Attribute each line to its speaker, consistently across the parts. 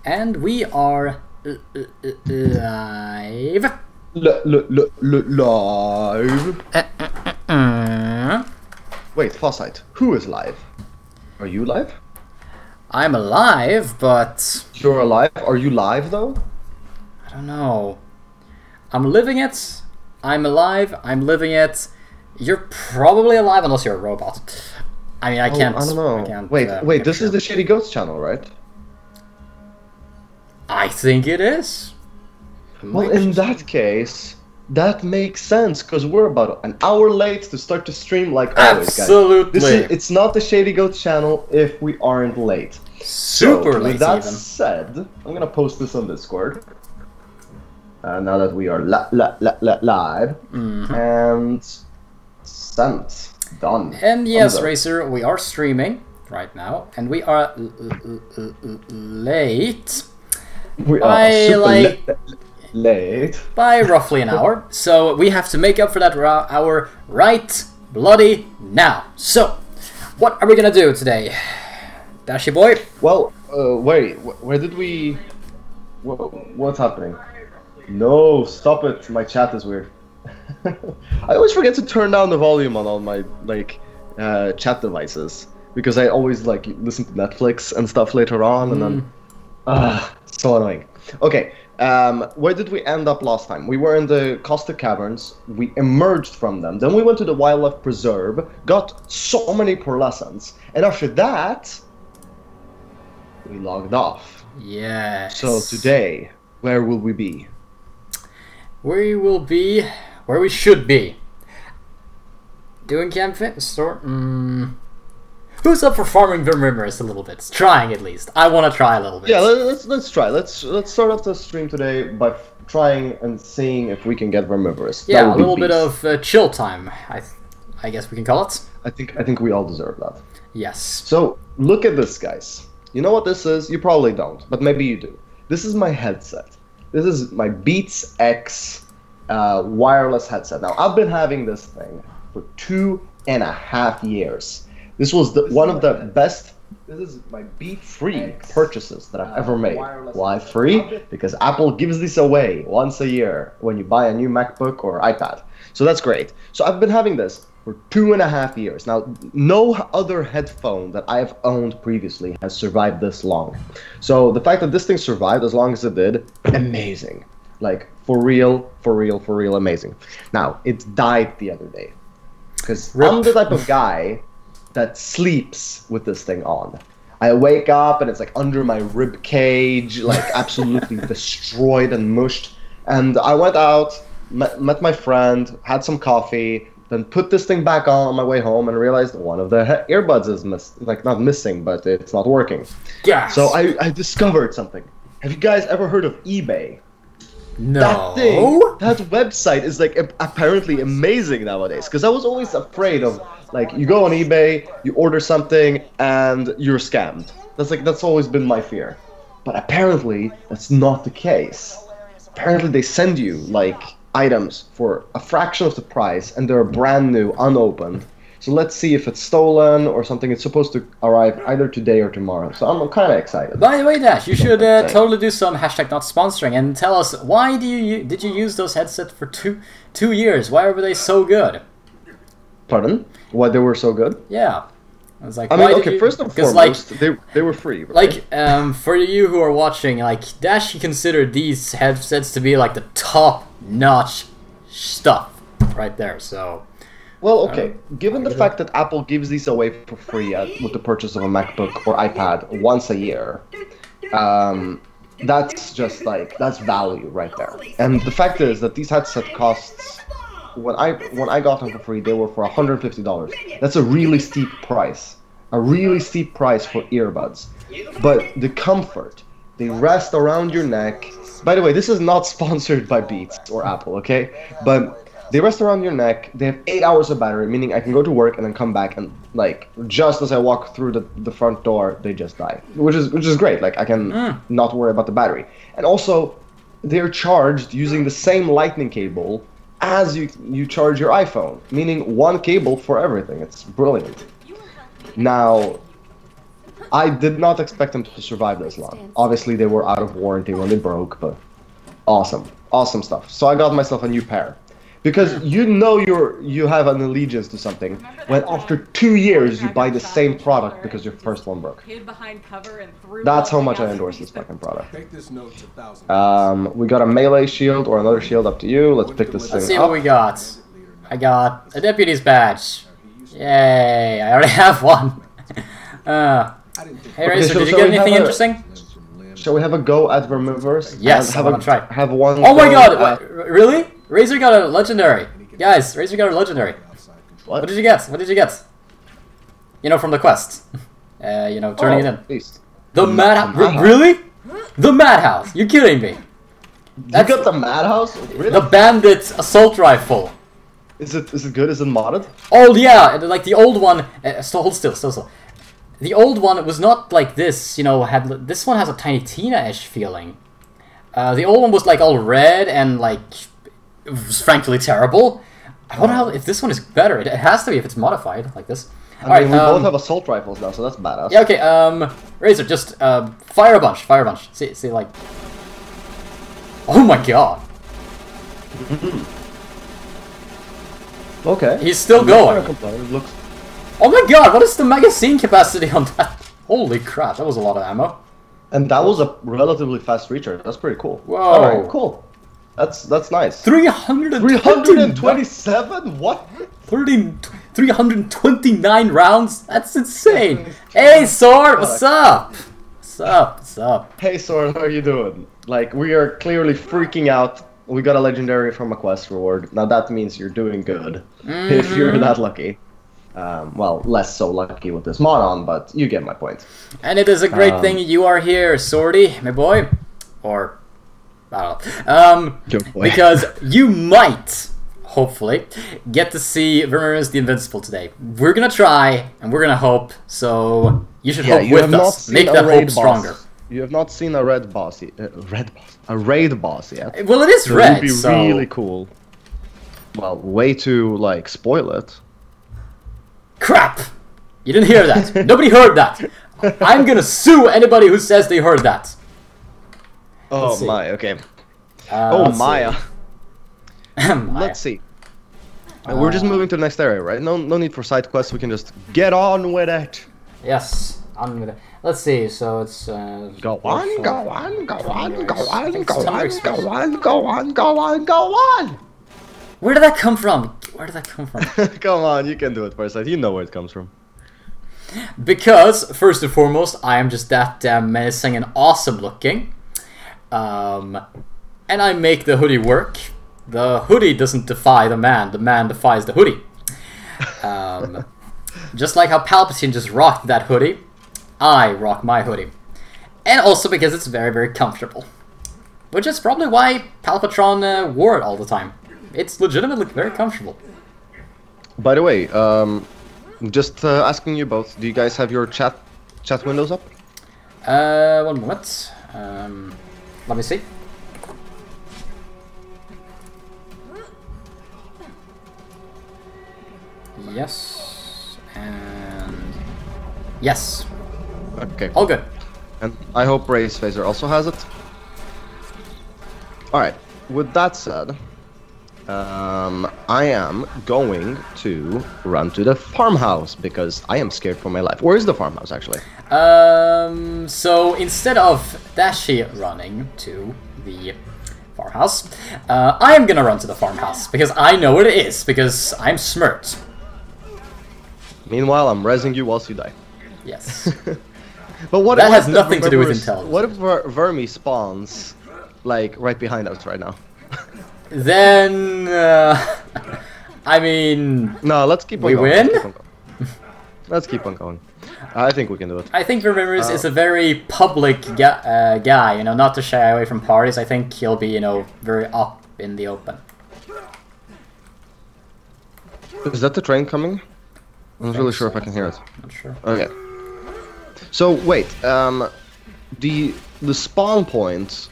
Speaker 1: And we are live.
Speaker 2: Live. Wait, Farsight, who is live? Are you live?
Speaker 1: I'm alive, but
Speaker 2: You're alive? Are you live though?
Speaker 1: I don't know. I'm living it. I'm alive. I'm living it. You're probably alive unless you're a robot. I mean, I can't.
Speaker 2: I don't know.
Speaker 1: I can't,
Speaker 2: wait, this
Speaker 1: sure.
Speaker 2: is the Shady Goats channel, right?
Speaker 1: I think it is.
Speaker 2: Well, in that case, that makes sense, because we're about an hour late to start to stream like always, guys.
Speaker 1: Absolutely.
Speaker 2: It's not the Shady Goats channel if we aren't late.
Speaker 1: Super
Speaker 2: so,
Speaker 1: late,
Speaker 2: with that
Speaker 1: even.
Speaker 2: said, I'm gonna post this on Discord. Now that we are live. And sent. Done.
Speaker 1: And yes, Racer, we are streaming right now, and we are late.
Speaker 2: We
Speaker 1: by
Speaker 2: are super late.
Speaker 1: By roughly an hour. So we have to make up for that hour right bloody now. So, what are we gonna do today, Dashy boy?
Speaker 2: Well, wait, where did we... What's happening? No, stop it, my chat is weird. I always forget to turn down the volume on all my, like, chat devices. Because I always, like, listen to Netflix and stuff later on, and then... so annoying. Okay, where did we end up last time? We were in the Caustic Caverns, we emerged from them, then we went to the Wildlife Preserve, got so many pearlescents, and after that, we logged off.
Speaker 1: Yes.
Speaker 2: So today, where will we be?
Speaker 1: We will be where we should be. Doing camp fitness store. Who's up for farming Vermimorous a little bit? Trying at least. I want to try a little bit.
Speaker 2: Yeah, let's try. Let's start off the stream today by trying and seeing if we can get Vermimorous.
Speaker 1: Yeah, a little bit of chill time. I guess we can call it.
Speaker 2: I think we all deserve that.
Speaker 1: Yes.
Speaker 2: So look at this, guys. You know what this is? You probably don't, but maybe you do. This is my headset. This is my Beats X wireless headset. Now, I've been having this thing for 2.5 years. This was one of the best. This is my free purchases that I've ever made. Why free? Because Apple gives these away once a year when you buy a new MacBook or iPad. So that's great. So I've been having this for 2.5 years. Now, no other headphone that I've owned previously has survived this long. So the fact that this thing survived as long as it did, amazing. Like, for real, amazing. Now, it died the other day. Because I'm the type of guy that sleeps with this thing on. I wake up and it's like under my rib cage, like absolutely destroyed and mushed. And I went out, met my friend, had some coffee, then put this thing back on my way home and realized one of the earbuds is not missing, but it's not working.
Speaker 1: Yes.
Speaker 2: So I discovered something. Have you guys ever heard of eBay?
Speaker 1: No.
Speaker 2: That website is like apparently amazing nowadays. Because I was always afraid of, like, you go on eBay, you order something, and you're scammed. That's always been my fear. But apparently that's not the case. Apparently they send you like items for a fraction of the price, and they're brand new, unopened. So let's see if it's stolen or something. It's supposed to arrive either today or tomorrow. So I'm kind of excited.
Speaker 1: By the way, Dash, you should totally do some hashtag not sponsoring and tell us why did you use those headsets for two years? Why were they so good?
Speaker 2: Pardon? Why they were so good?
Speaker 1: Yeah. I was like,
Speaker 2: I mean, okay, first and foremost, they were free. Right?
Speaker 1: Like, for you who are watching, like, Dash considered these headsets to be like the top-notch stuff right there. So.
Speaker 2: Well, okay, given the fact that Apple gives these away for free with the purchase of a MacBook or iPad once a year, that's just like, that's value right there. And the fact is that these headset costs, when I got them for free, they were for $150. That's a really steep price. A really steep price for earbuds. But the comfort, they rest around your neck. By the way, this is not sponsored by Beats or Apple, okay? But they rest around your neck, they have 8 hours of battery, meaning I can go to work and then come back and, like, just as I walk through the front door, they just die. Which is great, like, I can not worry about the battery. And also, they're charged using the same lightning cable as you charge your iPhone, meaning one cable for everything. It's brilliant. Now, I did not expect them to survive this long. Obviously, they were out of warranty when they broke, but awesome. Awesome stuff. So I got myself a new pair. Because you know you have an allegiance to something when after 2 years you buy the same product because your first one broke. That's how much I endorse this fucking product. We got a melee shield or another shield, up to you. Let's pick this thing up.
Speaker 1: Let's see what we got. I got a deputy's badge. Yay! I already have one. Hey Razor, did you get anything interesting?
Speaker 2: Shall we have a go at Vermiverse?
Speaker 1: Yes, I want to try.
Speaker 2: Have one.
Speaker 1: Oh my god! Really? Razor got a legendary. Guys, Razor got a legendary. What did you get? What did you get? You know, from the quest. You know, turning it in.
Speaker 2: Beast.
Speaker 1: The Madhouse. Really? The Madhouse. You kidding me?
Speaker 2: You got the Madhouse? Really?
Speaker 1: The Bandit assault rifle.
Speaker 2: Is it good? Is it modded?
Speaker 1: Oh yeah, like the old one. Hold still. The old one was not like this. You know, this one has a Tiny Tina-ish feeling. The old one was like all red and like. It was frankly terrible. I wonder how, if this one is better. It has to be if it's modified like this.
Speaker 2: I mean, we both have assault rifles now, so that's badass.
Speaker 1: Yeah, okay, Razor, just fire a bunch. See, like... Oh my god.
Speaker 2: Okay.
Speaker 1: He's still going.
Speaker 2: Looks...
Speaker 1: Oh my god, what is the magazine capacity on that? Holy crap, that was a lot of ammo.
Speaker 2: And that was a relatively fast recharge. That's pretty cool.
Speaker 1: Whoa.
Speaker 2: Alright, cool. That's nice. 327? What?
Speaker 1: 329 rounds? That's insane. Hey, Sword, what's up? What's up?
Speaker 2: Hey, Sword, how are you doing? Like, we are clearly freaking out. We got a legendary from a quest reward. Now that means you're doing good. If you're that lucky. Well, less so lucky with this mod on, but you get my point.
Speaker 1: And it is a great thing you are here, Swordy, my boy. Or... I don't know. Because you might, hopefully, get to see Vermeer's the Invincible today. We're gonna try, and we're gonna hope, so you should hope with us. Make that hope stronger.
Speaker 2: You have not seen a raid boss yet.
Speaker 1: Well, it is red,
Speaker 2: It would be really cool. Well, way to, like, spoil it.
Speaker 1: Crap! You didn't hear that. Nobody heard that. I'm gonna sue anybody who says they heard that.
Speaker 2: Oh my, okay. Oh Maya. Let's see. We're just moving to the next area, right? No need for side quests. We can just get on with it.
Speaker 1: Yes, on with it. Let's see. So it's
Speaker 2: go on.
Speaker 1: Where did that come from?
Speaker 2: Come on, you can do it for a second. You know where it comes from.
Speaker 1: Because first and foremost, I am just that damn menacing and awesome looking. And I make the hoodie work. The hoodie doesn't defy the man defies the hoodie. Just like how Palpatine just rocked that hoodie, I rock my hoodie. And also because it's very, very comfortable. Which is probably why Palpatron wore it all the time. It's legitimately very comfortable.
Speaker 2: By the way, just asking you both, do you guys have your chat windows up?
Speaker 1: 1 moment. Let me see. Yes. And... yes.
Speaker 2: Okay.
Speaker 1: All good.
Speaker 2: And I hope Race Phaser also has it. Alright. With that said, I am going to run to the farmhouse because I am scared for my life. Where is the farmhouse, actually?
Speaker 1: So instead of Dashi running to the farmhouse, I am gonna run to the farmhouse because I know what it is, because I'm smart.
Speaker 2: Meanwhile, I'm rezzing you whilst you die.
Speaker 1: Yes.
Speaker 2: But what
Speaker 1: that has nothing to do with intelligence.
Speaker 2: What if Vermi spawns, like, right behind us right now?
Speaker 1: Then, I mean...
Speaker 2: No, let's keep on going.
Speaker 1: We win?
Speaker 2: Let's keep on going. I think we can do it.
Speaker 1: I think Vermeer's is a very public guy, you know, not to shy away from parties. I think he'll be, you know, very up in the open.
Speaker 2: Is that the train coming? I'm not really sure if I can hear it.
Speaker 1: Not sure.
Speaker 2: Okay. So, wait, the spawn point,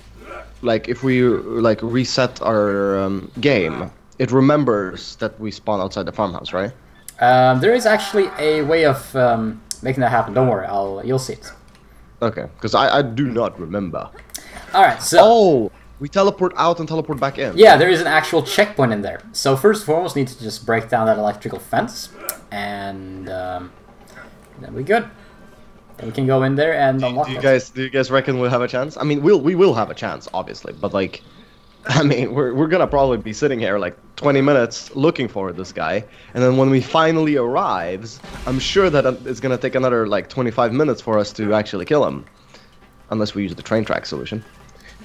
Speaker 2: like, if we, like, reset our game, it remembers that we spawn outside the farmhouse, right?
Speaker 1: There is actually a way of making that happen. Don't worry, you'll see it.
Speaker 2: Okay, because I do not remember.
Speaker 1: Alright, so...
Speaker 2: Oh! We teleport out and teleport back in.
Speaker 1: Yeah, there is an actual checkpoint in there. So first and foremost, need to just break down that electrical fence. And then we're good. Then we can go in there and unlock it.
Speaker 2: Do you guys reckon we'll have a chance? I mean, we will have a chance, obviously. But, like... I mean, we're gonna probably be sitting here like 20 minutes looking for this guy, and then when we finally arrives, I'm sure that it's gonna take another like 25 minutes for us to actually kill him, unless we use the train track solution.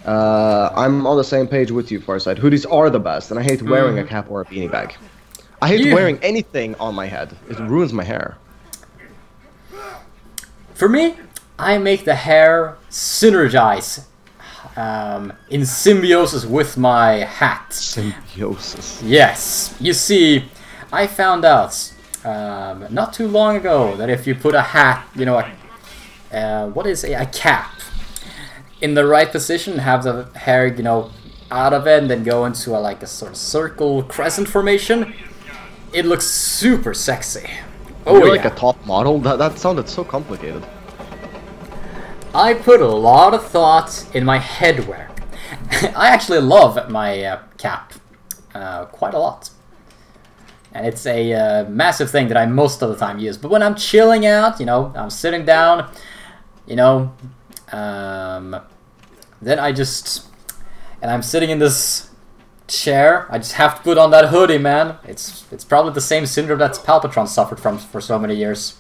Speaker 2: I'm on the same page with you, Farsight. Hoodies are the best, and I hate wearing a cap or a beanie bag. I hate wearing anything on my head. It ruins my hair.
Speaker 1: For me, I make the hair synergize. In symbiosis with my hat.
Speaker 2: Symbiosis.
Speaker 1: Yes. You see, I found out not too long ago that if you put a hat, you know, what is a cap, in the right position, have the hair, you know, out of it, and then go into like a sort of circle crescent formation, it looks super sexy.
Speaker 2: Oh, you're like a top model? That sounded so complicated.
Speaker 1: I put a lot of thought in my headwear. I actually love my cap quite a lot. And it's a massive thing that I most of the time use. But when I'm chilling out, you know, I'm sitting down, you know, then I just... And I'm sitting in this chair, I just have to put on that hoodie, man. It's probably the same syndrome that Palpatron suffered from for so many years.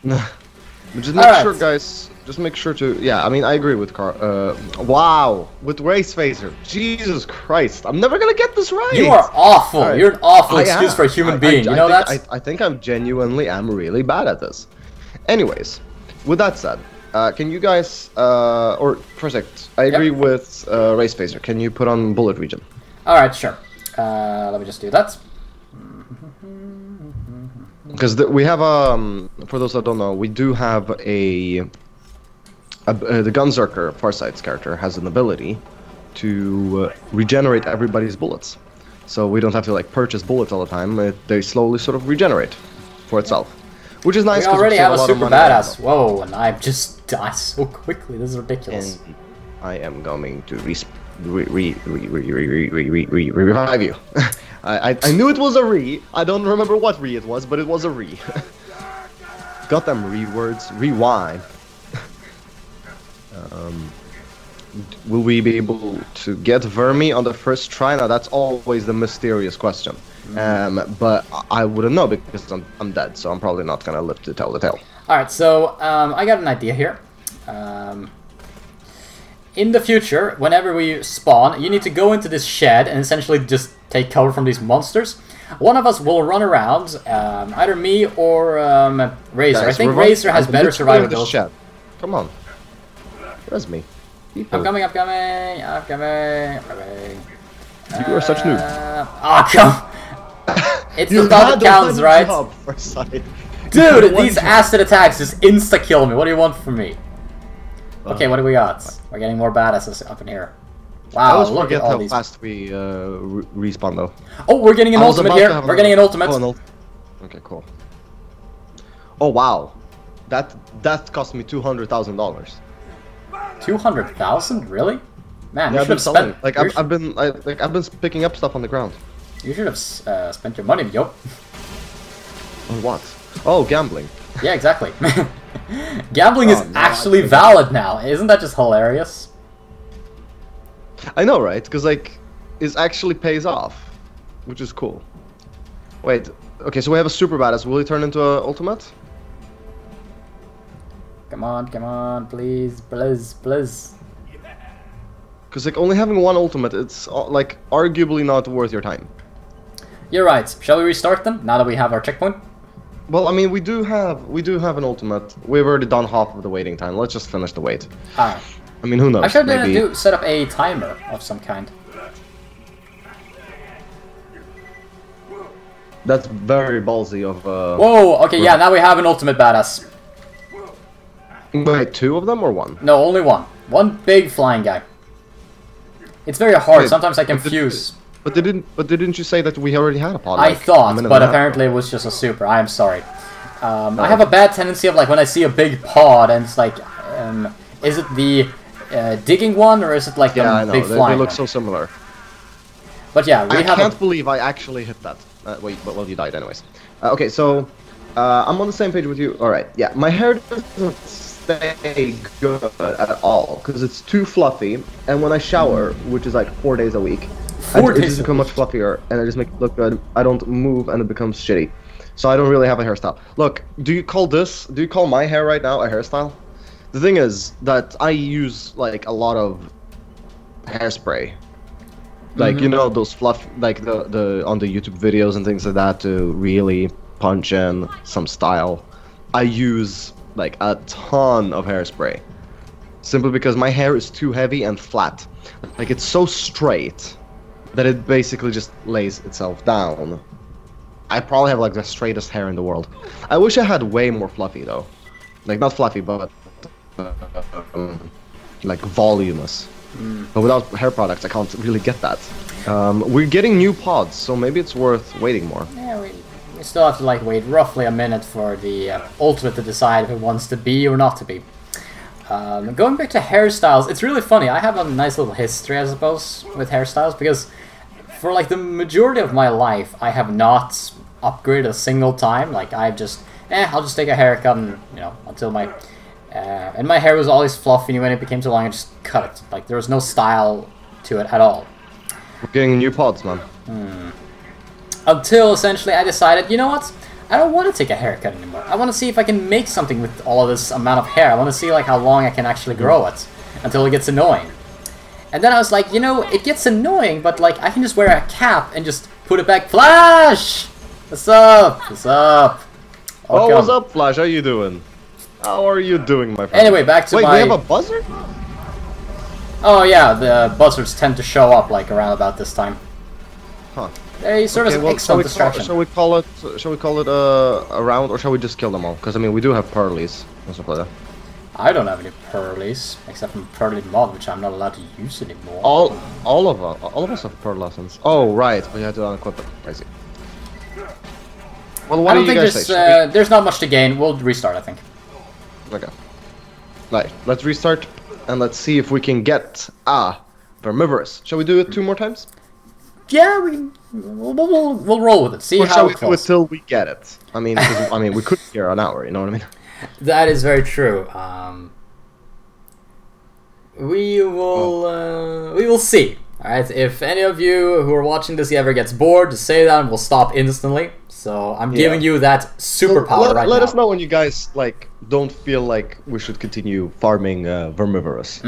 Speaker 2: Just make sure, guys... Just make sure to... Yeah, I mean, I agree with Carl. Wow! With Race Phaser. Jesus Christ. I'm never gonna get this right!
Speaker 1: You are awful! Right. You're an awful excuse for a human being, you know that?
Speaker 2: I think I'm genuinely am really bad at this. Anyways, with that said, can you guys... or, for a sec, I agree with Race Phaser. Can you put on Bullet Region?
Speaker 1: Alright, sure. Let me just do that.
Speaker 2: Because we have, for those that don't know, we do have the Gunzerker, Farsight's character, has an ability to regenerate everybody's bullets. So we don't have to like purchase bullets all the time. They slowly sort of regenerate for itself. Which is nice.
Speaker 1: We already have a super badass. Whoa, and I just died so quickly. This is ridiculous.
Speaker 2: And I am going to revive you. I knew it was a re. I don't remember what re it was, but it was a re. Got them re words. Rewind. Will we be able to get Vermi on the first try? Now that's always the mysterious question. But I wouldn't know because I'm dead, so I'm probably not gonna live to tell the tale.
Speaker 1: Alright, so I got an idea here. In the future, whenever we spawn, you need to go into this shed and essentially just take cover from these monsters. One of us will run around, either me or Razor.
Speaker 2: Guys,
Speaker 1: I think Razor has better survivability.
Speaker 2: Shed. Come on. Where's me? People.
Speaker 1: I'm coming. You are
Speaker 2: such noob.
Speaker 1: Oh, come! It's the thought that counts, right? Dude, these acid attacks just insta-kill me. What do you want from me? Okay, what do we got? We're getting more badasses up in here. Wow, look at all these.
Speaker 2: How fast we respawn though.
Speaker 1: Oh, we're getting an ultimate here. We're getting an ultimate.
Speaker 2: Okay, cool. Oh wow, that cost me $200,000.
Speaker 1: 200,000? Really? Man,
Speaker 2: yeah,
Speaker 1: you should have spent.
Speaker 2: Like I've been picking up stuff on the ground.
Speaker 1: You should have spent your money, yo.
Speaker 2: On what? Oh, gambling.
Speaker 1: Yeah, exactly. Gambling is actually valid now. Isn't that just hilarious?
Speaker 2: I know, right? Because like, it actually pays off, which is cool. Wait. Okay, so we have a super badass. Will he turn into an ultimate?
Speaker 1: Come on, please. Because
Speaker 2: like only having one ultimate, it's like arguably not worth your time.
Speaker 1: You're right. Shall we restart them now that we have our checkpoint?
Speaker 2: Well, I mean, we do have an ultimate. We've already done half of the waiting time. Let's just finish the wait. I mean, who knows?
Speaker 1: I should set up a timer of some kind.
Speaker 2: That's very ballsy of.
Speaker 1: Whoa! Okay, yeah. Now we have an ultimate badass.
Speaker 2: Wait, two of them or one?
Speaker 1: No, only one. One big flying guy. It's very hard. Wait, sometimes I confuse.
Speaker 2: But didn't you say that we already had a pod?
Speaker 1: I thought, but apparently it was just a super. I am sorry. I have a bad tendency of like when I see a big pod and it's like, is it the digging one or is it like the big flying
Speaker 2: they look
Speaker 1: one?
Speaker 2: so similar.
Speaker 1: But yeah, we have.
Speaker 2: I can't believe I actually hit that. Wait, well, you died anyways. Okay, so I'm on the same page with you. All right, yeah, my hair doesn't stay good at all because it's too fluffy, and when I shower, which is like 4 days a week, it just becomes much fluffier, and I just make it look good. I don't move, and it becomes shitty. So I don't really have a hairstyle. Look, do you call my hair right now a hairstyle? The thing is that I use like a lot of hairspray. Like, you know, those fluff, like the on the YouTube videos and things like that to really punch in some style. I use like a ton of hairspray. Simply because my hair is too heavy and flat. Like, it's so straight that it basically just lays itself down. I probably have like the straightest hair in the world. I wish I had way more fluffy though. Like, not fluffy, but like voluminous. But without hair products, I can't really get that. We're getting new pods, so maybe it's worth waiting more.
Speaker 1: Yeah, we still have to like wait roughly a minute for the ultimate to decide if it wants to be or not to be. Going back to hairstyles, it's really funny. I have a nice little history, I suppose, with hairstyles because for like the majority of my life, I have not upgraded a single time. Like I've just, I'll just take a haircut and, you know, until my... and my hair was always fluffy, and when it became too long, I just cut it. Like, there was no style to it at all.
Speaker 2: We're getting new pods, man.
Speaker 1: Until, essentially, I decided, you know what? I don't want to take a haircut anymore. I want to see if I can make something with all of this amount of hair. I want to see, like, how long I can actually grow it. Until it gets annoying. And then I was like, you know, it gets annoying, but, like, I can just wear a cap and just put it back. Flash! What's up? What's up?
Speaker 2: Oh, what's up, Flash? How you doing? How are you doing, my friend?
Speaker 1: Anyway, back to
Speaker 2: Wait,
Speaker 1: my...
Speaker 2: we have a buzzard?
Speaker 1: Oh yeah, the buzzards tend to show up like around about this time.
Speaker 2: Huh.
Speaker 1: They serve as an excellent distraction.
Speaker 2: Shall we call it a round, or shall we just kill them all? Because I mean, we do have pearlies and stuff like that.
Speaker 1: I don't have any pearlies, except from Pearly Mod, which I'm not allowed to use anymore.
Speaker 2: All of us have pearl lessons. Oh right, but you have to unequip it. I see. Well, what do you guys say?
Speaker 1: There's not much to gain. We'll restart, I think.
Speaker 2: Okay. Right, let's restart, and let's see if we can get Vermivorous. Shall we do it 2 more times?
Speaker 1: Yeah, we'll roll with it. See
Speaker 2: or
Speaker 1: how
Speaker 2: shall we
Speaker 1: it
Speaker 2: do it till we get it? I mean, I mean, we could be here an hour. You know what I mean?
Speaker 1: That is very true. We will see. All right, if any of you who are watching this ever gets bored, just say that, and we'll stop instantly. So I'm giving you that superpower right now.
Speaker 2: Let us know when you guys like don't feel like we should continue farming Vermivorous.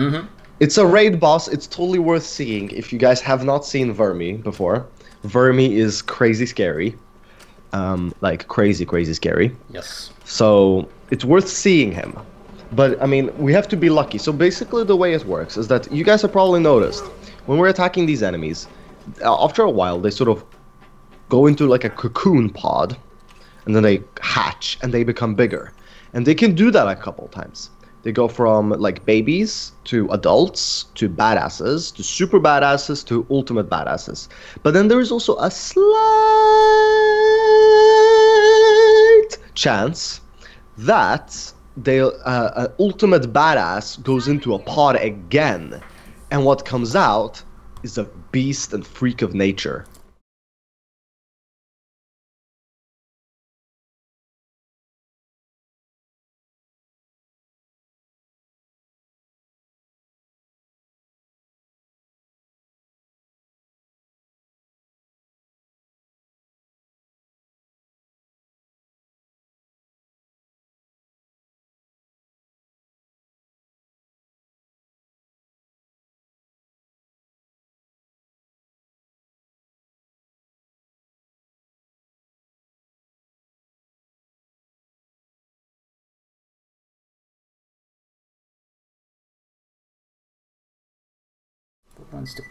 Speaker 2: It's a raid boss. It's totally worth seeing. If you guys have not seen Vermi before, Vermi is crazy scary, like crazy scary.
Speaker 1: Yes.
Speaker 2: So it's worth seeing him. But I mean, we have to be lucky. So basically, the way it works is that you guys have probably noticed when we're attacking these enemies, after a while they sort of go into like a cocoon pod, and then they hatch and they become bigger. And they can do that a couple times. They go from like babies to adults to badasses to super badasses to ultimate badasses. But then there is also a slight chance that an ultimate badass goes into a pod again, and what comes out is a beast and freak of nature.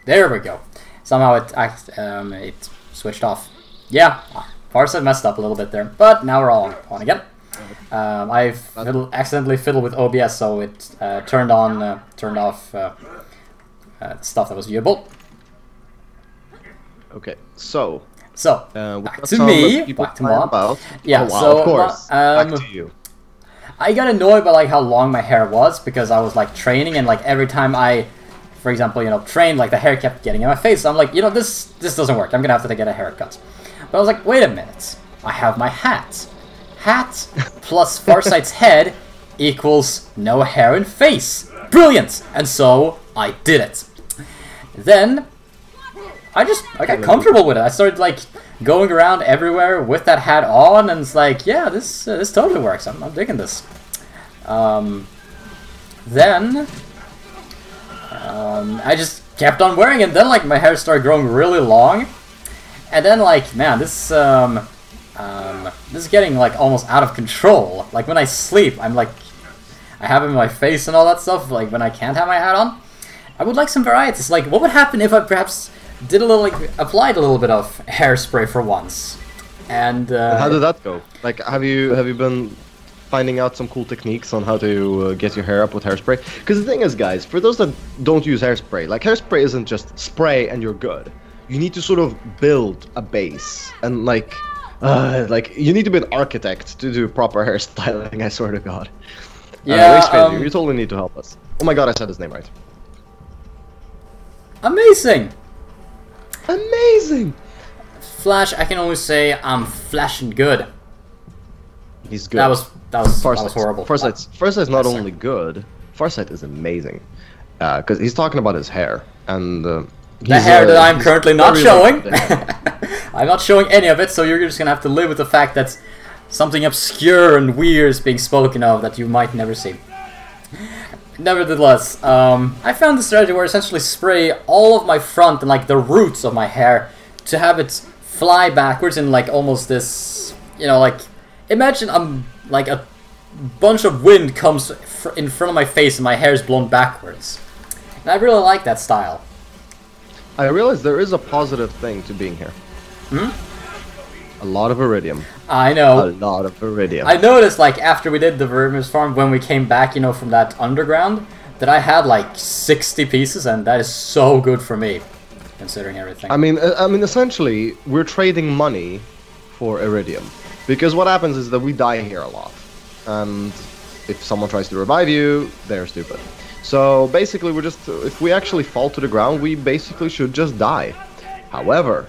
Speaker 1: There we go. Somehow it switched off. Yeah, Farsight messed up a little bit there, but now we're all on again. I've accidentally fiddled with OBS, so it turned off stuff that was viewable.
Speaker 2: Okay, so
Speaker 1: So,
Speaker 2: we've
Speaker 1: back
Speaker 2: got
Speaker 1: to
Speaker 2: some
Speaker 1: me,
Speaker 2: people
Speaker 1: back to
Speaker 2: flying
Speaker 1: Mom.
Speaker 2: about.
Speaker 1: Yeah,
Speaker 2: Oh, wow,
Speaker 1: so,
Speaker 2: of course. Back to you.
Speaker 1: I got annoyed by like how long my hair was because I was like training and like every time I, for example, you know, trained, like the hair kept getting in my face. So I'm like, you know, this doesn't work. I'm gonna have to get a haircut. But I was like, wait a minute. I have my hat. Hat plus Farsight's head equals no hair and face. Brilliant! And so I did it. Then I got comfortable with it. I started like going around everywhere with that hat on, and it's like, yeah, this totally works. I'm digging this. Then I just kept on wearing it. Then like my hair started growing really long, and then like, man, this is getting like almost out of control. Like when I sleep, I'm like, I have it in my face and all that stuff. Like when I can't have my hat on, I would like some varieties. Like, what would happen if I perhaps did a little, like, applied a little bit of hairspray for once? And
Speaker 2: how did that go? Like, have you been finding out some cool techniques on how to get your hair up with hairspray? Because the thing is, guys, for those that don't use hairspray, like hairspray isn't just spray and you're good. You need to sort of build a base, and like you need to be an architect to do proper hairstyling. I swear to God.
Speaker 1: Yeah,
Speaker 2: you totally need to help us. Oh my God, I said his name right.
Speaker 1: Amazing!
Speaker 2: Amazing!
Speaker 1: Flash, I can only say I'm flashing good.
Speaker 2: He's good.
Speaker 1: That was horrible.
Speaker 2: Farsight's not only good, Farsight is amazing. Because he's talking about his hair, and
Speaker 1: the hair that I'm currently not showing.
Speaker 2: Like
Speaker 1: I'm not showing any of it, so you're just gonna have to live with the fact that something obscure and weird is being spoken of that you might never see. Nevertheless, I found the strategy where I essentially spray all of my front and like the roots of my hair to have it fly backwards in like almost this, you know, like imagine like a bunch of wind comes in front of my face and my hair is blown backwards. And I really like that style.
Speaker 2: I realize there is a positive thing to being here.
Speaker 1: Hmm?
Speaker 2: A lot of iridium.
Speaker 1: I know.
Speaker 2: A lot of iridium.
Speaker 1: I noticed, like, after we did the Verimus farm, when we came back, you know, from that underground, that I had, like, 60 pieces, and that is so good for me, considering everything.
Speaker 2: I mean, essentially, we're trading money for iridium. Because what happens is that we die here a lot. And if someone tries to revive you, they're stupid. So, basically, we're just... If we actually fall to the ground, we basically should just die. However,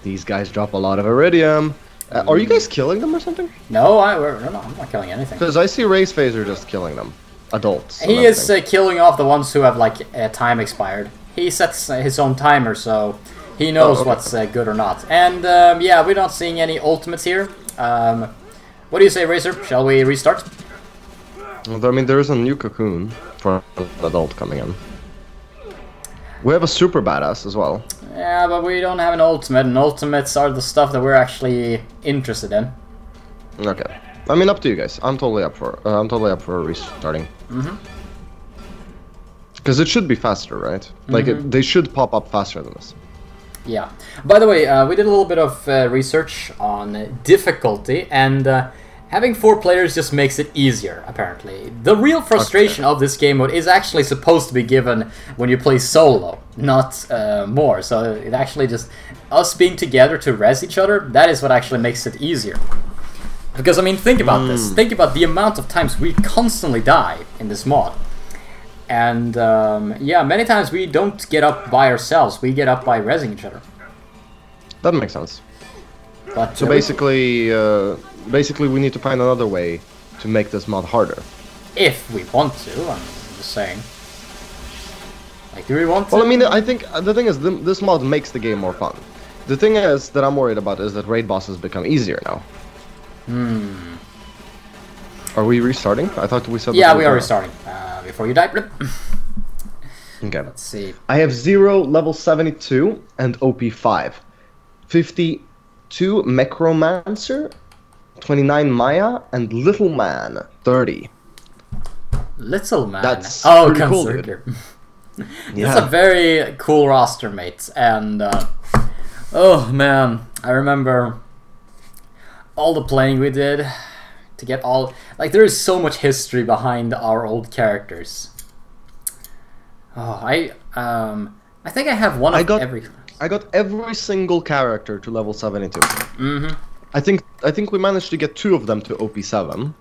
Speaker 2: these guys drop a lot of iridium. Are you guys killing them or something?
Speaker 1: No, I'm not killing anything.
Speaker 2: Because I see Race Phaser just killing them. Adults.
Speaker 1: He is killing off the ones who have, like, time expired. He sets his own timer, so he knows what's good or not. And, yeah, we're not seeing any ultimates here. What do you say, Racer? Shall we restart?
Speaker 2: Well, I mean, there is a new cocoon for an adult coming in. We have a super badass as well.
Speaker 1: Yeah, but we don't have an ultimate, and ultimates are the stuff that we're actually interested in.
Speaker 2: Okay. I mean, up to you guys. I'm totally up for restarting. Because it should be faster, right? Like, they should pop up faster than this.
Speaker 1: Yeah. By the way, we did a little bit of research on difficulty, and having 4 players just makes it easier, apparently. The real frustration of this game mode is actually supposed to be given when you play solo, not more. So it actually just... Us being together to res each other, that is what actually makes it easier. Because, I mean, think about this. Think about the amount of times we constantly die in this mod. And, yeah, many times we don't get up by ourselves. We get up by resing each other.
Speaker 2: That makes sense.
Speaker 1: But,
Speaker 2: so basically, we need to find another way to make this mod harder.
Speaker 1: If we want to, I'm just saying. Like, do we want to?
Speaker 2: Well, I mean, I think the thing is, this mod makes the game more fun. The thing is that I'm worried about is that raid bosses become easier now. Are we restarting? I thought we said.
Speaker 1: Yeah, we are restarting. Before you die.
Speaker 2: Okay.
Speaker 1: Let's see.
Speaker 2: I have 0 level 72 and OP 5. 52 Necromancer, 29 Maya, and Little Man 30.
Speaker 1: Little Man.
Speaker 2: That's
Speaker 1: pretty
Speaker 2: cool,
Speaker 1: dude.
Speaker 2: Yeah.
Speaker 1: That's a very cool roster, mate. And oh man, I remember all the playing we did to get all, like, there is so much history behind our old characters. Oh, I think I have one of every class.
Speaker 2: I got every single character to level 72.
Speaker 1: Mm-hmm.
Speaker 2: I think we managed to get 2 of them to OP7.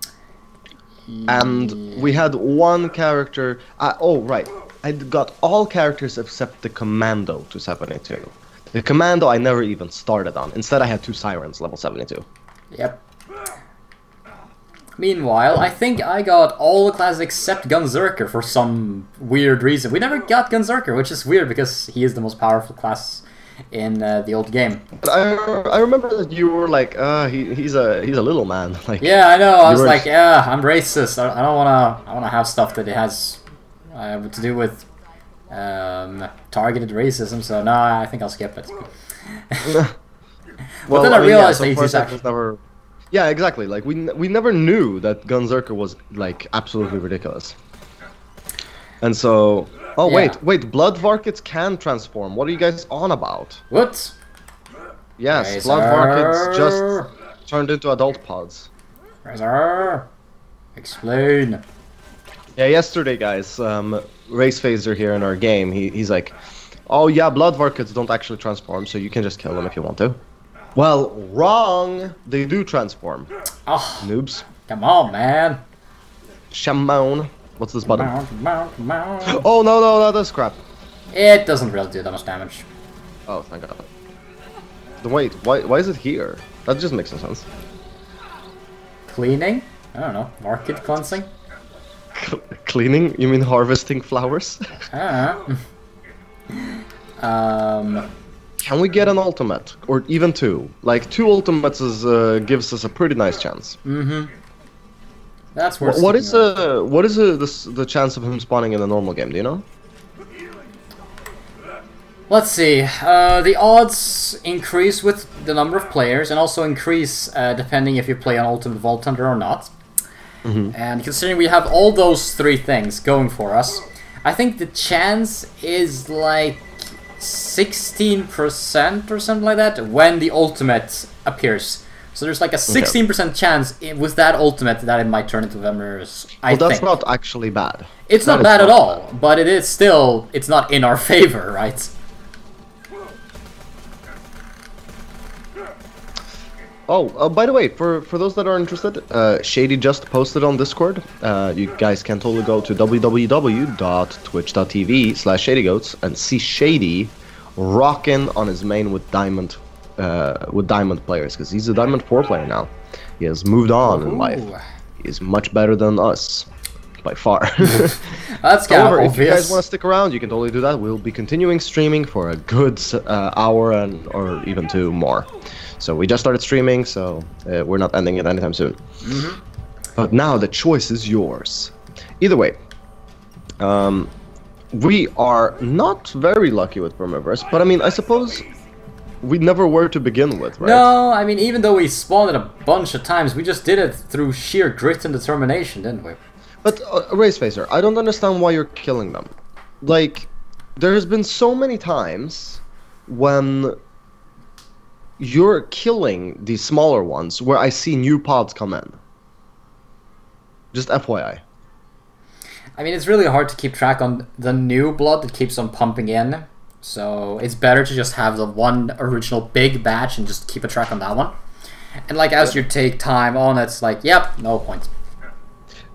Speaker 2: And we had 1 character... oh, right. I got all characters except the Commando to 72. The Commando I never even started on. Instead, I had 2 Sirens level 72.
Speaker 1: Yep. Meanwhile, I think I got all the classes except Gunzerker for some weird reason. We never got Gunzerker, which is weird because he is the most powerful class in the old game.
Speaker 2: But I remember that you were like, he's a little man. Like,
Speaker 1: yeah, I know. I was like, yeah, I'm racist. I don't wanna. I wanna have stuff that it has to do with targeted racism. So no, I think I'll skip it.
Speaker 2: Well,
Speaker 1: but then I realized that he's actually
Speaker 2: never. Yeah, exactly. Like we never knew that Gunzerker was like absolutely ridiculous. And so, oh
Speaker 1: yeah.
Speaker 2: wait, Blood Varkets can transform. What are you guys on about?
Speaker 1: What?
Speaker 2: Yes,
Speaker 1: Razor.
Speaker 2: Blood Varkets just turned into adult pods.
Speaker 1: Razor. Explain.
Speaker 2: Yeah, yesterday, guys, Race Phaser here in our game, he's like, oh yeah, Blood Varkets don't actually transform, so you can just kill them if you want to. Well, wrong! They do transform.
Speaker 1: Oh,
Speaker 2: noobs.
Speaker 1: Come on, man.
Speaker 2: Shamon. What's this button?
Speaker 1: Mount.
Speaker 2: Oh, no, that's crap.
Speaker 1: It doesn't really do that much damage.
Speaker 2: Oh, thank God. Wait, why is it here? That just makes no sense.
Speaker 1: Cleaning? I don't know. Market cleansing?
Speaker 2: Cleaning? You mean harvesting flowers?
Speaker 1: I don't know.
Speaker 2: Can we get an ultimate? Or even 2? Like, 2 ultimates gives us a pretty nice chance.
Speaker 1: Mm-hmm. That's worth
Speaker 2: What is the chance of him spawning in a normal game, do you know?
Speaker 1: Let's see. The odds increase with the number of players and also increase depending if you play on Ultimate Vault Hunter or not.
Speaker 2: Mm-hmm.
Speaker 1: And considering we have all those 3 things going for us, I think the chance is like 16% or something like that when the ultimate appears. So there's like a 16% chance with that ultimate that it might turn into Venomous.
Speaker 2: Well, that's not actually bad.
Speaker 1: It's not bad at all, but it is still, it's not in our favor, right?
Speaker 2: Oh, by the way, for those that are interested, Shady just posted on Discord. You guys can totally go to www.twitch.tv/ShadyGoats and see Shady rocking on his main with diamond players, because he's a Diamond 4 player now. He has moved on in life. He is much better than us, by far.
Speaker 1: That's kind of obvious.
Speaker 2: If you guys want to stick around, you can totally do that. We'll be continuing streaming for a good hour or even 2 more. So we just started streaming, so we're not ending it anytime soon.
Speaker 1: Mm-hmm.
Speaker 2: But now the choice is yours. Either way, we are not very lucky with Vermivorous, but I mean, I suppose we never were to begin with, right?
Speaker 1: No, I mean, even though we spawned it a bunch of times, we just did it through sheer grit and determination, didn't we?
Speaker 2: But, Race Phaser, I don't understand why you're killing them. Like, there has been so many times when you're killing these smaller ones where I see new pods come in. Just FYI.
Speaker 1: I mean, it's really hard to keep track on the new blood that keeps on pumping in. So it's better to just have the one original big batch and just keep a track on that one. And like as you take time on, it's like, yep, no point.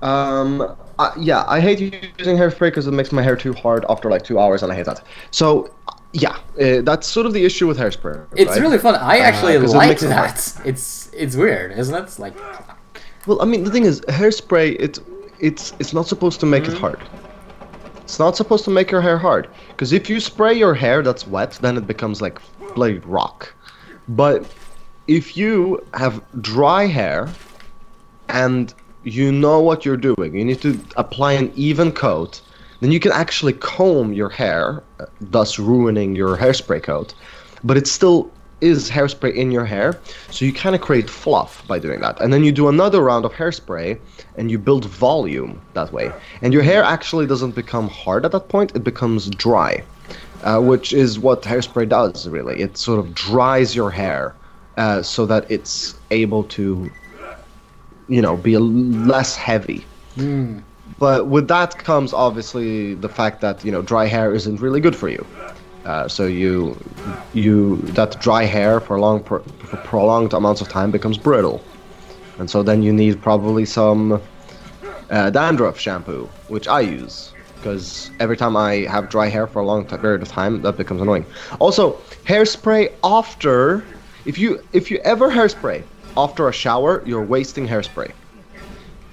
Speaker 2: Yeah, I hate using hairspray because it makes my hair too hard after like 2 hours, and I hate that. So yeah, that's sort of the issue with hairspray.
Speaker 1: It's
Speaker 2: right?
Speaker 1: really fun. I actually like that. It's weird, isn't it? It's like,
Speaker 2: well, I mean, the thing is, hairspray it's not supposed to make it hard. It's not supposed to make your hair hard, because if you spray your hair that's wet, then it becomes like bloody rock. But if you have dry hair and you know what you're doing, you need to apply an even coat, then you can actually comb your hair, thus ruining your hairspray coat, but it still is hairspray in your hair, so you kind of create fluff by doing that. And then you do another round of hairspray, and you build volume that way. And your hair actually doesn't become hard at that point, it becomes dry, which is what hairspray does, really. It sort of dries your hair so that it's able to, you know, be less heavy. But with that comes obviously the fact that, you know, dry hair isn't really good for you. So that dry hair for prolonged amounts of time becomes brittle, and so then you need probably some dandruff shampoo, which I use because every time I have dry hair for a long period of time, that becomes annoying. Also, hairspray after if you ever hairspray after a shower, you're wasting hairspray.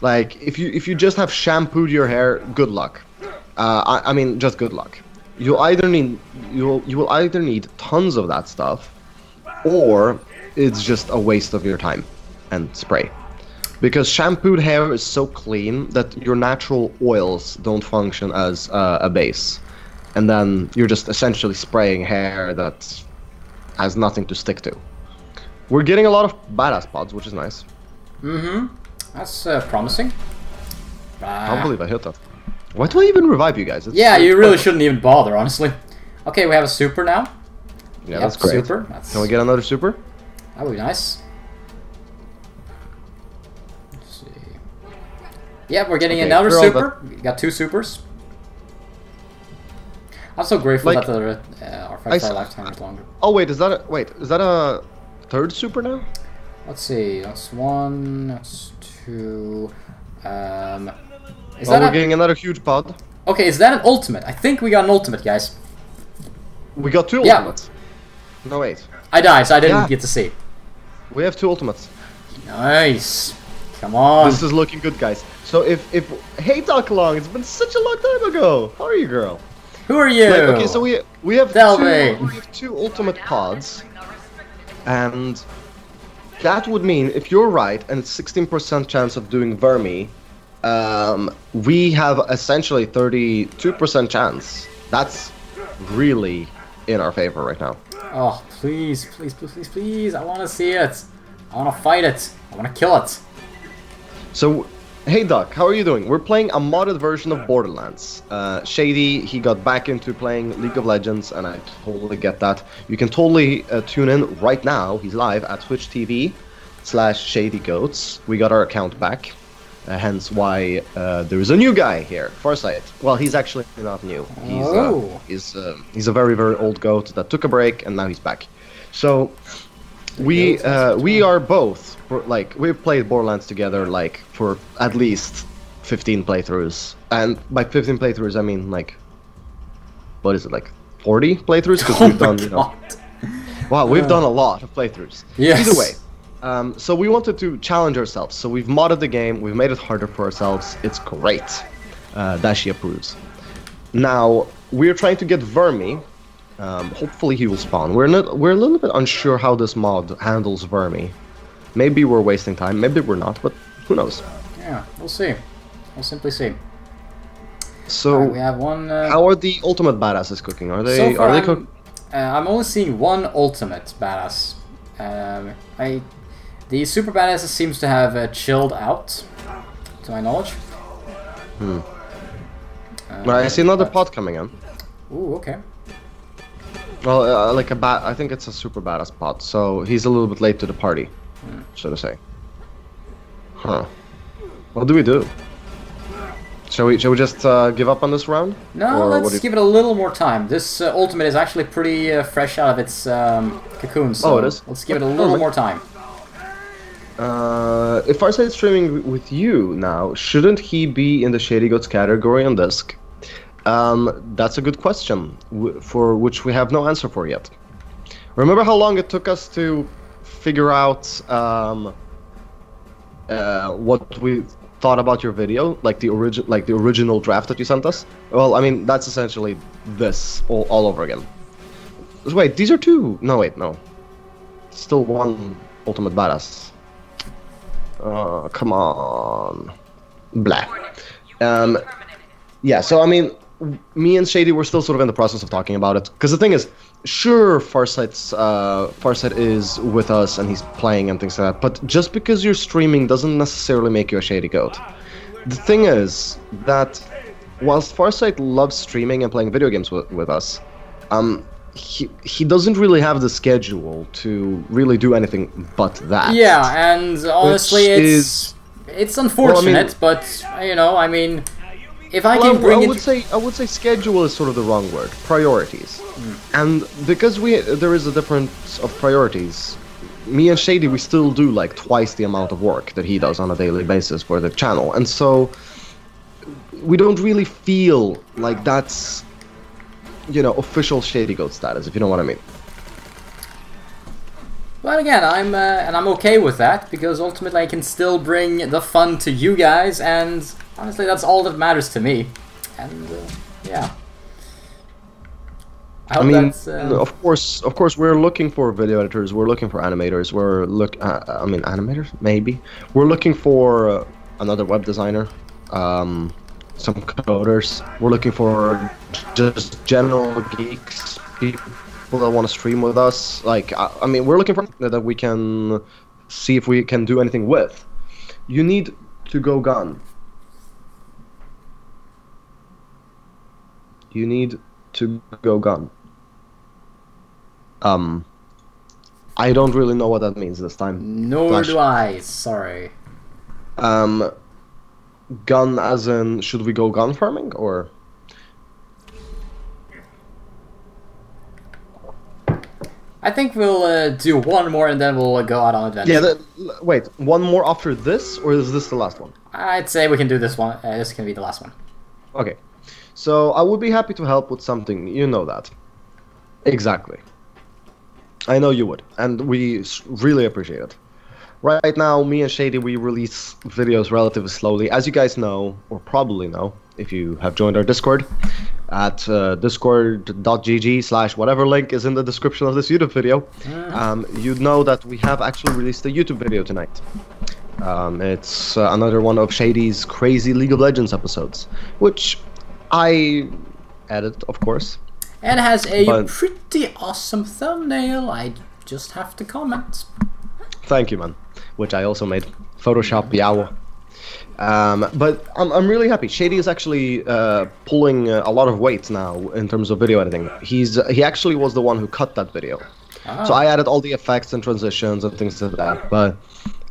Speaker 2: Like if you just have shampooed your hair, good luck. I mean, just good luck. You will either need tons of that stuff, or it's just a waste of your time and spray. Because shampooed hair is so clean that your natural oils don't function as a base, and then you're just essentially spraying hair that has nothing to stick to. We're getting a lot of badass pods, which is nice.
Speaker 1: Mm-hmm. That's promising.
Speaker 2: I can't believe I hit that. Why do I even revive you guys?
Speaker 1: Yeah, you really shouldn't even bother, honestly. Okay, we have a super now.
Speaker 2: Yeah,
Speaker 1: yep,
Speaker 2: that's great.
Speaker 1: Super.
Speaker 2: Can we get another super?
Speaker 1: That would be nice. Let's see. Yeah, we're getting another super. We got 2 supers. I'm so grateful that our FFYL lifetime is longer.
Speaker 2: Oh wait, is that a 3rd super now?
Speaker 1: Let's see. That's 1. That's 2.
Speaker 2: We're getting another huge pod.
Speaker 1: Okay, is that an ultimate? I think we got an ultimate, guys.
Speaker 2: We got 2 ultimates. No, wait.
Speaker 1: I died, so I didn't get to see.
Speaker 2: We have 2 ultimates.
Speaker 1: Nice. Come on.
Speaker 2: This is looking good, guys. So hey Doc Long, it's been such a long time ago. How are you, girl?
Speaker 1: Who are you?
Speaker 2: Okay, so we have two ultimate pods, and that would mean if you're right, and it's 16% chance of doing Vermi. We have essentially 32% chance. That's really in our favor right now.
Speaker 1: Oh, please, please, please, please, please. I want to see it. I want to fight it. I want to kill it.
Speaker 2: So, hey Doc, how are you doing? We're playing a modded version of Borderlands. Shady, he got back into playing League of Legends, and I totally get that. You can totally tune in right now. He's live at Twitch TV/ShadyGoats. We got our account back. Hence why there's a new guy here, Farsight. Well, he's actually not new. He's a very, very old goat that took a break and now he's back. So we are both we've played Borderlands together for at least 15 playthroughs, and by 15 playthroughs I mean what is it, 40 playthroughs? Because we've done wow, we've done a lot of playthroughs.
Speaker 1: Yes.
Speaker 2: Either way. So we wanted to challenge ourselves, so we've modded the game, we've made it harder for ourselves. It's great. Dashi approves. Now, we're trying to get Vermi. Hopefully he will spawn. We're a little bit unsure how this mod handles Vermi. Maybe we're wasting time, maybe we're not, but who knows.
Speaker 1: Yeah, we'll see. We'll simply see.
Speaker 2: So,
Speaker 1: we have one...
Speaker 2: how are the ultimate badasses cooking? Are they cooking?
Speaker 1: I'm only seeing one ultimate badass. The super badass seems to have chilled out, to my knowledge.
Speaker 2: I see another pod coming in.
Speaker 1: Ooh, okay.
Speaker 2: Well, I think it's a super badass pod, so he's a little bit late to the party, so to say. Huh. What do we do? Shall we just give up on this round?
Speaker 1: No, let's give it a little more time. This ultimate is actually pretty fresh out of its cocoon, so
Speaker 2: it is?
Speaker 1: Let's give it a little more time.
Speaker 2: If Farsight is streaming with you now, shouldn't he be in the Shady Goats category on Disc? That's a good question, for which we have no answer for yet. Remember how long it took us to figure out what we thought about your video, the original draft that you sent us? Well, I mean, that's essentially this all over again. Wait, these are 2. No, wait, no. Still 1 ultimate badass. Come on. Blah. Yeah, so I mean, me and Shady were still sort of in the process of talking about it. Because the thing is, sure, Farsight is with us and he's playing and things like that, but just because you're streaming doesn't necessarily make you a Shady Goat. The thing is that whilst Farsight loves streaming and playing video games with us, he doesn't really have the schedule to really do anything but that.
Speaker 1: Yeah, and honestly, it's unfortunate, but you know, I mean, if I can bring
Speaker 2: I would say schedule is sort of the wrong word. Priorities. And because there is a difference of priorities, me and Shady, we still do like twice the amount of work that he does on a daily basis for the channel, and so we don't really feel like that's, you know, official Shady Goat status, if you know what I mean.
Speaker 1: But again, I'm okay with that, because ultimately I can still bring the fun to you guys, and honestly that's all that matters to me. And yeah.
Speaker 2: I mean, of course, we're looking for video editors, we're looking for animators, I mean, animators, maybe. We're looking for another web designer, some coders. We're looking for just general geeks, people that want to stream with us. Like, I mean, we're looking for that we can see if we can do anything with. You need to go gun. You need to go gun. I don't really know what that means this time.
Speaker 1: Nor do I, sorry.
Speaker 2: Gun as in, should we go gun farming, or?
Speaker 1: I think we'll do one more and then we'll go out on adventure.
Speaker 2: Yeah, wait, one more after this, or is this the last one?
Speaker 1: I'd say we can do this one, this can be the last one.
Speaker 2: Okay, so I would be happy to help with something, you know that. Exactly. I know you would, and we really appreciate it. Right now, me and Shady, we release videos relatively slowly. As you guys know, or probably know, if you have joined our Discord, at discord.gg/whatever link is in the description of this YouTube video, you know that we have actually released a YouTube video tonight. It's another one of Shady's crazy League of Legends episodes, which I edit, of course.
Speaker 1: And has a pretty awesome thumbnail, I just have to comment.
Speaker 2: Thank you, man. Which I also made. Photoshop, yow. But I'm really happy. Shady is actually pulling a lot of weight now in terms of video editing. He actually was the one who cut that video. Oh. So I added all the effects and transitions and things like that, but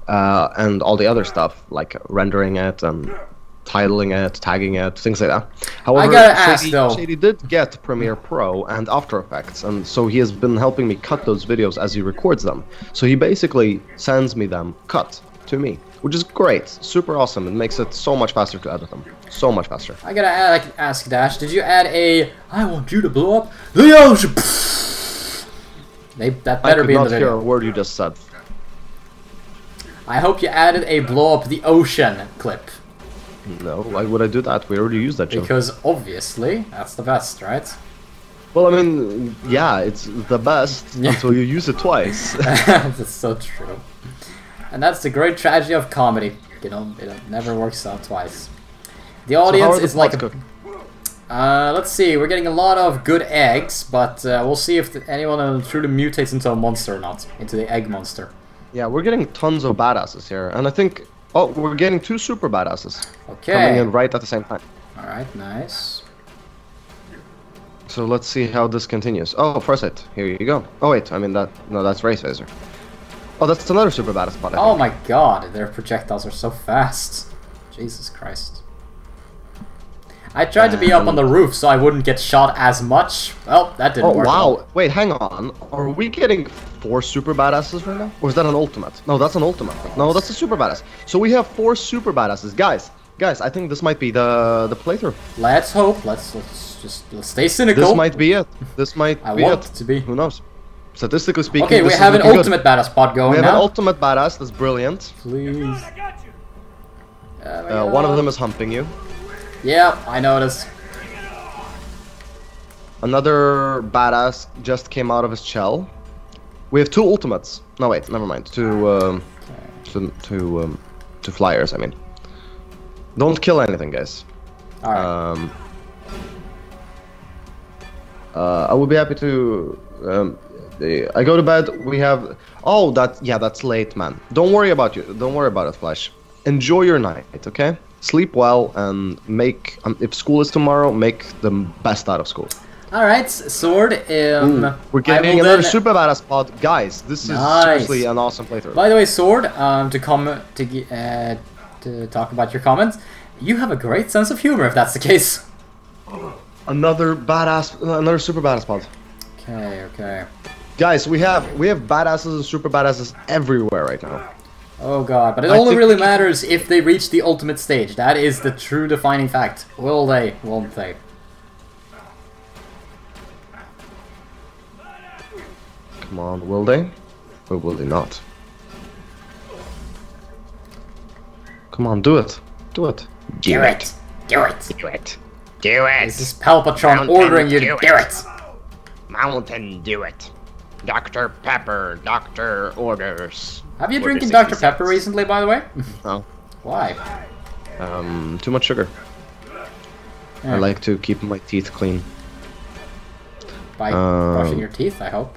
Speaker 2: and all the other stuff like rendering it and titling it, tagging it, things like that. However,
Speaker 1: I gotta ask though.
Speaker 2: Shady did get Premiere Pro and After Effects, and so he has been helping me cut those videos as he records them. So he basically sends me them cut to me, which is great, super awesome. It makes it so much faster to edit them, so much faster.
Speaker 1: I gotta ask Dash, did you add a "I want you to blow up the ocean"? That better be in the video.
Speaker 2: I could not hear a word you just said.
Speaker 1: I hope you added a "blow up the ocean" clip.
Speaker 2: No, why would I do that? We already used that joke.
Speaker 1: Because obviously, that's the best, right?
Speaker 2: Well, I mean, yeah, it's the best until you use it twice.
Speaker 1: That's so true. And that's the great tragedy of comedy. You know, it never works out twice. The audience is like let's see, we're getting a lot of good eggs, but we'll see if anyone truly mutates into a monster or not. Into the egg monster.
Speaker 2: Yeah, we're getting tons of badasses here, and I think... Oh, we're getting two super badasses.
Speaker 1: Okay.
Speaker 2: Coming in right at the same time.
Speaker 1: Alright, nice.
Speaker 2: So let's see how this continues. Oh, first hit. Here you go. Oh wait, I mean that... No, that's Race Phaser. Oh, that's another super badass spot.
Speaker 1: Oh my god, their projectiles are so fast. Jesus Christ. I tried to be up on the roof so I wouldn't get shot as much. Well, that didn't work.
Speaker 2: Oh wow, wait, hang on. Are we getting 4 super badasses right now? Or is that an ultimate? No, that's an ultimate. No, that's a super badass. So we have 4 super badasses. Guys, I think this might be the playthrough.
Speaker 1: Let's hope. Let's stay cynical.
Speaker 2: This might be it. This might be it.
Speaker 1: I want it to be.
Speaker 2: Who knows? Statistically speaking,
Speaker 1: okay, we have an ultimate badass spot going now.
Speaker 2: We have an ultimate badass. That's brilliant.
Speaker 1: Please.
Speaker 2: One of them is humping you.
Speaker 1: Yeah, I noticed.
Speaker 2: Another badass just came out of his shell. We have 2 ultimates. No, wait, never mind. Two flyers. I mean, don't kill anything, guys.
Speaker 1: All right.
Speaker 2: I would be happy to. I go to bed. We have. Oh, that's late, man. Don't worry about you. Don't worry about it, Flash. Enjoy your night, okay? Sleep well and make. If school is tomorrow, make the best out of school.
Speaker 1: All right, Sword.
Speaker 2: We're getting another super badass pod, guys. This is seriously an awesome playthrough.
Speaker 1: By the way, Sword. To talk about your comments. You have a great sense of humor if that's the case.
Speaker 2: Another super badass pod.
Speaker 1: Okay, okay.
Speaker 2: Guys, we have badasses and super badasses everywhere right now.
Speaker 1: Oh god, but it
Speaker 2: I
Speaker 1: only
Speaker 2: think
Speaker 1: really matters if they reach the ultimate stage. That is the true defining fact. Will they? Won't they?
Speaker 2: Come on, will they? Or will they not? Come on, do it. Do it.
Speaker 1: Do it! Do it!
Speaker 3: Do it. Do it.
Speaker 1: This is Palpatron
Speaker 3: Mountain,
Speaker 1: ordering you to
Speaker 3: do
Speaker 1: do
Speaker 3: it.
Speaker 1: it!
Speaker 3: Mountain, do it. Dr. Pepper, doctor orders.
Speaker 1: Have you
Speaker 3: For the
Speaker 1: drinking
Speaker 3: 60
Speaker 1: Dr. Pepper
Speaker 3: cents.
Speaker 1: recently, by the way?
Speaker 2: No.
Speaker 1: Why?
Speaker 2: Too much sugar.
Speaker 1: Yeah.
Speaker 2: I like to keep my teeth clean.
Speaker 1: By brushing your teeth, I hope.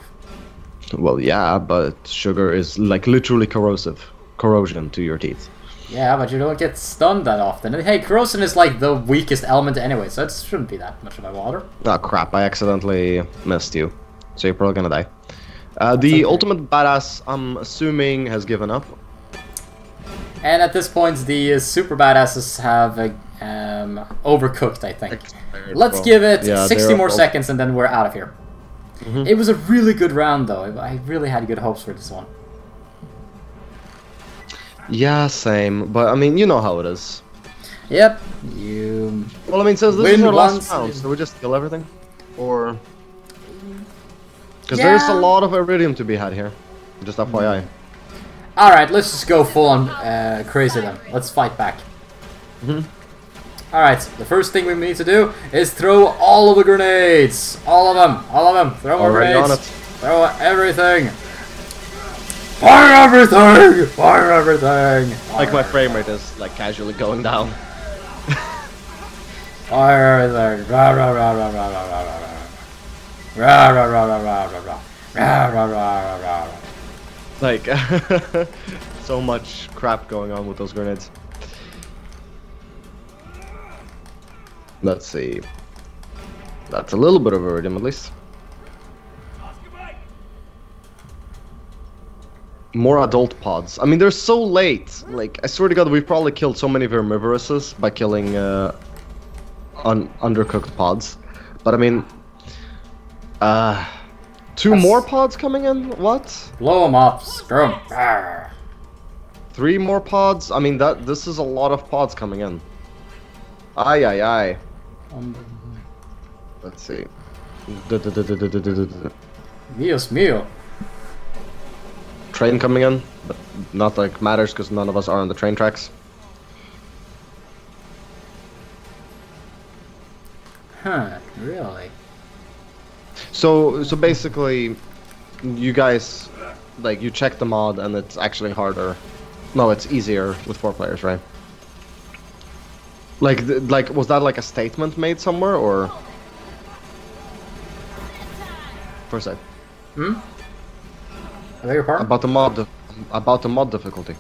Speaker 2: Well, yeah, but sugar is like literally corrosion to your teeth.
Speaker 1: Yeah, but you don't get stunned that often. And hey, corrosion is like the weakest element anyway, so it shouldn't be that much of a bother.
Speaker 2: Oh crap, I accidentally missed you. So you're probably gonna die. The
Speaker 1: okay.
Speaker 2: ultimate badass, I'm assuming, has given up.
Speaker 1: And at this point, the super badasses have overcooked, I think. Let's give it 60 more seconds and then we're out of here. It was a really good round, though. I really had good hopes for this one.
Speaker 2: Yeah, same. But I mean, you know how it is.
Speaker 1: Yep. You...
Speaker 2: Well, I mean, since this
Speaker 1: Win
Speaker 2: is our last
Speaker 1: once,
Speaker 2: round, so we just kill everything? Or... Because
Speaker 1: Yeah.
Speaker 2: there's a lot of iridium to be had here. Just FYI.
Speaker 1: Alright, let's just go full on crazy then. Let's fight back. Alright, the first thing we need to do is throw all of the grenades. All of them. All of them. Throw more
Speaker 2: Already on
Speaker 1: grenades.
Speaker 2: it.
Speaker 1: Throw everything. Fire everything! Fire everything!
Speaker 2: Like my frame rate is like casually going down.
Speaker 1: Fire everything! Rah rah rah rah rah rah rah rah. Rah rah rah rah rah rah rah. Rah rah rah rah rah.
Speaker 2: Like, so much crap going on with those grenades. Let's see. That's a little bit of iridium at least. More adult pods. I mean, they're so late. Like, I swear to God, we've probably killed so many vermivoruses by killing undercooked pods. But I mean, two more pods coming in? What?
Speaker 1: Blow them up. Screw them.
Speaker 2: 3 more pods? I mean, this is a lot of pods coming in. Aye, aye, aye. Let's see.
Speaker 1: Dios mío.
Speaker 2: Train coming in, but not like matters because none of us are on the train tracks.
Speaker 1: Huh, really?
Speaker 2: So basically, you guys, like, you check the mod and it's actually harder. No, it's easier with 4 players, right? Like, was that like a statement made somewhere, or? For a sec.
Speaker 1: I beg your pardon?
Speaker 2: About the mod difficulty.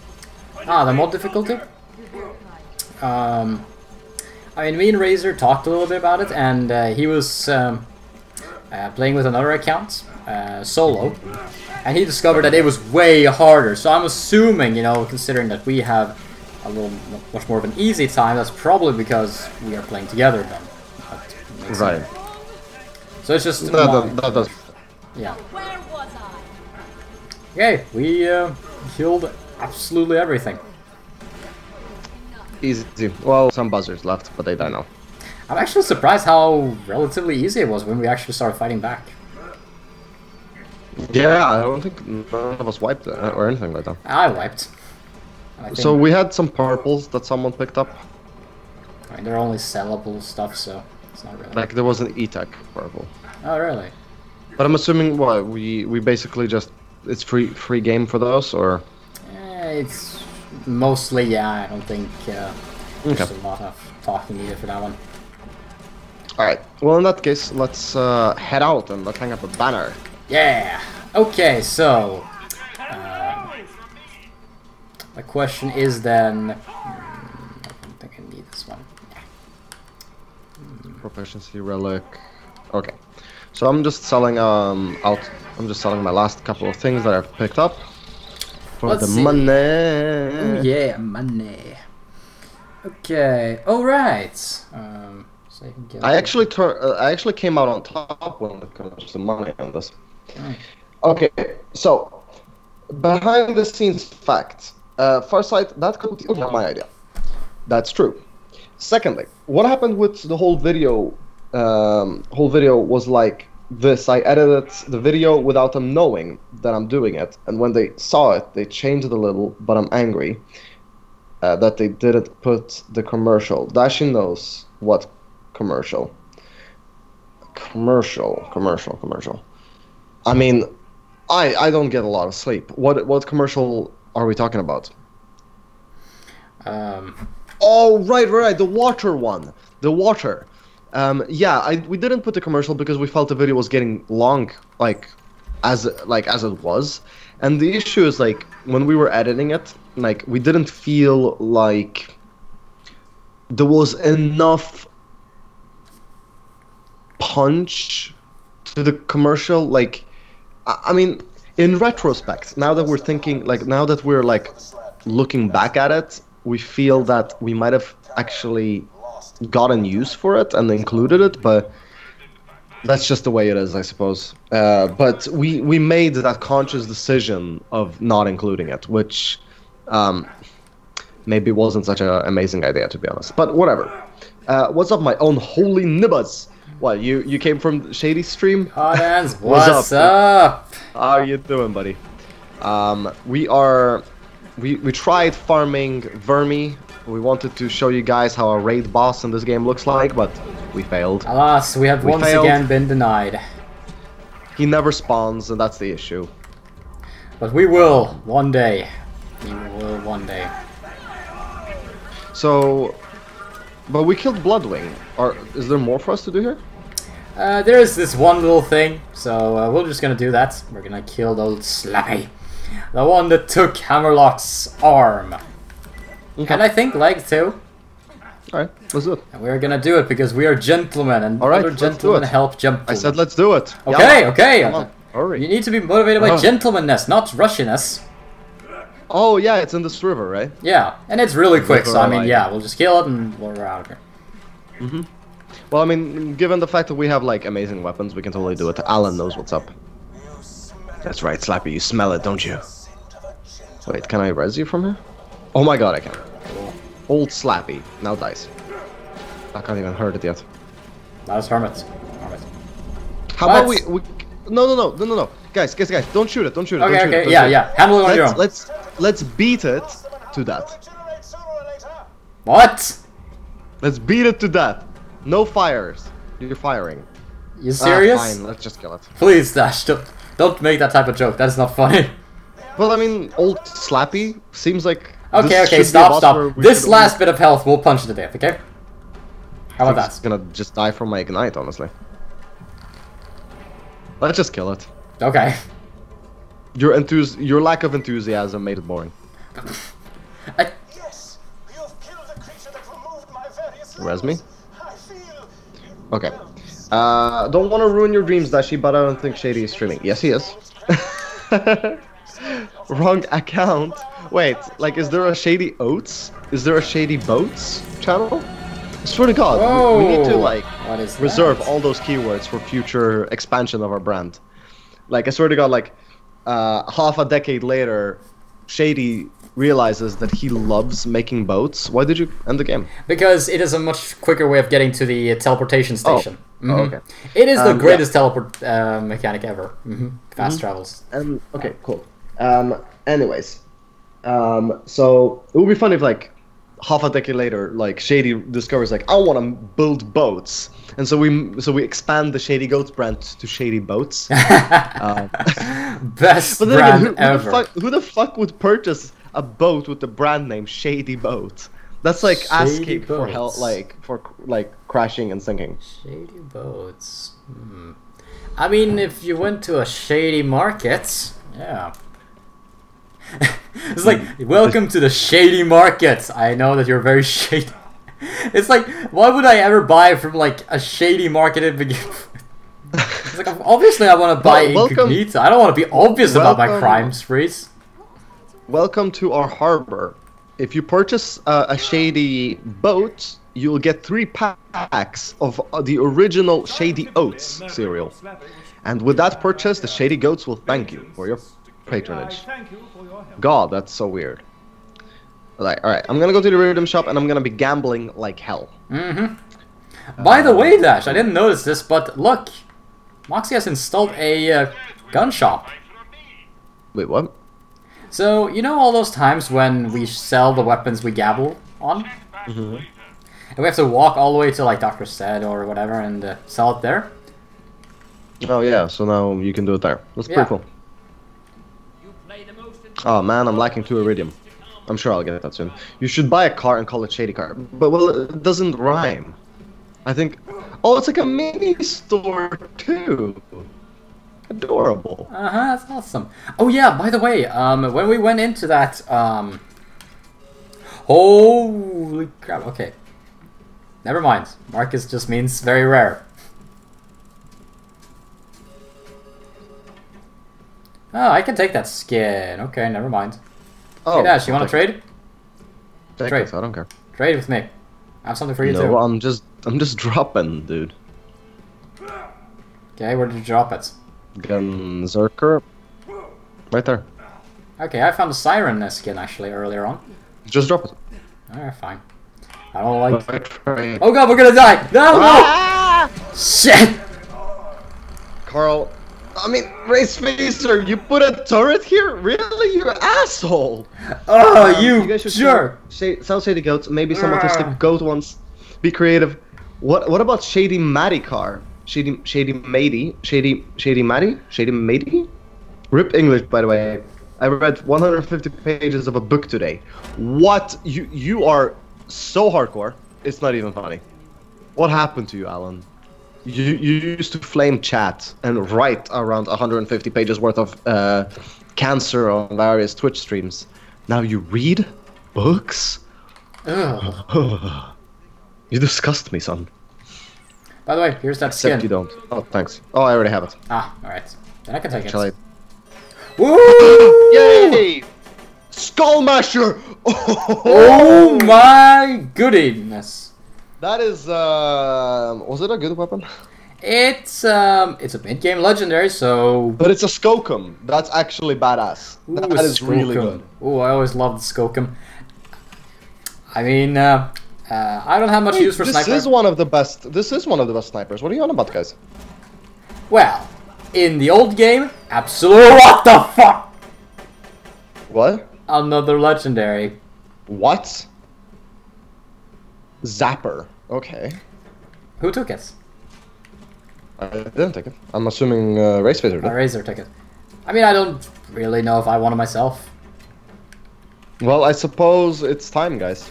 Speaker 1: Ah, the mod difficulty? I mean, me and Razor talked a little bit about it, and he was playing with another account, solo, and he discovered that it was way harder. So I'm assuming, you know, considering that we have a little much more of an easy time, that's probably because we are playing together then.
Speaker 2: Right.
Speaker 1: So it's just...
Speaker 2: That does.
Speaker 1: Yeah. Okay, we killed absolutely everything.
Speaker 2: Easy. Well, some buzzers left, but they die now.
Speaker 1: I'm actually surprised how relatively easy it was when we actually started fighting back.
Speaker 2: Yeah, I don't think none of us wiped or anything like that.
Speaker 1: I wiped. And I think,
Speaker 2: So we had some purples that someone picked up.
Speaker 1: I mean, they're only sellable stuff, so it's not really...
Speaker 2: Like there was an E-Tech purple.
Speaker 1: Oh, really?
Speaker 2: But I'm assuming what we basically just it's free game for those, or
Speaker 1: It's mostly, yeah, I don't think there's a lot of talking needed for that one.
Speaker 2: all right. Well, in that case, let's head out and let's hang up a banner.
Speaker 1: Yeah! Okay, so... my question is then... I don't think I need this one.
Speaker 2: Proficiency relic. Okay. So I'm just selling I'm just selling my last couple of things that I've picked up for
Speaker 1: Let's
Speaker 2: the
Speaker 1: see.
Speaker 2: money.
Speaker 1: Oh, yeah, money. Okay. All right. So you can get.
Speaker 2: I actually came out on top when it comes to money on this.
Speaker 1: Mm.
Speaker 2: Okay, so behind the scenes facts. Farsight, that could be not my idea. That's true. Secondly, what happened with the whole video? Whole video was like this. I edited the video without them knowing that I'm doing it, and when they saw it, they changed it a little. But I'm angry that they didn't put the commercial. Dashi knows what commercial. Commercial. I mean, I don't get a lot of sleep. What commercial are we talking about? Oh, right, the water one. The water. Yeah, we didn't put the commercial because we felt the video was getting long, as it was. And the issue is, like, when we were editing it, like, we didn't feel like there was enough punch to the commercial. Like, I mean, in retrospect, now that we're thinking, like, now that we're, like, looking back at it, we feel that we might have actually gotten use for it and included it, but that's just the way it is, I suppose. But we made that conscious decision of not including it, which maybe wasn't such an amazing idea, to be honest. But whatever. What's up, my own holy nibbas? What, you came from Shady Stream?
Speaker 1: Hotans, what's up?
Speaker 2: How are you doing, buddy? We tried farming Vermi. We wanted to show you guys how a raid boss in this game looks like, but we failed.
Speaker 1: Alas, we have once again been denied.
Speaker 2: He never spawns, and that's the issue.
Speaker 1: But we will, one day. We will one day.
Speaker 2: So, but we killed Bloodwing. Is there more for us to do here?
Speaker 1: There is this one little thing, so we're just gonna do that. We're gonna kill the old Slappy. The one that took Hammerlock's arm.
Speaker 2: Okay.
Speaker 1: And I think leg too.
Speaker 2: Alright, let's do it.
Speaker 1: And we're gonna do it because we are gentlemen, and
Speaker 2: Alright,
Speaker 1: other gentlemen help gentlemen.
Speaker 2: I said let's do it.
Speaker 1: Okay,
Speaker 2: Yalla.
Speaker 1: okay.
Speaker 2: Come on, hurry.
Speaker 1: You need to be motivated by gentlemanness, not rushiness.
Speaker 2: Oh yeah, it's in this river, right?
Speaker 1: Yeah, and it's really quick, so I mean,
Speaker 2: River,
Speaker 1: yeah, we'll just kill it and we're out of here.
Speaker 2: Well, I mean, given the fact that we have, like, amazing weapons, we can totally do it. Alan knows what's up. That's right, Slappy, you smell it, don't you? Wait, can I res you from here? Oh my god, I can. Old Slappy, now dies. I can't even hurt it yet.
Speaker 1: That was Hermit.
Speaker 2: How about we... No. Guys, don't shoot it, don't shoot it.
Speaker 1: Okay, yeah. Handle it on your own.
Speaker 2: Let's beat it to that.
Speaker 1: What?
Speaker 2: Let's beat it to that. No fires. You're firing.
Speaker 1: You serious?
Speaker 2: Fine, let's just kill it.
Speaker 1: Please, Dash, don't make that type of joke. That is not funny.
Speaker 2: Well, I mean, old Slappy seems like...
Speaker 1: Okay, stop. This last bit of health will punch to death, okay? How about that?
Speaker 2: It's gonna just die from my ignite, honestly. Let's just kill it.
Speaker 1: Okay.
Speaker 2: Your lack of enthusiasm made it boring. Res me? Okay. Don't want to ruin your dreams, Dashi, but I don't think Shady is streaming. Yes, he is. Wrong account. Wait, like, is there a Shady Oats? Is there a Shady Boats channel? I swear to God, we need to, like, reserve all those keywords for future expansion of our brand. Like, I swear to God, like, half a decade later, Shady realizes that he loves making boats. Why did you end the game?
Speaker 1: Because it is a much quicker way of getting to the teleportation station.
Speaker 2: Oh, okay.
Speaker 1: It is the greatest teleport mechanic ever. Fast travels.
Speaker 2: Okay, cool. Anyways, so it would be fun if, like, half a decade later, like, Shady discovers, like, I want to build boats, and so we expand the Shady Goats brand to Shady Boats.
Speaker 1: Best brand ever.
Speaker 2: Who the fuck would purchase a boat with the brand name Shady Boat? That's like asking for help, like crashing and sinking.
Speaker 1: Shady Boats. I mean, if you went to a shady market, yeah. It's like, welcome to the shady market. I know that you're very shady. It's like, why would I ever buy from, like, a shady market in begin with? It's like, obviously I want to buy incognito. I don't want to be obvious about my crime sprees.
Speaker 2: Welcome to our harbor if you purchase a Shady boat, you'll get 3 packs of the original Shady Oats cereal. And with that purchase, the Shady Goats will thank you for your patronage. God, that's so weird. Alright, I'm gonna go to the Iridium shop and I'm gonna be gambling like hell.
Speaker 1: By the way, Dash, I didn't notice this, but look, Moxie has installed a gun shop.
Speaker 2: Wait, what?
Speaker 1: So, you know all those times when we sell the weapons we gamble on? And we have to walk all the way to, like, Dr. Said or whatever and sell it there?
Speaker 2: Oh yeah, so now you can do it there. That's pretty cool. Oh man, I'm lacking 2 Iridium. I'm sure I'll get that soon. You should buy a car and call it Shady Car. But, well, it doesn't rhyme. I think... Oh, it's like a mini store, too. Adorable.
Speaker 1: That's awesome. Oh yeah, by the way, when we went into that, holy crap, okay. Never mind. Marcus just means very rare. Oh, I can take that skin. Okay, never mind.
Speaker 2: Oh,
Speaker 1: Hey Dash, you wanna trade?
Speaker 2: Trade. I don't care.
Speaker 1: Trade with me. I have something for you too.
Speaker 2: No, I'm just dropping, dude.
Speaker 1: Okay, where did you drop it?
Speaker 2: Gunzerker. Right there.
Speaker 1: Okay, I found a siren skin actually earlier on.
Speaker 2: Just drop it.
Speaker 1: Alright, fine. I don't like...
Speaker 2: Right.
Speaker 1: Oh god, we're gonna die! No!
Speaker 2: Ah!
Speaker 1: Shit!
Speaker 2: Carl, I mean, Race Facer, you put a turret here? Really? You asshole!
Speaker 1: Oh, you
Speaker 2: guys should
Speaker 1: jerk!
Speaker 2: Sell Shady Goats, maybe some autistic goat ones. Be creative. What about Shady Matty car? Shady Matey? Shady Matey? Rip English, by the way. I read 150 pages of a book today. What? You are so hardcore. It's not even funny. What happened to you, Alan? You used to flame chat and write around 150 pages worth of cancer on various Twitch streams. Now you read books?
Speaker 1: Ugh.
Speaker 2: You disgust me, son.
Speaker 1: By the way, here's that skin.
Speaker 2: Except you don't. Oh, thanks. Oh, I already have it.
Speaker 1: Ah, alright. Then I can take
Speaker 2: Shall
Speaker 1: it.
Speaker 2: I?
Speaker 1: Woo!
Speaker 2: Yay! Skullmasher!
Speaker 1: Oh my goodness!
Speaker 2: That is, was it a good weapon?
Speaker 1: It's a mid-game legendary, so...
Speaker 2: But it's a Skokum. That's actually badass.
Speaker 1: Ooh,
Speaker 2: That is really
Speaker 1: Skokum.
Speaker 2: good.
Speaker 1: Ooh, I always loved Skokum. I mean, I don't have much use for sniper.
Speaker 2: This is one of the best snipers. What are you on about, guys?
Speaker 1: Well, in the old game, absolutely. What the fuck?
Speaker 2: What?
Speaker 1: Another legendary.
Speaker 2: What? Zapper. Okay.
Speaker 1: Who took it?
Speaker 2: I didn't take it. I'm assuming Race Phaser did.
Speaker 1: Razor took it. I mean, I don't really know if I want it myself.
Speaker 2: Well, I suppose it's time, guys.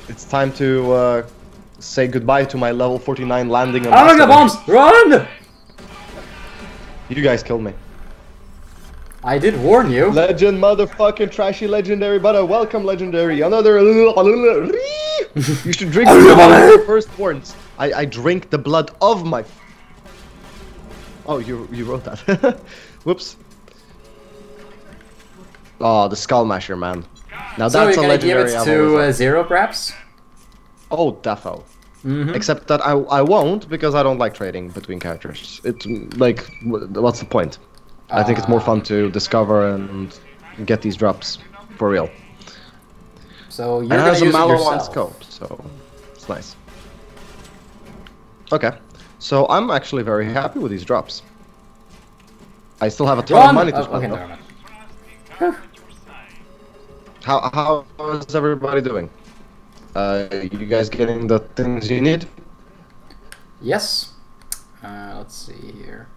Speaker 2: It's time to say goodbye to my level 49 landing on
Speaker 1: Oh, the bombs! Run!
Speaker 2: You guys killed me.
Speaker 1: I did warn you.
Speaker 2: Legend, motherfucking trashy legendary, but a welcome legendary. Another. You should drink the blood of your firstborns. I drink the blood of my. Oh, you wrote that. Whoops. Oh, the Skullmasher, man. Now
Speaker 1: So
Speaker 2: that's
Speaker 1: you're
Speaker 2: a
Speaker 1: gonna give
Speaker 2: legendary.
Speaker 1: it
Speaker 2: I've
Speaker 1: to
Speaker 2: always liked.
Speaker 1: Zero, perhaps?
Speaker 2: Oh, defo. Except that I won't because I don't like trading between characters. It's like, what's the point? I think it's more fun to discover and get these drops for real.
Speaker 1: So you're
Speaker 2: And it
Speaker 1: gonna
Speaker 2: has a
Speaker 1: use it
Speaker 2: Mallow on
Speaker 1: yourself.
Speaker 2: scope, so it's nice. Okay, so I'm actually very happy with these drops. I still have a ton of money to spend.
Speaker 1: Okay,
Speaker 2: though.
Speaker 1: never mind.
Speaker 2: How is everybody doing? You guys getting the things you need?
Speaker 1: Yes. Let's see here.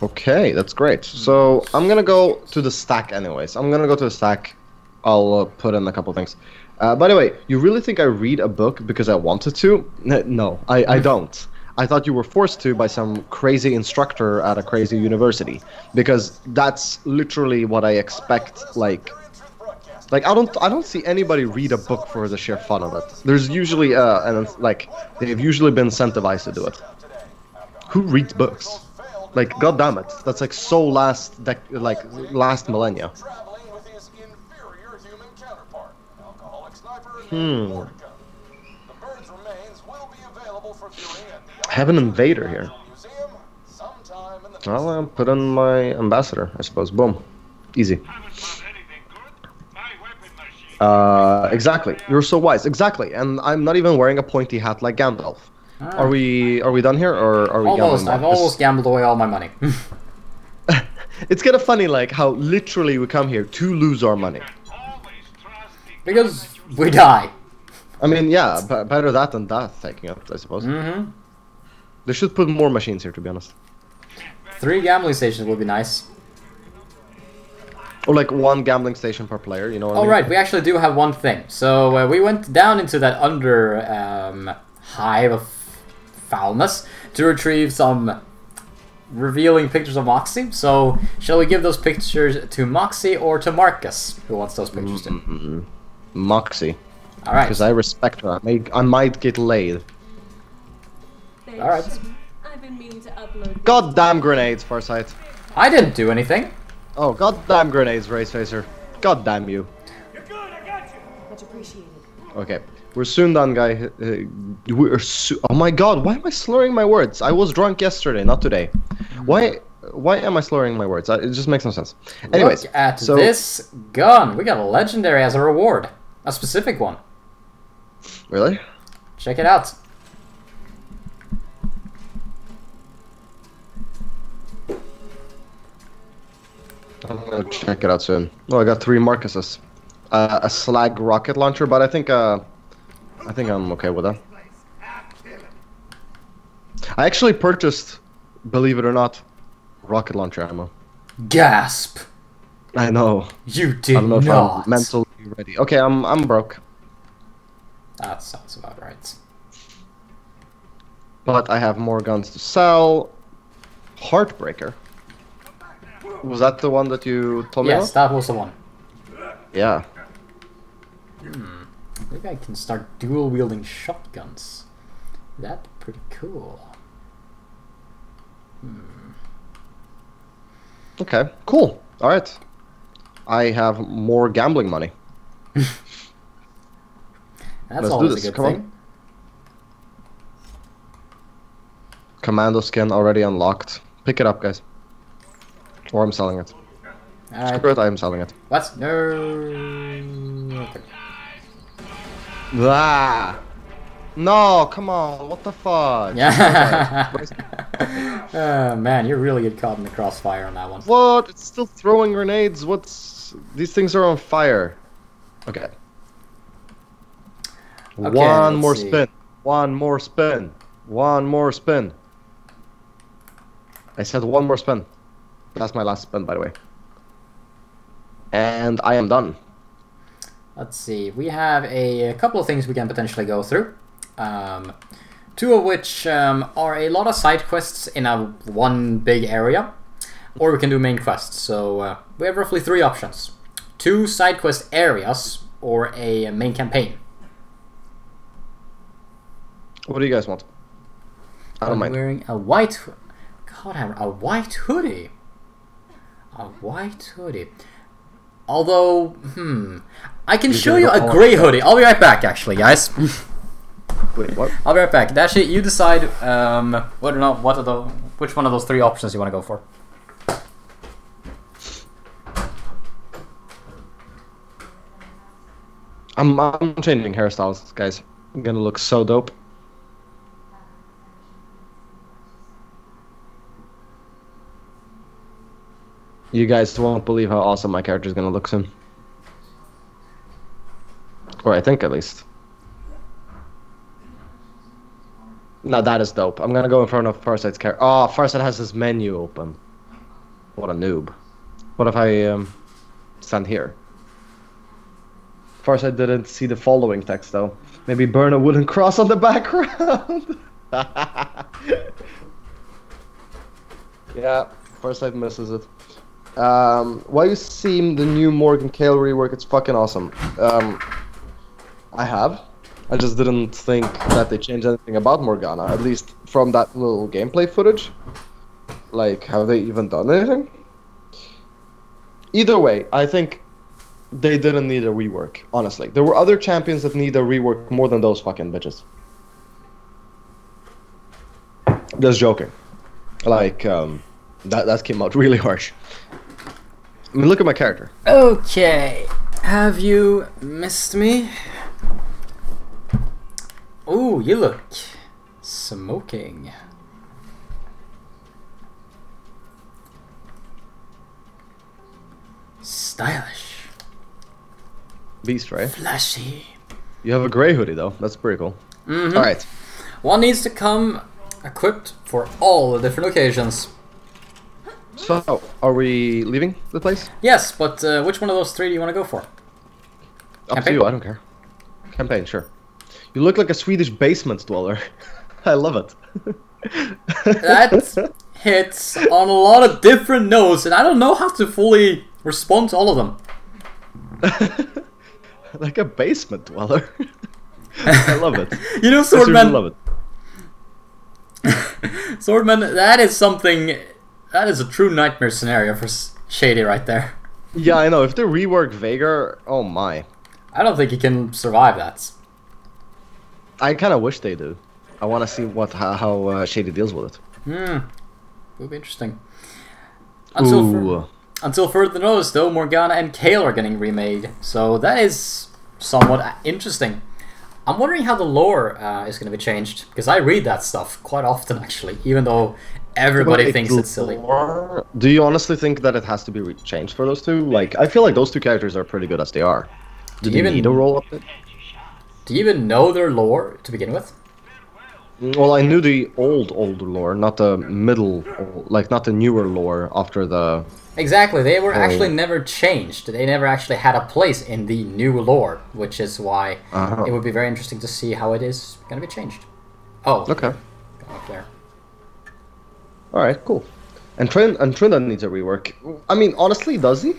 Speaker 2: Okay, that's great. So I'm gonna go to the stack anyways. I'm gonna go to the stack. I'll put in a couple things. By the way, you really think I read a book because I wanted to? No, I don't. I thought you were forced to by some crazy instructor at a crazy university, because that's literally what I expect. Like I don't see anybody read a book for the sheer fun of it. There's usually they've usually been incentivized to do it. Who reads books? Like, god damn it, that's like so last millennia.
Speaker 4: Traveling with his inferior human counterpart, alcoholic sniper
Speaker 2: Hmm.
Speaker 4: named Orca. The bird's remains will be available for viewing at the
Speaker 2: I have an invader here.
Speaker 4: museum sometime in the
Speaker 2: Well, I'll put in my ambassador, I suppose. Boom. Easy. Exactly. You're so wise. Exactly. And I'm not even wearing a pointy hat like Gandalf.
Speaker 1: Ah.
Speaker 2: Are we done here, or are we
Speaker 1: Almost.
Speaker 2: gambling
Speaker 1: I've
Speaker 2: more?
Speaker 1: almost gambled away all my money.
Speaker 2: It's kind of funny, like, how literally we come here to lose our money.
Speaker 1: Because we die.
Speaker 2: I mean, yeah, better that than death taking it, I suppose.
Speaker 1: Mm-hmm.
Speaker 2: They should put more machines here, to be honest.
Speaker 1: 3 gambling stations would be nice.
Speaker 2: Or like 1 gambling station per player, you know what I
Speaker 1: Oh
Speaker 2: mean?
Speaker 1: right, we actually do have one thing. So we went down into that under hive of foulness to retrieve some revealing pictures of Moxie. So shall we give those pictures to Moxie or to Marcus, who wants those pictures too?
Speaker 2: Moxie.
Speaker 1: All right.
Speaker 2: Because I respect her. I might get laid.
Speaker 1: All right.
Speaker 5: I've been meaning to upload.
Speaker 2: Goddamn grenades, Farsight.
Speaker 1: I didn't do anything.
Speaker 2: Oh, goddamn grenades, Race Facer. Goddamn you.
Speaker 5: Much appreciated.
Speaker 2: Okay, we're soon done, guy. Oh my god, why am I slurring my words? I was drunk yesterday, not today. Why am I slurring my words? It just makes no sense. Anyways,
Speaker 1: Look at
Speaker 2: so
Speaker 1: this gun. We got a legendary as a reward. A specific one.
Speaker 2: really,
Speaker 1: Check it out.
Speaker 2: I'm gonna check it out soon. Oh, I got 3 Marcuses. A slag rocket launcher, but I think I'm okay with that. I actually purchased, believe it or not, rocket launcher ammo.
Speaker 1: Gasp.
Speaker 2: I know.
Speaker 1: You did
Speaker 2: I don't know if
Speaker 1: not.
Speaker 2: I'm mentally ready. Okay, I'm broke,
Speaker 1: That sounds about right.
Speaker 2: but I have more guns to sell. Heartbreaker. Was that the one that you told me
Speaker 1: Yes,
Speaker 2: about?
Speaker 1: that was the one.
Speaker 2: Yeah.
Speaker 1: Maybe I can start dual wielding shotguns. That's pretty cool.
Speaker 2: Okay, cool. All right. I have more gambling money.
Speaker 1: That's
Speaker 2: Let's do
Speaker 1: always
Speaker 2: this,
Speaker 1: a good
Speaker 2: come on.
Speaker 1: thing.
Speaker 2: Commando skin already unlocked. Pick it up, guys. Or I'm selling it.
Speaker 1: Alright.
Speaker 2: Screw it, I am selling it.
Speaker 1: What? No. Okay.
Speaker 2: Ah! No, come on, what the fuck?
Speaker 1: Yeah. Man, you're really get caught in the crossfire on that one.
Speaker 2: What? It's still throwing grenades. These things are on fire. Okay. One more
Speaker 1: let's see.
Speaker 2: spin. One more spin. One more spin. I said one more spin. That's my last spin, by the way. And I am done.
Speaker 1: Let's see. We have a couple of things we can potentially go through. 2 of which are a lot of side quests in one big area, or we can do main quests. So we have roughly 3 options: 2 side quest areas or a main campaign.
Speaker 2: What do you guys want? I don't
Speaker 1: I'm
Speaker 2: mind.
Speaker 1: wearing a white. God, a white hoodie. A white hoodie. Although, I can show you a gray hoodie. I'll be right back, actually, guys.
Speaker 2: Wait, what?
Speaker 1: I'll be right back. Actually, you decide which one of those 3 options you want to go for.
Speaker 2: I'm changing hairstyles, guys. I'm gonna look so dope. You guys won't believe how awesome my character is gonna look soon. Or I think, at least. Now that is dope. I'm gonna go in front of Farsight's character. Oh, Farsight has his menu open. What a noob. What if I stand here? Farsight didn't see the following text though. Maybe burn a wooden cross on the background. Yeah, Farsight misses it. Why you seen the new Morgan Kale rework? It's fucking awesome. I have. I just didn't think that they changed anything about Morgana, at least from that little gameplay footage. Like, have they even done anything? Either way, I think they didn't need a rework, honestly. There were other champions that need a rework more than those fucking bitches. Just joking. Like, that came out really harsh. I mean, look at my character.
Speaker 1: Okay. Have you missed me? Ooh, you look smoking. Stylish.
Speaker 2: Beast, right?
Speaker 1: Flashy.
Speaker 2: You have a gray hoodie, though. That's pretty cool.
Speaker 1: Mm-hmm.
Speaker 2: Alright.
Speaker 1: One needs to come equipped for all the different occasions.
Speaker 2: So, are we leaving the place?
Speaker 1: Yes, but which one of those three do you want to go for?
Speaker 2: Up
Speaker 1: Campaign?
Speaker 2: to you, I don't care. Campaign, sure. You look like a Swedish basement dweller. I love it.
Speaker 1: That hits on a lot of different notes, and I don't know how to fully respond to all of them.
Speaker 2: Like a basement dweller. I love it.
Speaker 1: You know,
Speaker 2: I seriously
Speaker 1: Swordman.
Speaker 2: love it.
Speaker 1: Swordman, that is something. That is a true nightmare scenario for Shady right there.
Speaker 2: Yeah, I know. If they rework Vagar, oh my.
Speaker 1: I don't think he can survive that.
Speaker 2: I kind of wish they do. I want to see how Shady deals with it.
Speaker 1: Will be interesting.
Speaker 2: Ooh.
Speaker 1: Until further notice, though, Morgana and Kale are getting remade, so that is somewhat interesting. I'm wondering how the lore is going to be changed, because I read that stuff quite often, actually, even though everybody
Speaker 2: Wait,
Speaker 1: thinks it's silly.
Speaker 2: Do you honestly think that it has to be changed for those two? Like, I feel like those two characters are pretty good as they are. Do you need a roll update?
Speaker 1: Do you even know their lore to begin with?
Speaker 2: Well, I knew the old lore, not the middle, like not the newer lore after the...
Speaker 1: Exactly, they were actually never changed. They never actually had a place in the new lore, which is why it would be very interesting to see how it is going to be changed. Oh,
Speaker 2: Okay.
Speaker 1: go up there.
Speaker 2: Alright, cool. And Trinidad needs a rework. I mean, honestly, does he?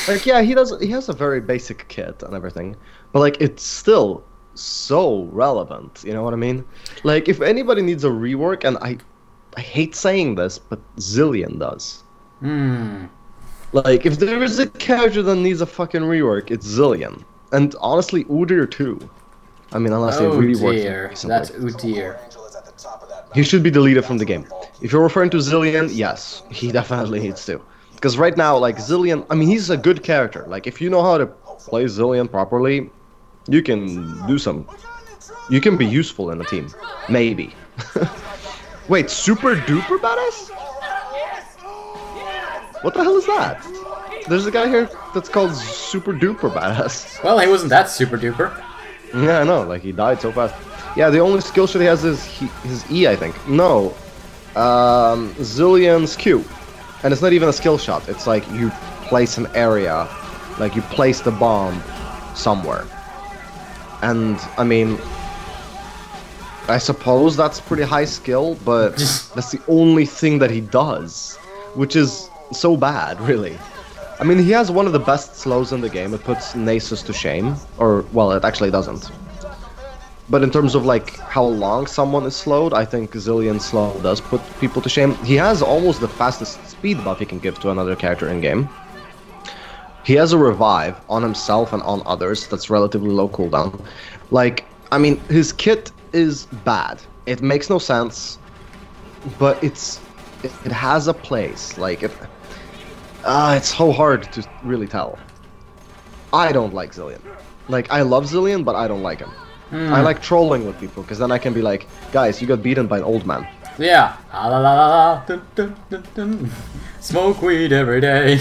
Speaker 2: Like, yeah, he does. He has a very basic kit and everything, but like, it's still so relevant. You know what I mean? Like, if anybody needs a rework, and I hate saying this, but Zillion does. Like, if there is a character that needs a fucking rework, it's Zillion. And honestly, Udyr too. I mean, unless they reworked him recently.
Speaker 1: That's Udyr.
Speaker 2: He should be deleted from the game. If you're referring to Zillion, yes, he definitely needs to. Because right now, like, Zillion, I mean, he's a good character. Like, if you know how to play Zillion properly, you can do some... You can be useful in a team. Maybe. Wait, super duper badass? What the hell is that? There's a guy here that's called super duper badass.
Speaker 1: Well, he wasn't that super duper.
Speaker 2: Yeah, I know, like, he died so fast. Yeah, the only skill shot he has is his E, I think. No. Zillion's Q. And it's not even a skill shot. It's like you place an area, like you place the bomb somewhere. And, I mean, I suppose that's pretty high skill, but that's the only thing that he does. Which is so bad, really. I mean, he has one of the best slows in the game. It puts Nasus to shame. Or, well, it actually doesn't. But in terms of, like, how long someone is slowed, I think Zillion's slow does put people to shame. He has almost the fastest speed buff he can give to another character in-game. He has a revive on himself and on others that's relatively low cooldown. Like, I mean, his kit is bad. It makes no sense, but it has a place. Like, it's so hard to really tell. I don't like Zillion. Like, I love Zillion, but I don't like him. I like trolling with people, because then I can be like, guys, you got beaten by an old man.
Speaker 1: Yeah. La la la la. Dun, dun, dun, dun. Smoke weed every day.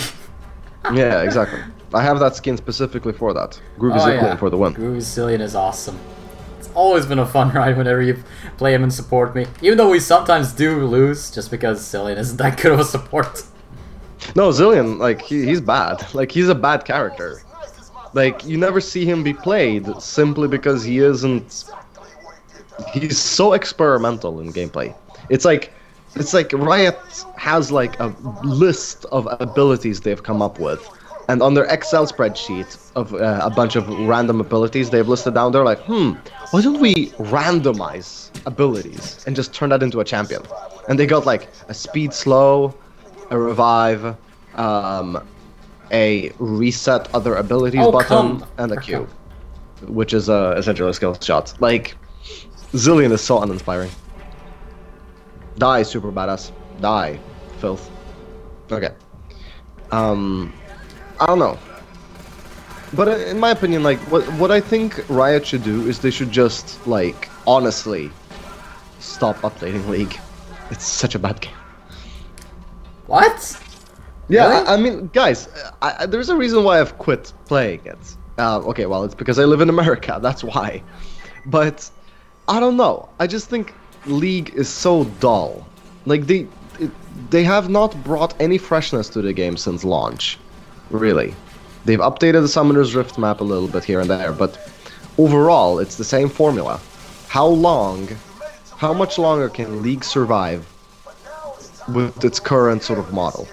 Speaker 2: Yeah, exactly. I have that skin specifically for that. Groovy Zillion for the win.
Speaker 1: Groovy Zillion is awesome. It's always been a fun ride whenever you play him and support me. Even though we sometimes do lose, just because Zillion isn't that good of a support.
Speaker 2: No, Zillion, like, he's bad. Like, he's a bad character. Like, you never see him be played simply because he isn't... He's so experimental in gameplay. It's like Riot has, like, a list of abilities they've come up with And on their Excel spreadsheet of a bunch of random abilities they've listed down, they're like, why don't we randomize abilities and just turn that into a champion? And they got like a speed slow, a revive, a reset other abilities button, and a Q, which is essentially a skill shot. Like, Zillion is so uninspiring. Die, super badass. Die, filth. Okay. I don't know. But in my opinion, like, what I think Riot should do is they should just, like, honestly stop updating League. It's such a bad game.
Speaker 1: What?
Speaker 2: Yeah,
Speaker 1: Really?
Speaker 2: I mean, guys, there's a reason why I've quit playing it. Okay, well, it's because I live in America, that's why. But, I don't know. I just think League is so dull. Like, they have not brought any freshness to the game since launch. Really. They've updated the Summoner's Rift map a little bit here and there, but overall, it's the same formula. How much longer can League survive with its current sort of model?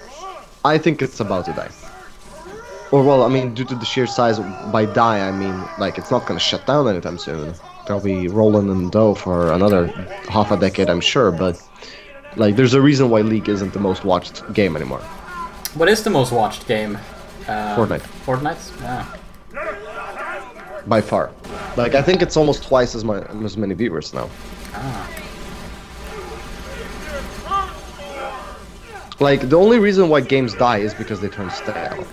Speaker 2: I think it's about to die. Or, well, I mean, due to the sheer size, by die, I mean, like, it's not gonna shut down anytime soon. They'll be rolling in dough for another half a decade, I'm sure, but, like, there's a reason why League isn't the most watched game anymore.
Speaker 1: What is the most watched game?
Speaker 2: Fortnite.
Speaker 1: Fortnite? Yeah.
Speaker 2: By far. Like, I think it's almost twice as many viewers now.
Speaker 1: Ah.
Speaker 2: Like, the only reason why games die is because they turn stale.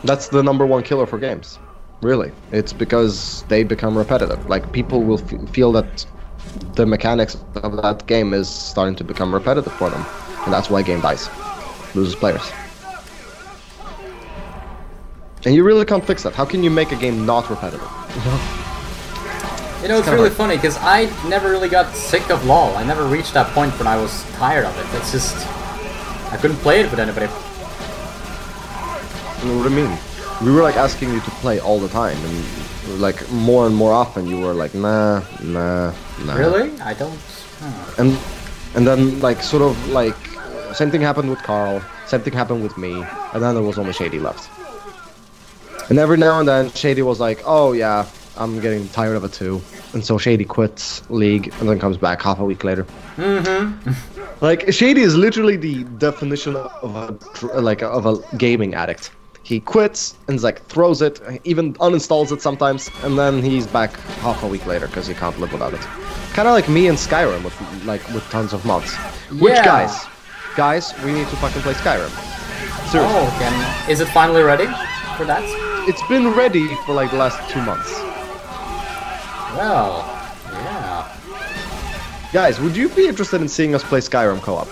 Speaker 2: That's the #1 killer for games. Really. It's because they become repetitive. Like, people will feel that the mechanics of that game is starting to become repetitive for them. And that's why game dies. Loses players. And you really can't fix that. How can you make a game not repetitive?
Speaker 1: You know, it's really funny, because I never really got sick of LoL. I never reached that point when I was tired of it. It's just... I couldn't play it with anybody.
Speaker 2: What do you mean? We were like asking you to play all the time, and like more and more often you were like, nah.
Speaker 1: Really? I don't...
Speaker 2: And then like sort of like, same thing happened with Carl, same thing happened with me, and then there was only Shady left. And every now and then, Shady was like, oh yeah, I'm getting tired of it too. And so Shady quits League, and then comes back half a week later. Like, Shady is literally the definition of a gaming addict. He quits, and like, throws it, even uninstalls it sometimes, and then he's back half a week later, because he can't live without it. Kinda like me in Skyrim, with tons of mods. Which,
Speaker 1: Yeah.
Speaker 2: guys, we need to fucking play Skyrim. Seriously.
Speaker 1: Oh, okay. Is it finally ready for that?
Speaker 2: It's been ready for like the last 2 months.
Speaker 1: Well, yeah.
Speaker 2: Guys, would you be interested in seeing us play Skyrim co-op?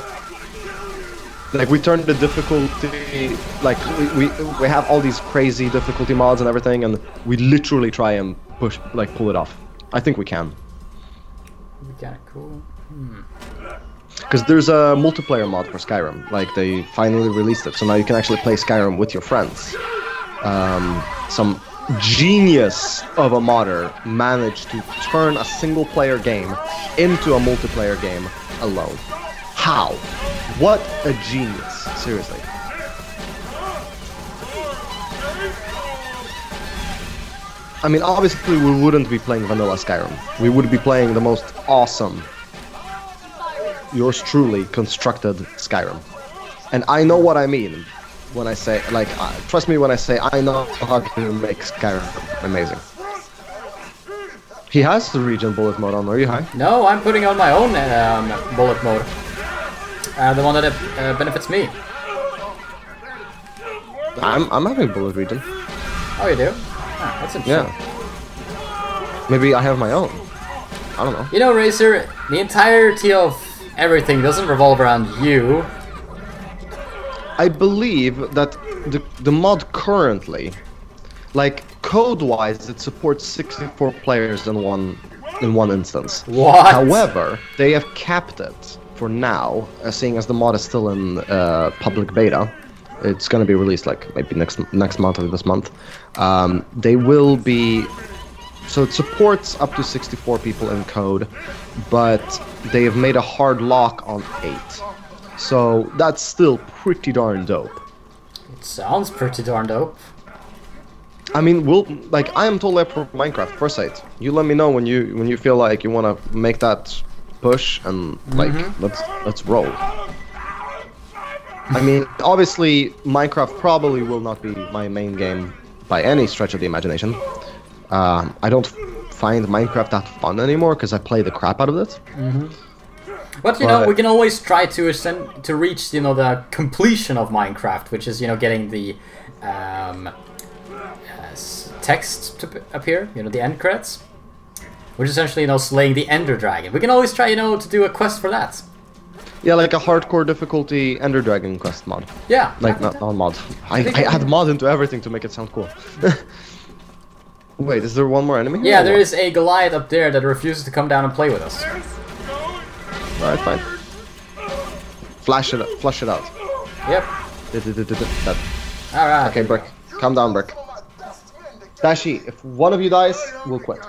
Speaker 2: Like, we turned the difficulty, like, we have all these crazy difficulty mods and everything, and we literally try and pull it off. I think we can.
Speaker 1: Kinda cool.
Speaker 2: Because there's a multiplayer mod for Skyrim. Like, they finally released it, so now you can actually play Skyrim with your friends. Some genius of a modder managed to turn a single-player game into a multiplayer game alone. How? What a genius. Seriously. I mean, obviously we wouldn't be playing vanilla Skyrim. We would be playing the most awesome, yours truly, constructed Skyrim. And I know what I mean when I say, like, trust me when I say I know how to make Skyrim amazing. He has the region bullet mode on, are you high?
Speaker 1: No, I'm putting on my own bullet mode. The one that benefits me.
Speaker 2: I'm having bullet region.
Speaker 1: Oh, you do? Ah, that's interesting.
Speaker 2: Yeah. Maybe I have my own. I don't know.
Speaker 1: You know, Racer, the entirety of everything doesn't revolve around you.
Speaker 2: I believe that the mod currently, like, code-wise, it supports 64 players in one instance.
Speaker 1: What?
Speaker 2: However, they have capped it for now, seeing as the mod is still in public beta. It's gonna be released like maybe next month or this month. They will be, so it supports up to 64 people in code, but they have made a hard lock on 8. So that's still pretty darn dope.
Speaker 1: Sounds pretty darn dope.
Speaker 2: I mean, I am totally up for Minecraft. Foresight. You let me know when you feel like you want to make that push and like let's roll. I mean, obviously, Minecraft probably will not be my main game by any stretch of the imagination. I don't find Minecraft that fun anymore because I play the crap out of it.
Speaker 1: But you know, we can always try to reach, you know, the completion of Minecraft, which is, you know, getting the text to appear, you know, the end credits, which is essentially, you know, slaying the Ender Dragon. We can always try, you know, to do a quest for that.
Speaker 2: Yeah, like a hardcore difficulty Ender Dragon quest mod.
Speaker 1: Yeah.
Speaker 2: Like, not mod. I add mod into everything to make it sound cool. Wait, is there one more enemy here?
Speaker 1: Yeah, there is a Goliath up there that refuses to come down and play with us.
Speaker 2: Alright, fine. Flush it out.
Speaker 1: Yep. Alright.
Speaker 2: Okay, Brick. Calm down, Brick. Dashi, if one of you dies, we'll quit.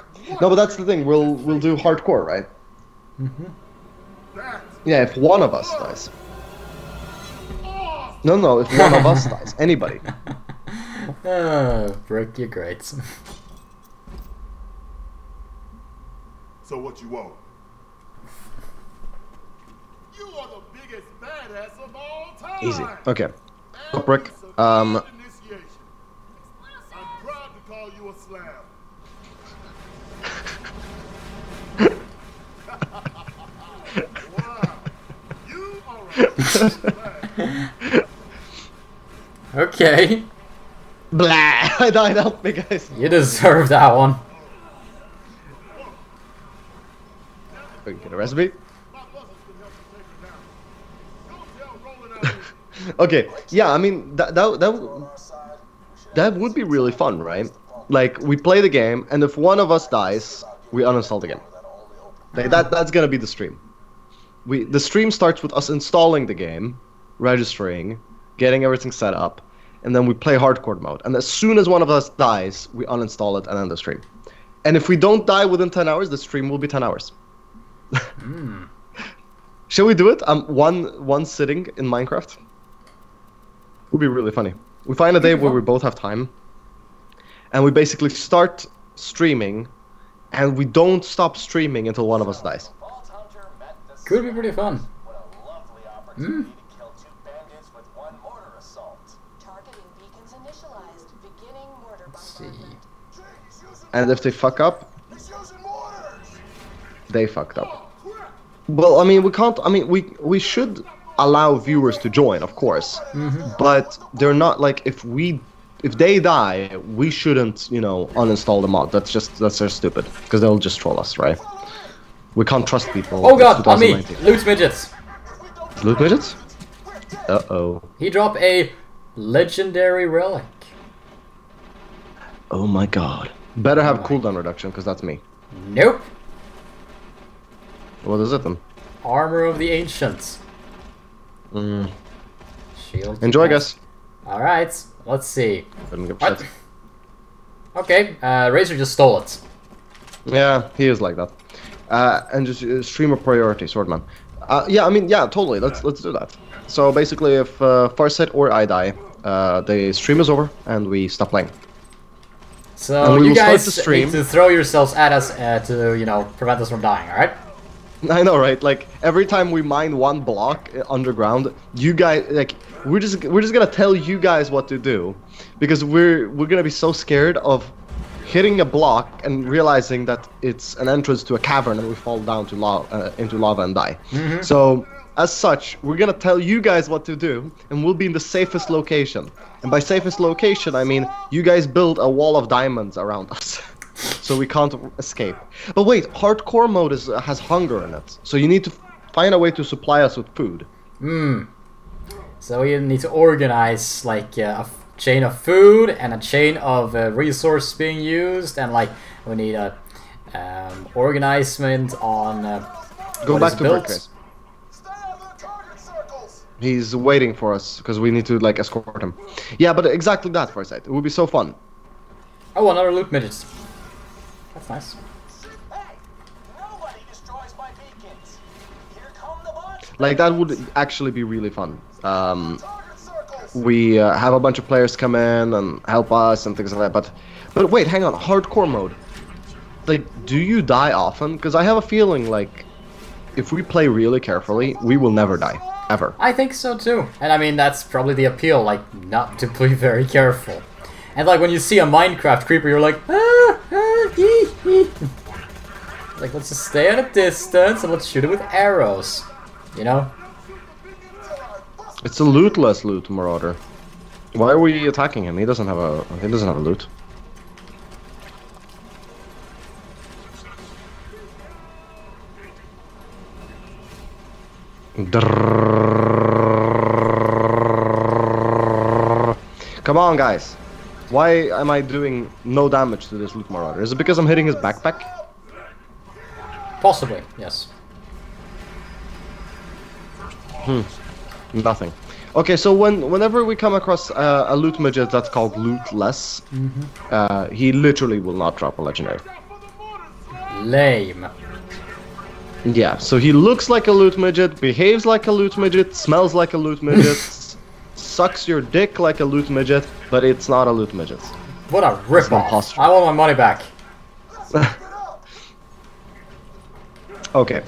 Speaker 2: No, but that's the thing. We'll do hardcore, right? Yeah, if one of us dies. No, if one of us dies. Anybody.
Speaker 1: Oh, Brick, you're great.
Speaker 4: So what you want? You are the biggest badass of all time.
Speaker 2: Easy. Okay. Brick.
Speaker 4: Initiation. I'm proud to call you a slab. Wow. You are a slab.
Speaker 1: Okay.
Speaker 2: Blah! I died. Help me, guys.
Speaker 1: You deserve that one.
Speaker 2: We can get a recipe.
Speaker 4: My muscles can help you take her down. Don't tell rolling out.
Speaker 2: Okay. Yeah, I mean that would be really fun, right? Like we play the game, and if one of us dies, we uninstall the game. Like that's gonna be the stream. The stream starts with us installing the game, registering, getting everything set up, and then we play hardcore mode. And as soon as one of us dies, we uninstall it and end the stream. And if we don't die within 10 hours, the stream will be 10 hours. Shall we do it? One sitting in Minecraft. Would be really funny. We find a day where we both have time, and we basically start streaming, and we don't stop streaming until one of us dies.
Speaker 1: Could be pretty fun.
Speaker 4: What a lovely opportunity to kill two bandits with one mortar assault.
Speaker 5: Targeting beacons initialized. Beginning mortar
Speaker 1: See.
Speaker 5: bombardment.
Speaker 2: And if they fuck up,
Speaker 4: He's using mortars.
Speaker 2: they fucked up. Well, I mean, we can't. I mean, we should allow viewers to join, of course, but they're not like if they die, we shouldn't, you know, uninstall the mod. That's just stupid because they'll just troll us, right? We can't trust people.
Speaker 1: Oh god,
Speaker 2: It's
Speaker 1: on me!
Speaker 2: 2019.
Speaker 1: Loot midgets!
Speaker 2: Loot midgets? Uh-oh.
Speaker 1: He dropped a legendary relic.
Speaker 2: Oh my god. Better have cooldown reduction, because that's me.
Speaker 1: Nope.
Speaker 2: What is it then?
Speaker 1: Armor of the Ancients. Shield.
Speaker 2: Enjoy, guys.
Speaker 1: Alright, let's see.
Speaker 2: Couldn't give
Speaker 1: What?
Speaker 2: shit.
Speaker 1: Okay, Razor just stole it.
Speaker 2: Yeah, he is like that. And just streamer priority, Swordman. Yeah, I mean, yeah, totally. Let's do that. So basically, if Farsight or I die, the stream is over and we stop playing.
Speaker 1: So
Speaker 2: we
Speaker 1: you
Speaker 2: will start
Speaker 1: guys
Speaker 2: the stream.
Speaker 1: need to throw yourselves at us to, you know, prevent us from dying. All right?
Speaker 2: I know, right? Like every time we mine one block underground, you guys like we're just gonna tell you guys what to do, because we're gonna be so scared of hitting a block and realizing that it's an entrance to a cavern and we fall down to into lava and die. So as such, we're gonna tell you guys what to do, and we'll be in the safest location. And by safest location, I mean you guys build a wall of diamonds around us. So we can't escape. But wait, hardcore mode has hunger in it. So you need to find a way to supply us with food.
Speaker 1: So we need to organize like a chain of food and a chain of resources being used, and like we need a organizement on.
Speaker 2: Go
Speaker 1: what
Speaker 2: back
Speaker 1: is
Speaker 2: to
Speaker 1: built.
Speaker 2: Brickface.
Speaker 4: Stay out of the target circles.
Speaker 2: He's waiting for us because we need to like escort him. Yeah, but exactly that, Farsight. It would be so fun.
Speaker 1: Oh, another loot midget. That's nice.
Speaker 4: Hey, nobody destroys my beacons. Here come the bunch.
Speaker 2: Like that would actually be really fun.
Speaker 4: Target circles.
Speaker 2: we have a bunch of players come in and help us and things like that. But wait, hang on, hardcore mode. Like, do you die often? Because I have a feeling like if we play really carefully, we will never die ever.
Speaker 1: I think so too. And I mean, that's probably the appeal, like, not to be very careful. And like when you see a Minecraft creeper, you're like, like, let's just stay at a distance and let's shoot it with arrows. You know?
Speaker 2: It's a lootless loot marauder. Why are we attacking him? He doesn't have a loot. Come on, guys. Why am I doing no damage to this loot marauder? Is it because I'm hitting his backpack?
Speaker 1: Possibly, yes.
Speaker 2: Nothing. Okay, so whenever we come across a loot midget that's called lootless, he literally will not drop a legendary.
Speaker 1: Lame.
Speaker 2: Yeah, so he looks like a loot midget, behaves like a loot midget, smells like a loot midget, sucks your dick like a loot midget, but it's not a loot midget.
Speaker 1: What a ripoff. I want my money back.
Speaker 2: Okay.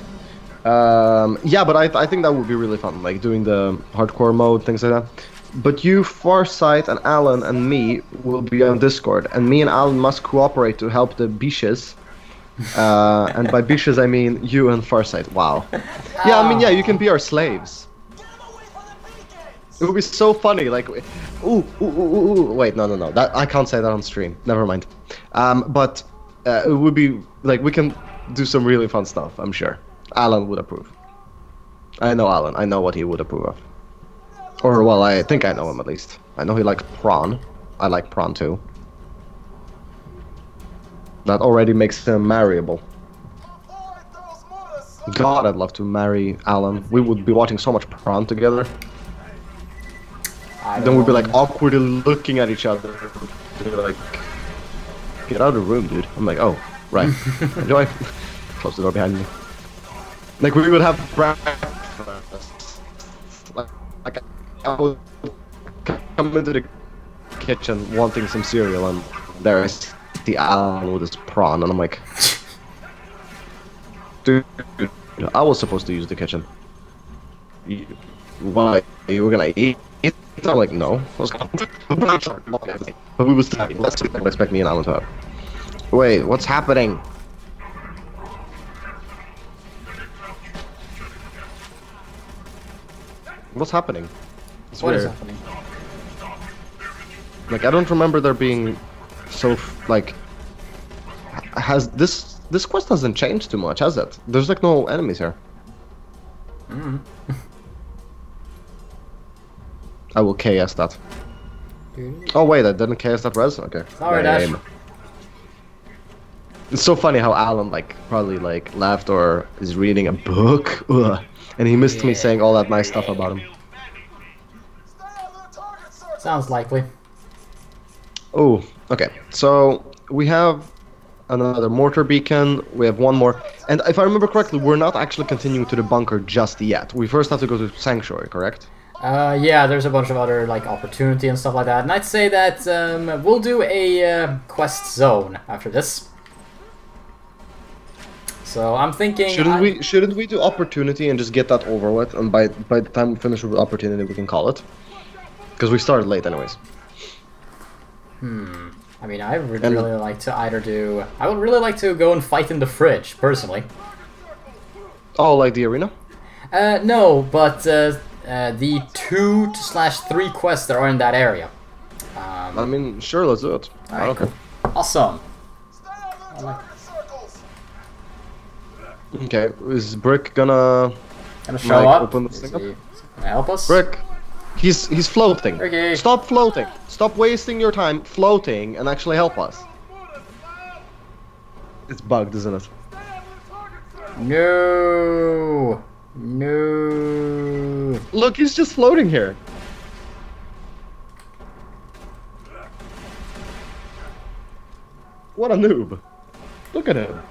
Speaker 2: Yeah, but I think that would be really fun, like doing the hardcore mode, things like that. But you, Farsight, and Alan, and me will be on Discord, and me and Alan must cooperate to help the Bishes. And by Bishes I mean you and Farsight. Wow. Yeah, I mean, yeah, you can be our slaves. It would be so funny, like, ooh, wait, no, that I can't say that on stream. Never mind. But it would be like we can do some really fun stuff. I'm sure Alan would approve. I know Alan. I know what he would approve of. Or well, I think I know him at least. I know he likes prawn. I like prawn too. That already makes him marryable. God, I'd love to marry Alan. We would be watching so much prawn together. Then we'd be like awkwardly looking at each other. They'd be like, get out of the room, dude. I'm like, oh, right. Enjoy. Close the door behind me. Like we would have breakfast. Like I would come into the kitchen wanting some cereal, and there I see Alan with his prawn, and I'm like, dude, I was supposed to use the kitchen. Why? You were gonna eat? I'm like, no. But we was talking. Let's expect me and Alan to have. Wait, what's happening? What's happening? It's
Speaker 1: What
Speaker 2: weird.
Speaker 1: is happening?
Speaker 2: Like, I don't remember there being so like. Has this quest hasn't changed too much, has it? There's like no enemies here. I will KS that. Oh wait, I didn't KS that res? Okay.
Speaker 1: Sorry, Dash.
Speaker 2: It's so funny how Alan like probably like left or is reading a book, and he missed me saying all that nice stuff about him.
Speaker 1: Sounds likely.
Speaker 2: Oh, okay. So we have another mortar beacon. We have one more, and if I remember correctly, we're not actually continuing to the bunker just yet. We first have to go to Sanctuary, correct?
Speaker 1: Yeah, there's a bunch of other, like, opportunity and stuff like that. And I'd say that we'll do a quest zone after this. So I'm thinking...
Speaker 2: Shouldn't we do opportunity and just get that over with? And by the time we finish with opportunity, we can call it? Because we started late anyways.
Speaker 1: I mean, I would really like to either do... I would really like to go and fight in the fridge, personally.
Speaker 2: Oh, like the arena?
Speaker 1: No, but... the 2/3 quests that are in that area.
Speaker 2: I mean, sure, let's do it.
Speaker 1: Alright, cool. Awesome.
Speaker 2: Okay, is Brick gonna
Speaker 1: show
Speaker 2: like,
Speaker 1: up?
Speaker 2: open this thing up?
Speaker 1: Gonna help us?
Speaker 2: Brick, he's floating.
Speaker 1: Okay.
Speaker 2: Stop floating. Stop wasting your time floating and actually help us. It's bugged, isn't it?
Speaker 1: No. No.
Speaker 2: Look, he's just floating here. What a noob. Look at him.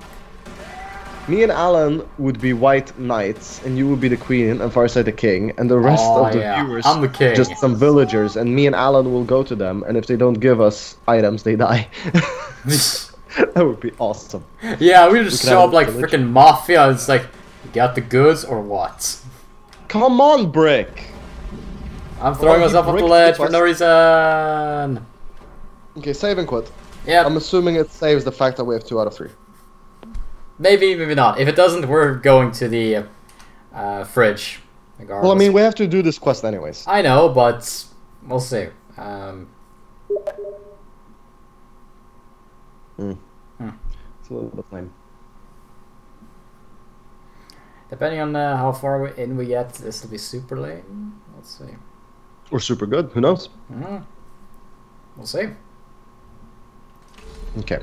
Speaker 2: Me and Alan would be white knights, and you would be the queen, and Farsight the king, and the rest
Speaker 1: Oh,
Speaker 2: of the
Speaker 1: yeah.
Speaker 2: viewers
Speaker 1: I'm the king.
Speaker 2: just some villagers, and me and Alan will go to them, and if they don't give us items, they die. That would be awesome.
Speaker 1: Yeah, we just
Speaker 2: could
Speaker 1: show
Speaker 2: have
Speaker 1: up like
Speaker 2: a village.
Speaker 1: freaking mafia. It's like, you got the goods or what?
Speaker 2: Come on, Brick!
Speaker 1: I'm throwing
Speaker 2: he
Speaker 1: myself off the
Speaker 2: bricked
Speaker 1: ledge
Speaker 2: the
Speaker 1: for no reason.
Speaker 2: Okay, save and quit.
Speaker 1: Yeah,
Speaker 2: I'm assuming it saves the fact that we have 2 out of 3.
Speaker 1: maybe, maybe not. If it doesn't, we're going to the fridge. Regardless.
Speaker 2: Well, I mean, we have to do this quest anyways.
Speaker 1: I know, but we'll see.
Speaker 2: It's a little bit lame.
Speaker 1: Depending on how far in we get, this will be super late. Let's see.
Speaker 2: Or super good, who knows?
Speaker 1: We'll see.
Speaker 2: Okay.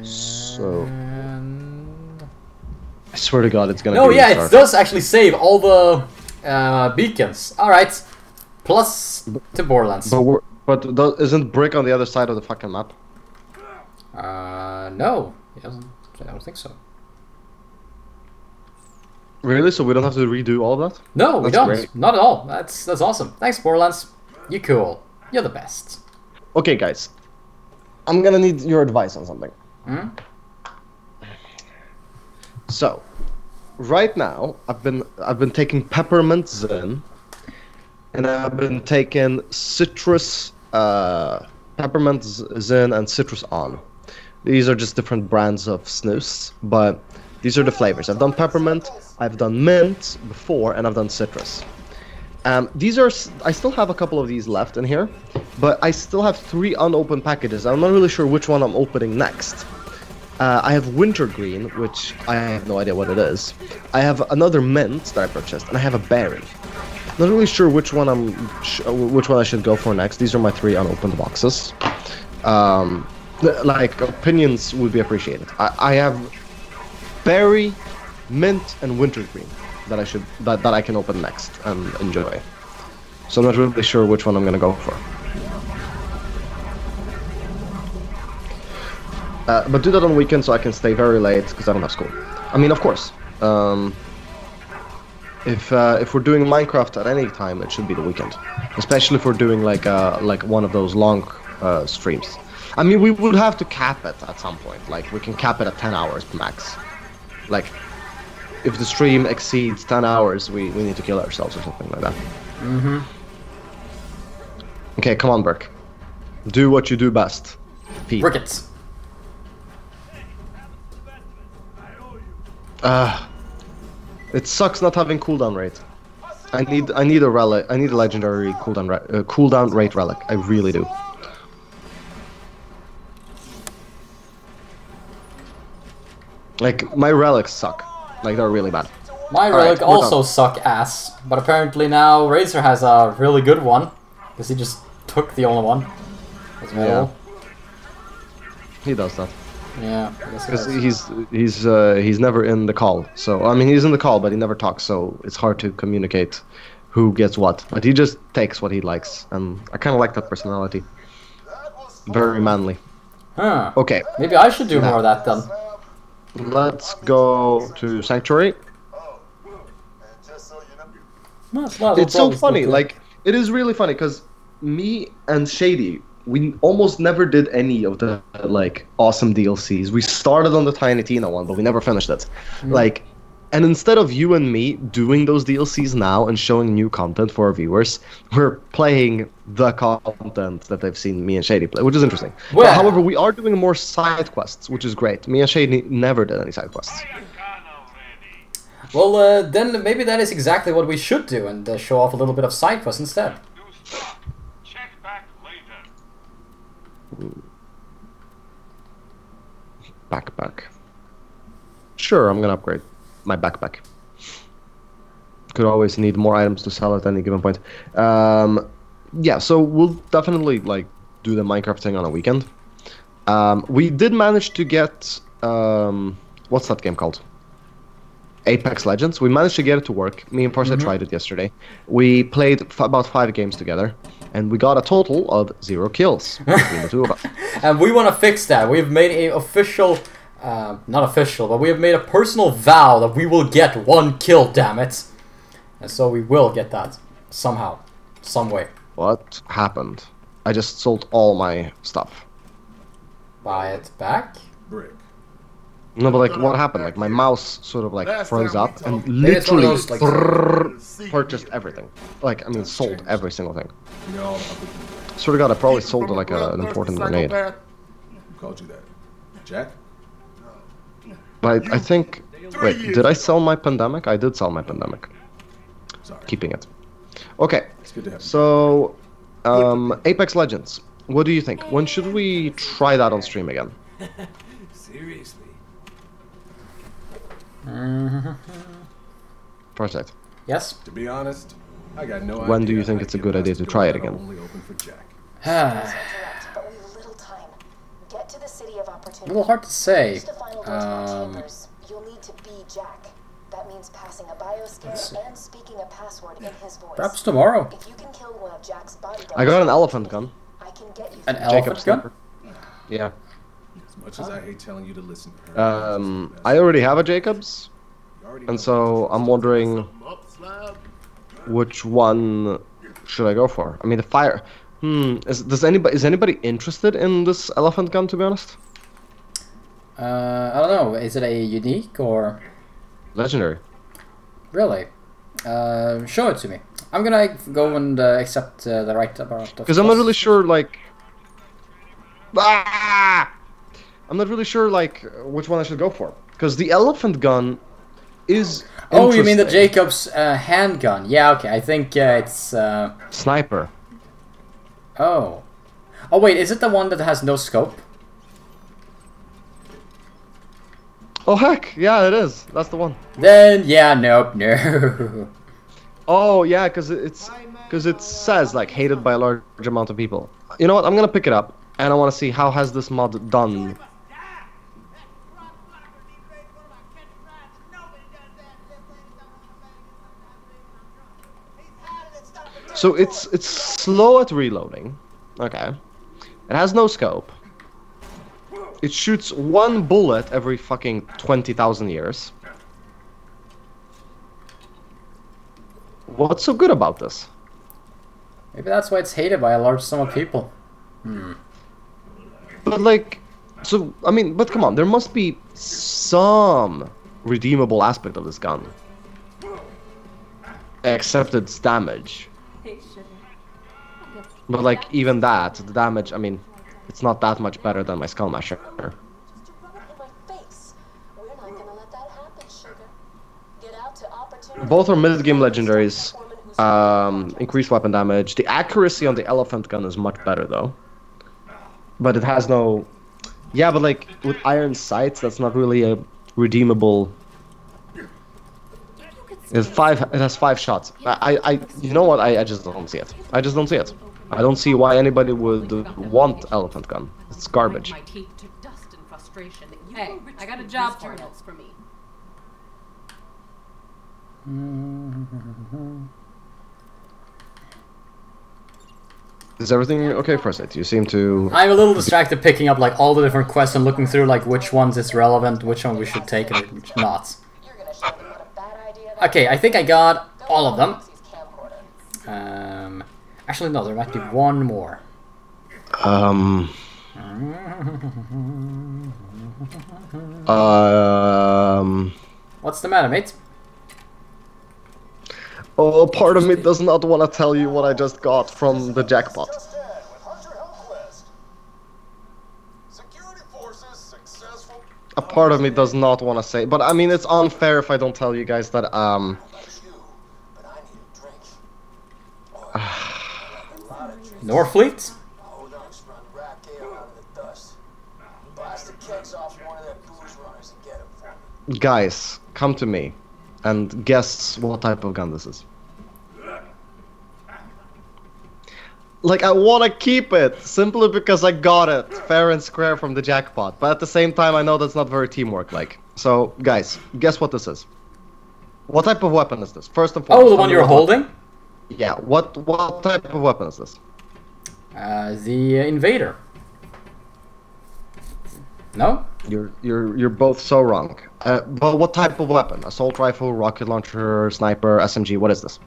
Speaker 2: So,
Speaker 1: And...
Speaker 2: I swear to God, it's gonna
Speaker 1: No,
Speaker 2: be
Speaker 1: yeah,
Speaker 2: the
Speaker 1: it
Speaker 2: start.
Speaker 1: does actually save all the beacons. Alright. Plus to Borderlands.
Speaker 2: Isn't Brick on the other side of the fucking map?
Speaker 1: No. He doesn't. I don't think so.
Speaker 2: Really? So we don't have to redo all of that?
Speaker 1: No, we
Speaker 2: That's
Speaker 1: don't.
Speaker 2: great.
Speaker 1: Not at all. That's awesome. Thanks, Borderlands. You cool. You're the best.
Speaker 2: Okay, guys. I'm gonna need your advice on something. So, right now, I've been taking peppermint zen, and I've been taking citrus, peppermint zen and citrus on. These are just different brands of snus, but these are the flavors. I've done peppermint, I've done mint before, and I've done citrus. These are. I still have a couple of these left in here, but I still have 3 unopened packages. I'm not really sure which one I'm opening next. I have wintergreen, which I have no idea what it is. I have another mint that I purchased, and I have a berry. Not really sure which one which one I should go for next. These are my 3 unopened boxes. Like opinions would be appreciated. I have berry, mint, and wintergreen that I can open next and enjoy. So I'm not really sure which one I'm gonna go for. But do that on weekends so I can stay very late because I don't have school. I mean, of course. If we're doing Minecraft at any time, it should be the weekend, especially if we're doing like one of those long streams. I mean, we would have to cap it at some point. Like we can cap it at 10 hours max. Like if the stream exceeds 10 hours, we need to kill ourselves or something like that. Okay, come on, Burke. Do what you do best. Pete.
Speaker 1: Rickets.
Speaker 2: It sucks not having cooldown rate. I need a relic. I need a legendary cooldown rate relic. I really do. Like my relics suck. Like they're really bad.
Speaker 1: My relic also suck ass, but apparently now Razor has a really good one because he just took the only one.
Speaker 2: Yeah. He does that.
Speaker 1: Yeah, I guess
Speaker 2: Because he's never in the call. So I mean he's in the call, but he never talks. So it's hard to communicate who gets what. But he just takes what he likes, and I kind of like that personality. Very manly.
Speaker 1: Huh.
Speaker 2: Okay,
Speaker 1: Maybe I should do more of that then.
Speaker 2: let's go to Sanctuary. It's so funny. Like it is really funny because me and Shady, we almost never did any of the like awesome DLCs. We started on the Tiny Tina one, but we never finished it. Like, and instead of you and me doing those DLCs now and showing new content for our viewers, we're playing the content that they've seen me and Shady play, which is interesting.
Speaker 1: Well,
Speaker 2: But, however, we are doing more side quests, which is great. Me and Shady never did any side quests.
Speaker 1: Well, then maybe that is exactly what we should do and show off a little bit of side quests instead.
Speaker 6: Check back later.
Speaker 2: Backpack. Sure, I'm gonna upgrade my backpack. Could always need more items to sell at any given point. Yeah, so we'll definitely like do the Minecraft thing on a weekend. We did manage to get what's that game called? Apex Legends. We managed to get it to work. Me and Parsa tried it yesterday. We played about 5 games together, and we got a total of 0 kills between the two of us.
Speaker 1: And we want to fix that. We've made a official not official, but we have made a personal vow that we will get 1 kill, damn it. And so we will get that somehow, some way.
Speaker 2: What happened? I just sold all my stuff.
Speaker 1: Buy it back.
Speaker 7: Brick.
Speaker 2: No, but like, what happened? Like, my mouse sort of like froze up and
Speaker 1: Maybe it's one of
Speaker 2: literally
Speaker 1: those, like-
Speaker 2: purchased everything. Like, I mean, sold every single thing.
Speaker 7: You know,
Speaker 2: Swear to God, I probably sold like an important grenade.
Speaker 7: Who called you that? Jack?
Speaker 2: But I think. Wait, did I sell my pandemic? I did sell my pandemic.
Speaker 7: Sorry.
Speaker 2: Keeping it. Okay,
Speaker 7: It's good to have you.
Speaker 2: so Apex Legends. What do you think? When should we try that on stream again?
Speaker 7: Seriously.
Speaker 2: Perfect.
Speaker 1: Yes?
Speaker 7: To be honest, I got no idea.
Speaker 2: When do you think
Speaker 7: how
Speaker 2: it's a
Speaker 7: get
Speaker 2: good idea
Speaker 7: last
Speaker 2: to
Speaker 7: door
Speaker 2: try it
Speaker 7: that
Speaker 2: again?
Speaker 7: only open for Jack.
Speaker 5: Correct, but we've little time. Get to the city of
Speaker 1: A
Speaker 5: opportunity.
Speaker 1: little hard to say.
Speaker 5: Use the final doors to our chambers. You'll need to be Jack. That means passing a bioscan and speaking a password in his voice.
Speaker 1: Perhaps tomorrow.
Speaker 5: If you can kill one of Jack's bodyguards,
Speaker 2: I got an elephant gun.
Speaker 5: I can get you
Speaker 1: An
Speaker 5: through.
Speaker 1: elephant
Speaker 2: Jacob's
Speaker 1: gun?
Speaker 2: sniper. Yeah.
Speaker 7: As much as I hate telling you to listen to her.
Speaker 2: I already have a Jacobs,
Speaker 7: You already
Speaker 2: and
Speaker 7: know
Speaker 2: so I'm wondering which one should I go for. I mean, the fire. Is anybody interested in this elephant gun? To be honest,
Speaker 1: I don't know. Is it a unique or
Speaker 2: legendary.
Speaker 1: really? Show it to me. I'm gonna go and accept the right amount of.
Speaker 2: Because I'm not really sure, like. I'm not really sure, like, which one I should go for. Because the elephant gun is.
Speaker 1: Oh, you mean the
Speaker 2: interesting.
Speaker 1: Jacobs handgun? Yeah, okay. I think it's.
Speaker 2: Sniper.
Speaker 1: Oh. Oh wait, is it the one that has no scope?
Speaker 2: Oh heck, yeah, it is. That's the one.
Speaker 1: Then yeah, nope, no.
Speaker 2: Oh yeah, because it says like hated by a large amount of people. You know what? I'm gonna pick it up, and I want to see how has this mod done. So it's slow at reloading. Okay. It has no scope. It shoots 1 bullet every fucking 20,000 years. What's so good about this?
Speaker 1: Maybe that's why it's hated by a large sum of people.
Speaker 2: But like, so I mean, but come on, there must be some redeemable aspect of this gun. Except its damage. But like, even that, the damage, I mean, it's not that much better than my Skull Masher.
Speaker 5: Just to rub it in my face. We're not gonna let that happen, sugar. Get out to opportunity.
Speaker 2: Both are mid-game legendaries. Increased weapon damage. The accuracy on the elephant gun is much better though. But it has no... Yeah, but like, with iron sights, that's not really a redeemable... It has 5 shots. You know what? I just don't see it. I just don't see it. I don't see why anybody would want elephant gun. It's garbage.
Speaker 8: My teeth to dust in frustration. Hey, I got a job for you. For me.
Speaker 2: Is everything okay for us? You seem to...
Speaker 1: I'm a little distracted picking up like all the different quests and looking through like which ones is relevant, which one we should take and which not.
Speaker 5: You're gonna show me what a bad idea that
Speaker 1: Okay, I think I got all of them.
Speaker 5: Foxy's camcorder.
Speaker 1: Actually no, there might be one more. What's the matter, mate?
Speaker 2: Oh, part of me does not want to tell you what I just got from the jackpot.
Speaker 4: Just in with Hunter Health Quest. Security forces successful.
Speaker 2: A part of me does not want to say, but I mean, it's unfair if I don't tell you guys that,
Speaker 4: Not you, but I need a drink. Boy, a lot of drinks.
Speaker 1: Norfleet?
Speaker 4: Hold on, just run Rack Ale out of the dust. Blast the kegs off one of their booze runners and get him for me.
Speaker 2: guys, come to me and guess what type of gun this is. Like, I want to keep it simply because I got it fair and square from the jackpot, but at the same time I know that's not very teamwork-like. So, guys, guess what this is. What type of weapon is this? First and foremost.
Speaker 1: Oh, the one you're holding?
Speaker 2: Yeah, what type of weapon is this?
Speaker 1: The Invader. No?
Speaker 2: You're both so wrong. But what type of weapon? Assault rifle, rocket launcher, sniper, SMG? What is this?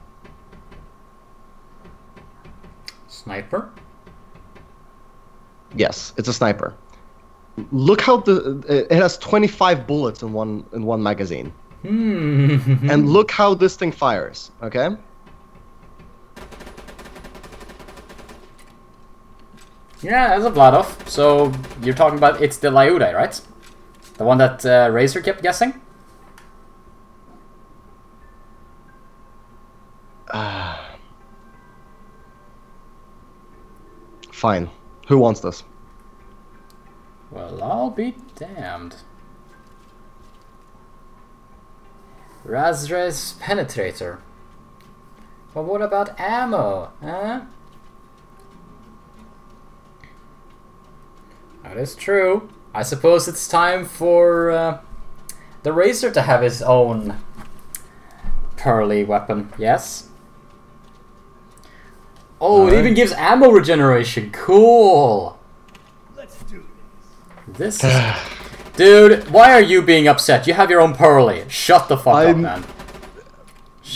Speaker 1: Sniper?
Speaker 2: Yes, it's a sniper. Look how it has 25 bullets in one magazine. And look how this thing fires. Okay.
Speaker 1: Yeah, that's a Vladov. So you're talking about it's the Lyude, right? The one that Razor kept guessing?
Speaker 2: Fine. Who wants this?
Speaker 1: Well, I'll be damned. Razres Penetrator. But what about ammo? Huh? That is true. I suppose it's time for the Razor to have his own pearly weapon. Yes? Oh, it even gives ammo regeneration. Cool.
Speaker 7: Let's do
Speaker 1: This is... Dude, why are you being upset? You have your own pearly. Shut the fuck up, man.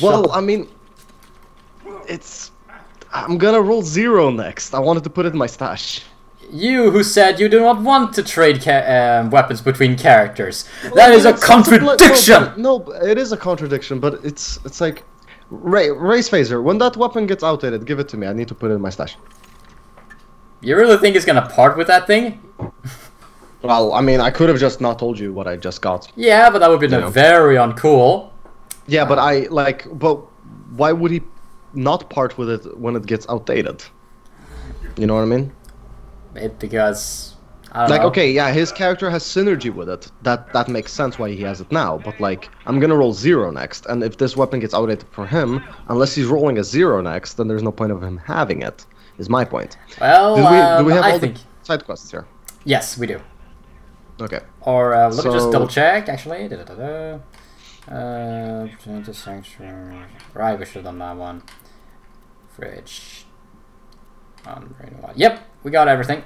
Speaker 2: Well, I mean, I'm gonna roll 0 next. I wanted to put it in my stash.
Speaker 1: You who said you do not want to trade weapons between characters. That is a contradiction!
Speaker 2: No, it is a contradiction, but it's like... Race Phaser, when that weapon gets outdated, give it to me. I need to put it in my stash.
Speaker 1: You really think he's gonna part with that thing?
Speaker 2: Well, I mean, I could have just not told you what I just got.
Speaker 1: Yeah, but that would be very uncool.
Speaker 2: Yeah, but but why would he not part with it when it gets outdated? You know what I mean?
Speaker 1: Because I don't know.
Speaker 2: Okay, yeah, his character has synergy with it. That makes sense why he has it now. But like, I'm gonna roll 0 next, and if this weapon gets outdated for him, unless he's rolling a 0 next, then there's no point of him having it. Is my point.
Speaker 1: Well,
Speaker 2: do we have all the side quests here?
Speaker 1: Yes, we do.
Speaker 2: Okay.
Speaker 1: Or let me just double check. Actually, right, we should have done that one. Fridge. Yep, we got everything.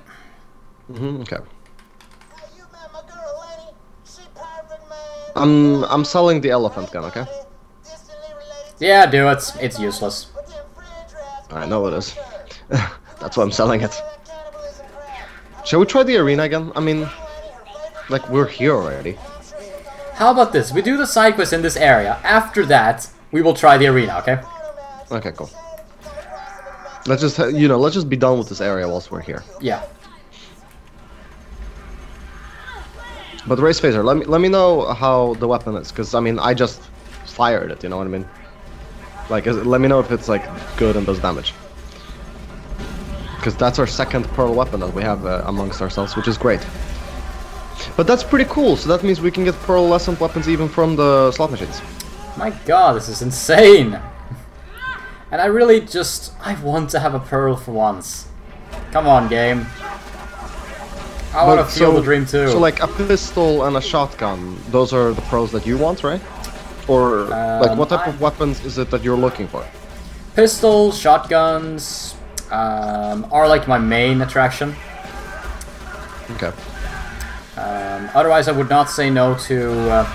Speaker 2: Okay.
Speaker 4: Hey, you met my girl, Lenny. She perfect, man.
Speaker 2: I'm selling the elephant gun. Okay.
Speaker 1: Yeah, do it. It's useless.
Speaker 2: I know it is. That's why I'm selling it. Shall we try the arena again? I mean, like, we're here already.
Speaker 1: How about this? We do the side quest in this area. After that, we will try the arena, okay?
Speaker 2: Okay, cool. Let's just, let's just be done with this area whilst we're here.
Speaker 1: Yeah.
Speaker 2: But Race Phaser, let me know how the weapon is, because, I mean, I just fired it, you know what I mean? Like, let me know if it's, like, good and does damage. Because that's our second pearl weapon that we have amongst ourselves, which is great. But that's pretty cool, so that means we can get pearl-lescent weapons even from the slot machines.
Speaker 1: My god, this is insane! And I really just... I want to have a pearl for once. Come on, game. I want to feel the dream too.
Speaker 2: So like a pistol and a shotgun, those are the pearls that you want, right? Or like what type of weapons is it that you're looking for?
Speaker 1: Pistols, shotguns are like my main attraction.
Speaker 2: Okay.
Speaker 1: Otherwise, I would not say no to. Well,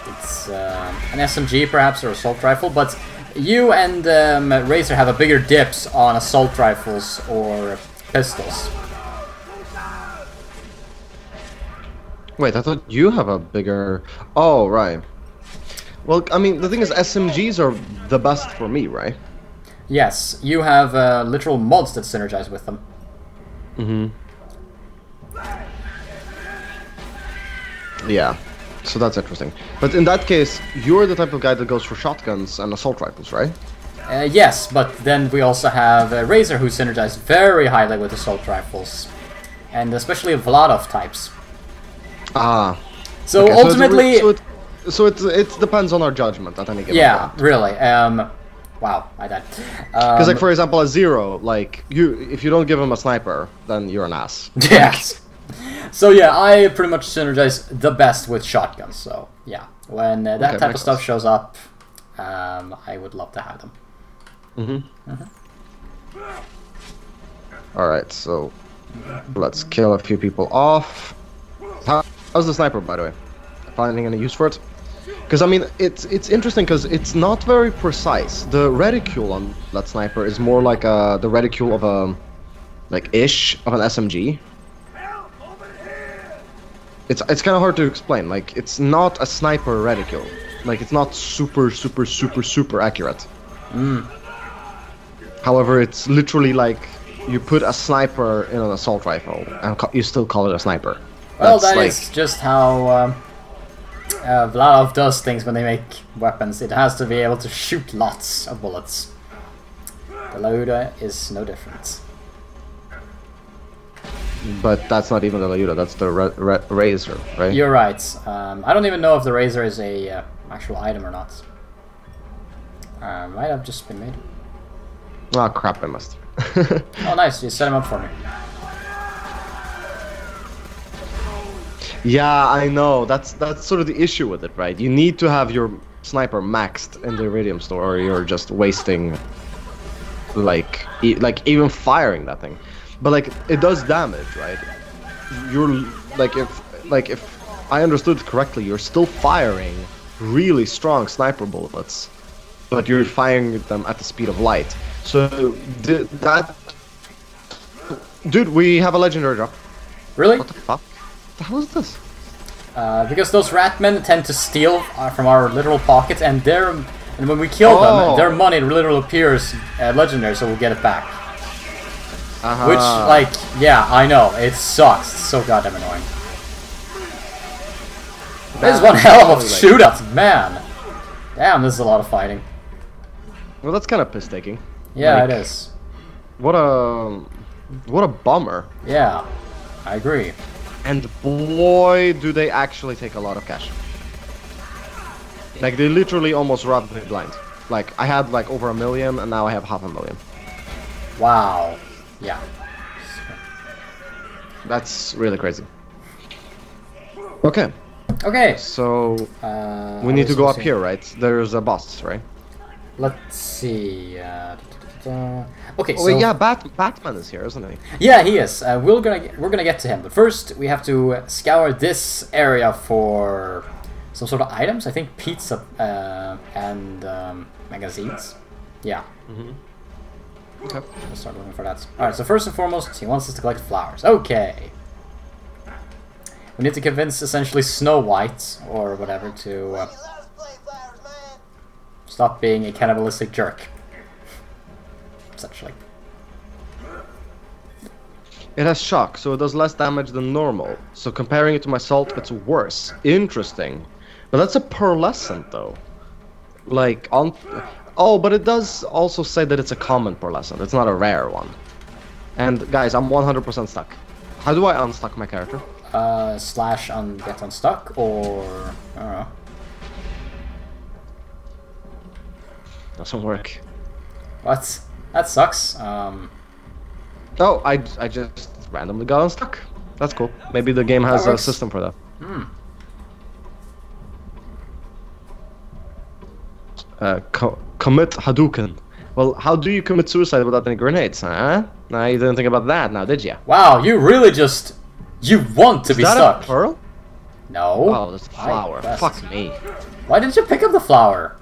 Speaker 1: it's an SMG perhaps or assault rifle, but you and Razor have a bigger dips on assault rifles or pistols.
Speaker 2: Wait, I thought you have a bigger... Oh, right. Well, I mean, the thing is, SMGs are the best for me, right?
Speaker 1: Yes, you have literal mods that synergize with them.
Speaker 2: Mm-hmm. Yeah, so that's interesting. But in that case, you're the type of guy that goes for shotguns and assault rifles, right?
Speaker 1: Yes, but then we also have Razor who synergizes very highly with assault rifles. And especially Vladov types.
Speaker 2: Ah.
Speaker 1: So
Speaker 2: okay,
Speaker 1: ultimately...
Speaker 2: So it depends on our judgment at any given point.
Speaker 1: Really. Wow, I died.
Speaker 2: Because like for example, a Zero, like if you don't give him a sniper, then you're an ass.
Speaker 1: Yes. So yeah, I pretty much synergize the best with shotguns. So yeah, when that type of stuff shows up, I would love to have them.
Speaker 2: All right, so Let's kill a few people off. How's the sniper, by the way? Finding any use for it? Because I mean, it's interesting because it's not very precise. The reticule on that sniper is more like the reticule of a ish of an SMG. It's kind of hard to explain. Like, it's not a sniper reticule. Like, it's not super accurate. However, it's literally like you put a sniper in an assault rifle and you still call it a sniper.
Speaker 1: Well, that's just how Vladov does things when they make weapons. It has to be able to shoot lots of bullets. The Lauda is no different.
Speaker 2: But that's not even the Lauda, that's the Razor, right?
Speaker 1: You're right. I don't even know if the Razor is a actual item or not. Might have just been made.
Speaker 2: Oh crap, I must.
Speaker 1: Oh nice, you set him up for me.
Speaker 2: Yeah, I know. That's sort of the issue with it, right? You need to have your sniper maxed in the Iridium store, or you're just wasting, like even firing that thing. But like, it does damage, right? You're if I understood correctly, you're still firing really strong sniper bullets, but you're firing them at the speed of light. So dude, we have a legendary drop.
Speaker 1: Really?
Speaker 2: What the fuck? What the hell is this?
Speaker 1: Because those ratmen tend to steal from our literal pockets, and when we kill them, their money literally appears legendary, so we'll get it back. Which, like, yeah, I know, it sucks. It's so goddamn annoying. This is one hell of a shootout, man. Damn, this is a lot of fighting.
Speaker 2: Well, that's kind of piss-taking.
Speaker 1: Yeah,
Speaker 2: like,
Speaker 1: it is.
Speaker 2: What a bummer.
Speaker 1: Yeah, I agree.
Speaker 2: And boy, do they actually take a lot of cash. Like, they literally almost robbed me blind. Like, I had like over 1 million, and now I have 500,000.
Speaker 1: Wow. Yeah.
Speaker 2: That's really crazy. Okay.
Speaker 1: Okay.
Speaker 2: So we need to go up here, right? There's a boss, right?
Speaker 1: Let's see. Okay.
Speaker 2: Oh,
Speaker 1: so
Speaker 2: yeah, Batman is here, isn't he?
Speaker 1: yeah, he is. We're gonna get to him, but first we have to scour this area for some sort of items. I think pizza and magazines. Yeah.
Speaker 2: Okay.
Speaker 1: We'll start looking for that. Alright, so first and foremost, he wants us to collect flowers. Okay. We need to convince essentially Snow White, or whatever, to stop being a cannibalistic jerk. Essentially.
Speaker 2: It has shock, so it does less damage than normal. So comparing it to my salt, it's worse. Interesting. But that's a pearlescent, though. Like, on... Oh, but it does also say that it's a common pearlescent. It's not a rare one. And, guys, I'm 100% stuck. How do I unstuck my character?
Speaker 1: Slash on get unstuck, or... I don't know.
Speaker 2: Doesn't work.
Speaker 1: What? That sucks.
Speaker 2: Oh, I just randomly got unstuck. That's cool. Maybe the game has a system for that. Commit Hadouken. Well, how do you commit suicide without any grenades, huh? Nah, you didn't think about that now, did ya?
Speaker 1: Wow, you really just... You want to be stuck.
Speaker 2: Is that a pearl?
Speaker 1: No.
Speaker 2: Oh, that's a flower. Fuck me.
Speaker 1: Why didn't you pick up the flower?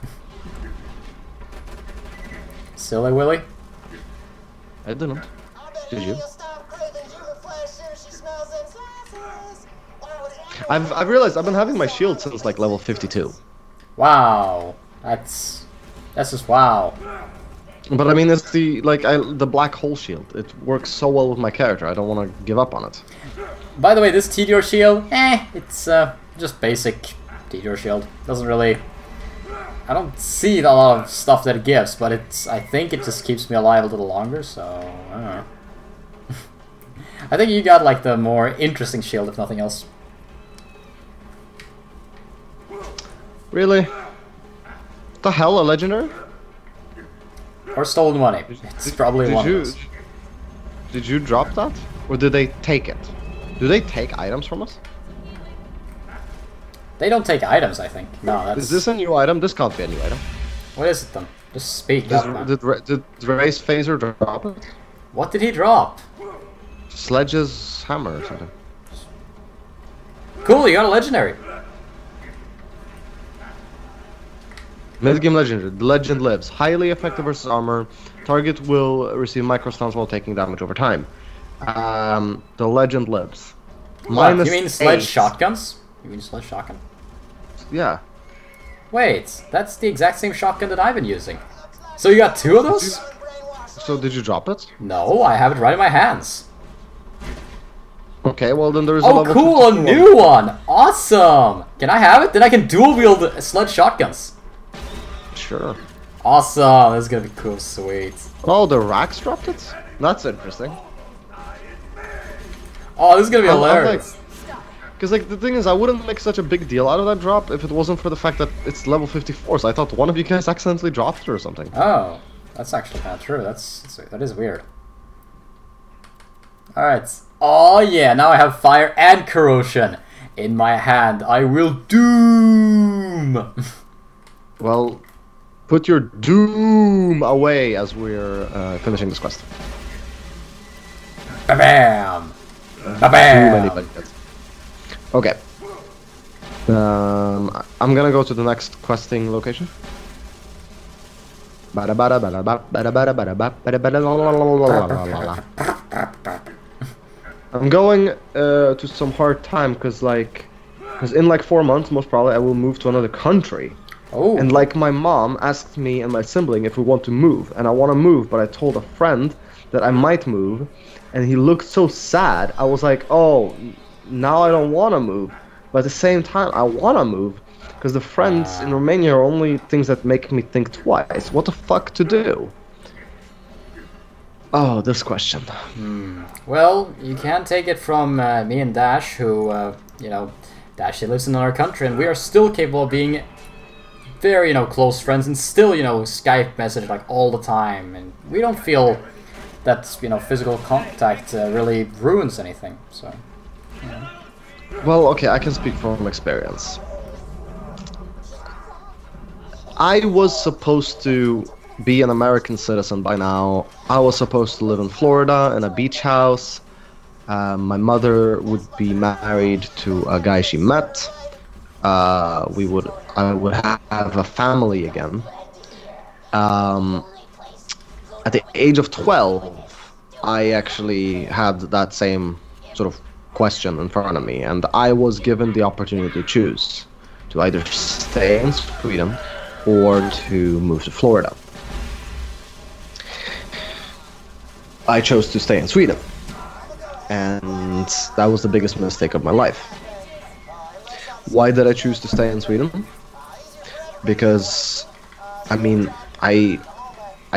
Speaker 1: Silly Willy?
Speaker 2: I didn't. Did you? I've realized I've been having my shield since like level 52.
Speaker 1: Wow. That's just wow.
Speaker 2: But I mean, it's the the black hole shield. It works so well with my character. I don't want to give up on it.
Speaker 1: By the way, this Tedior shield, it's just basic Tedior shield. Doesn't really... I don't see a lot of stuff that it gives, but I think it just keeps me alive a little longer, so... I don't know. I think you got like the more interesting shield, if nothing else.
Speaker 2: Really? The hell, a legendary?
Speaker 1: Or stolen money. It's probably one of those.
Speaker 2: Did you drop that? Or did they take it? Do they take items from us?
Speaker 1: They don't take items, I think. No, that's...
Speaker 2: Is this a new item? This can't be a new item.
Speaker 1: What is it then? Just speak up, man.
Speaker 2: Did Ray's phaser drop it?
Speaker 1: What did he drop?
Speaker 2: Sledge's hammer or something.
Speaker 1: Cool, you got a legendary.
Speaker 2: Mid-game legendary. The legend lives. Highly effective versus armor. Target will receive microstuns while taking damage over time. The legend lives.
Speaker 1: What? You mean sledge
Speaker 2: 8.
Speaker 1: shotguns? You mean sledge shotgun?
Speaker 2: Yeah.
Speaker 1: Wait, that's the exact same shotgun that I've been using. So you got 2 of those?
Speaker 2: So did you drop it?
Speaker 1: No, I have it right in my hands.
Speaker 2: Okay, well then there is a
Speaker 1: Oh,
Speaker 2: level
Speaker 1: cool, a
Speaker 2: 52
Speaker 1: new one! Awesome! Can I have it? Then I can dual wield sledge shotguns.
Speaker 2: Sure.
Speaker 1: Awesome, this is gonna be cool, sweet.
Speaker 2: Oh, the Rax dropped it? That's interesting.
Speaker 1: Oh, this is gonna be hilarious.
Speaker 2: Because like the thing is, I wouldn't make such a big deal out of that drop if it wasn't for the fact that it's level 54. So I thought one of you guys accidentally dropped it or something.
Speaker 1: Oh, that's actually kind of true. That is weird. All right. Oh yeah, now I have fire and corrosion in my hand. I will doom.
Speaker 2: Well, put your doom away as we're finishing this quest.
Speaker 1: Bam!
Speaker 2: Too many budgets. Okay. I'm gonna go to the next questing location. I'm going to some hard time because in like 4 months most probably I will move to another country.
Speaker 1: Oh.
Speaker 2: And like my mom asked me and my sibling if we want to move, and I want to move, but I told a friend that I might move, and he looked so sad. I was like, oh, now I don't want to move, but at the same time I want to move because the friends in Romania are only things that make me think twice. What the fuck to do? Oh, this question.
Speaker 1: Well, you can take it from me and Dash, who, you know, Dash, he lives in another country, and we are still capable of being very, you know, close friends, and still, you know, Skype message like all the time, and we don't feel that, you know, physical contact really ruins anything, so, you know.
Speaker 2: Well, okay, I can speak from experience. I was supposed to be an American citizen by now. I was supposed to live in Florida in a beach house. My mother would be married to a guy she met. I would have a family again. At the age of 12, I actually had that same sort of question in front of me, and I was given the opportunity to choose to either stay in Sweden or to move to Florida. I chose to stay in Sweden, and that was the biggest mistake of my life. Why did I choose to stay in Sweden? Because, I mean, I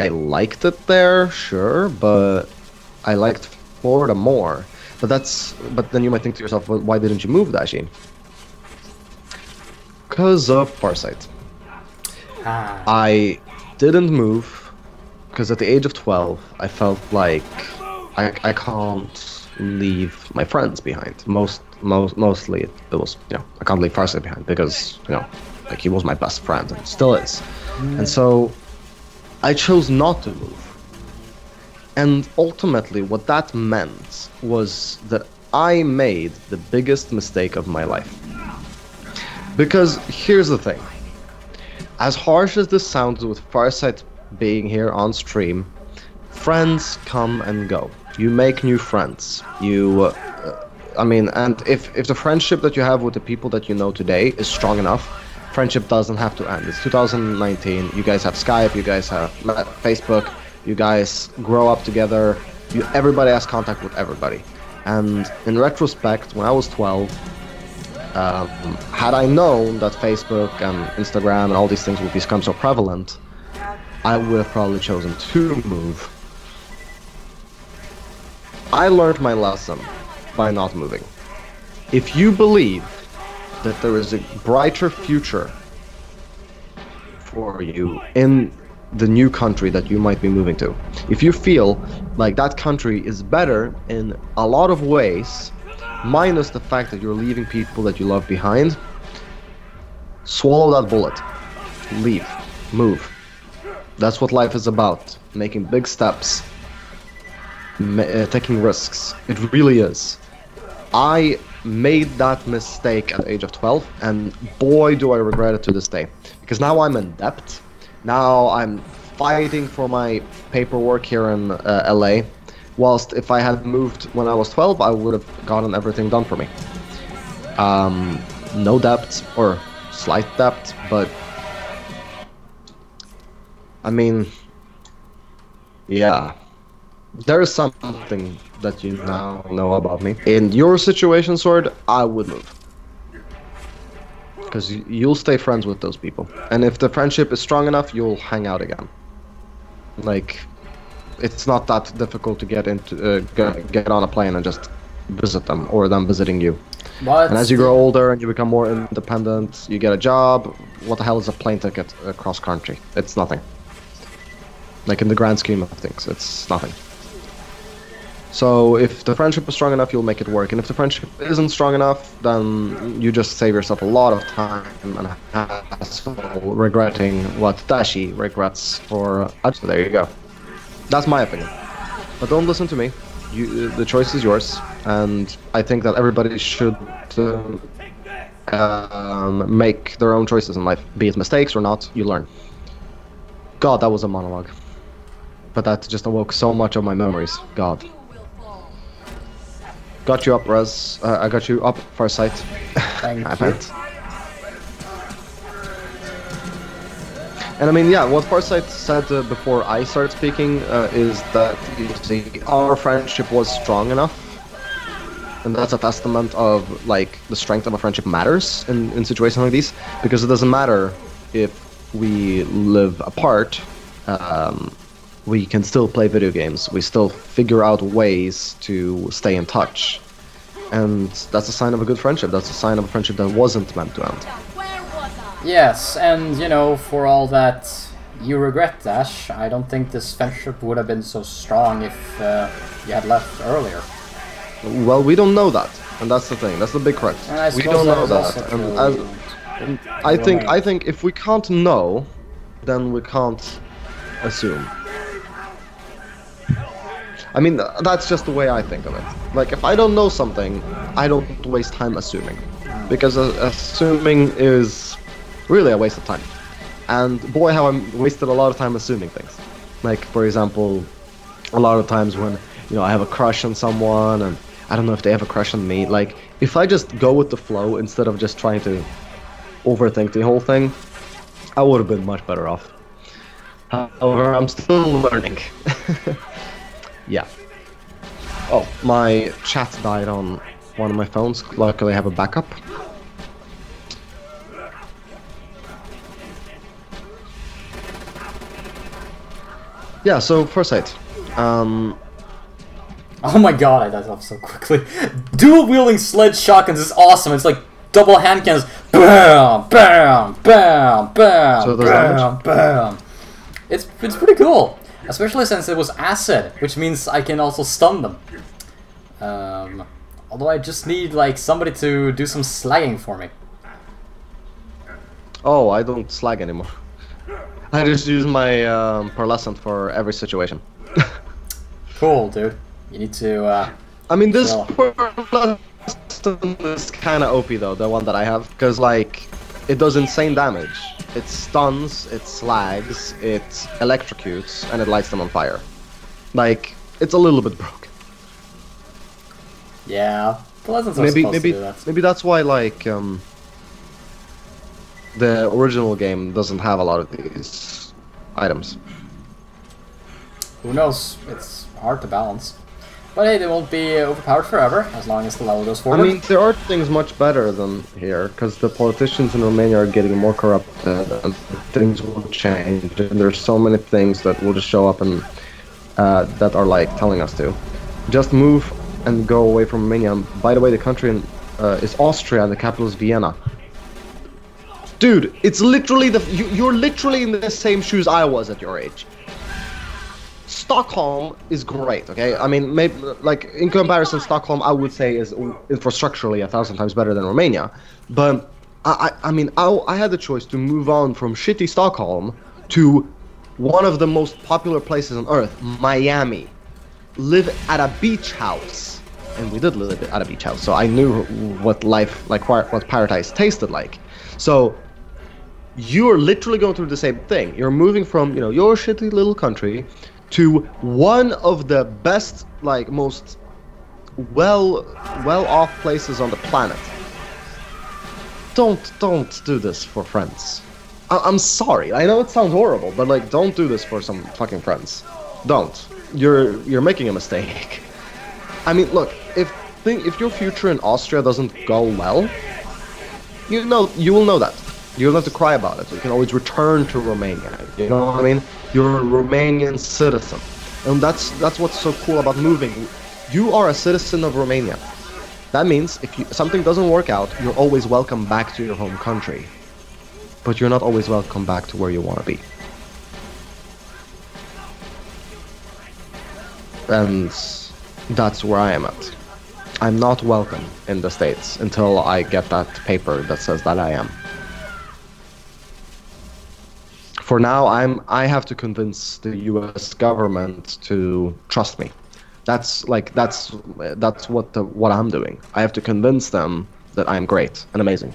Speaker 2: liked it there, sure, but I liked Florida more. But then you might think to yourself, well, why didn't you move, Dashin? Because of Farsight. I didn't move because at the age of 12, I felt like I can't leave my friends behind. Mostly it was, you know, I can't leave Farsight behind because, you know, like he was my best friend and still is. And so I chose not to move. And ultimately what that meant was that I made the biggest mistake of my life. Because here's the thing. As harsh as this sounds with Farsight being here on stream, friends come and go. You make new friends. I mean, and if the friendship that you have with the people that you know today is strong enough, friendship doesn't have to end. It's 2019. You guys have Skype. You guys have Facebook. You guys grow up together. Everybody has contact with everybody. And in retrospect, when I was 12, had I known that Facebook and Instagram and all these things would become so prevalent, I would have probably chosen to move. I learned my lesson by not moving. If you believe that there is a brighter future for you in the new country that you might be moving to, if you feel like that country is better in a lot of ways, minus the fact that you're leaving people that you love behind, swallow that bullet. Leave. Move. That's what life is about. Making big steps. taking risks. It really is. I made that mistake at the age of 12, and boy do I regret it to this day. Because now I'm in debt. Now I'm fighting for my paperwork here in LA. Whilst if I had moved when I was 12, I would have gotten everything done for me. No debt, or slight debt, but I mean, yeah. There is something that you now know about me. In your situation, Sword, I would move. Because you'll stay friends with those people. And if the friendship is strong enough, you'll hang out again. Like, it's not that difficult to get into get on a plane and just visit them, or them visiting you.
Speaker 1: But
Speaker 2: and as you grow older and you become more independent, you get a job. What the hell is a plane ticket across country? It's nothing. Like, in the grand scheme of things, it's nothing. So if the friendship is strong enough, you'll make it work. And if the friendship isn't strong enough, then you just save yourself a lot of time and hassle regretting what Dashi regrets for... So there you go. That's my opinion. But don't listen to me. The choice is yours. And I think that everybody should make their own choices in life. Be it mistakes or not, you learn. God, that was a monologue. But that just awoke so much of my memories. God. Got you up, Rez. I got you up, Farsight.
Speaker 1: Thank you.
Speaker 2: And I mean, yeah, what Farsight said before I started speaking is that, you see, our friendship was strong enough. And that's a testament of, like, the strength of a friendship matters in situations like these. Because it doesn't matter if we live apart, we can still play video games. We still figure out ways to stay in touch. And that's a sign of a good friendship. That's a sign of a friendship that wasn't meant to end.
Speaker 1: Yes, and you know, for all that you regret, Dash, I don't think this friendship would have been so strong if you had left earlier.
Speaker 2: Well, we don't know that. And that's the thing. That's the big crux. We don't know that. And I think if we can't know, then we can't assume. I mean, that's just the way I think of it. Like, if I don't know something, I don't waste time assuming. Because assuming is really a waste of time. And boy, how I wasted a lot of time assuming things. Like, for example, a lot of times when, you know, I have a crush on someone, and I don't know if they have a crush on me. Like, if I just go with the flow instead of just trying to overthink the whole thing, I would have been much better off. However, I'm still learning. Yeah. Oh, my chat died on one of my phones. Luckily, I have a backup. Yeah, so Farsight.
Speaker 1: Oh my god, I died off so quickly. Dual-wielding sledge shotguns is awesome. It's like double hand cannons. Bam, bam, bam, bam,
Speaker 2: So
Speaker 1: bam, bam. It's pretty cool. Especially since it was acid, which means I can also stun them. Although I just need, like, somebody to do some slagging for me.
Speaker 2: Oh, I don't slag anymore. I just use my pearlescent for every situation.
Speaker 1: Cool, dude. You need to,
Speaker 2: I mean, this
Speaker 1: chill.
Speaker 2: pearlescent is kind of OP, though, the one that I have. Because, like, it does insane damage. It stuns, it slags, it electrocutes, and it lights them on fire. Like, it's a little bit broken.
Speaker 1: Yeah, Pleasant's supposed to do that.
Speaker 2: Maybe that's why, like, the original game doesn't have a lot of these items.
Speaker 1: Who knows? It's hard to balance. But hey, they won't be overpowered forever, as long as the level goes forward.
Speaker 2: I mean, there are things much better than here, because the politicians in Romania are getting more corrupted, and things will change, and there's so many things that will just show up and that are, like, telling us to. Just move and go away from Romania. By the way, the country is Austria, and the capital is Vienna. Dude, it's literally you're literally in the same shoes I was at your age. Stockholm is great, okay? I mean, maybe, like, in comparison, Stockholm, I would say, is infrastructurally 1,000 times better than Romania. But, I mean, I had the choice to move on from shitty Stockholm to one of the most popular places on Earth, Miami. live at a beach house, and we did live at a beach house, so I knew what life, like what paradise tasted like. So you're literally going through the same thing. You're moving from, you know, your shitty little country to one of the best, like, most well-off places on the planet. Don't do this for friends. I'm sorry. I know it sounds horrible, but like, don't do this for some fucking friends. Don't. You're making a mistake. I mean, look, if your future in Austria doesn't go well, you will know that. You don't have to cry about it. You can always return to Romania. You know what I mean? You're a Romanian citizen, and that's what's so cool about moving. You are a citizen of Romania. That means if something doesn't work out, you're always welcome back to your home country. But you're not always welcome back to where you want to be. And that's where I am at. I'm not welcome in the States until I get that paper that says that I am. For now, I have to convince the US government to trust me. That's what I'm doing. I have to convince them that I'm great and amazing.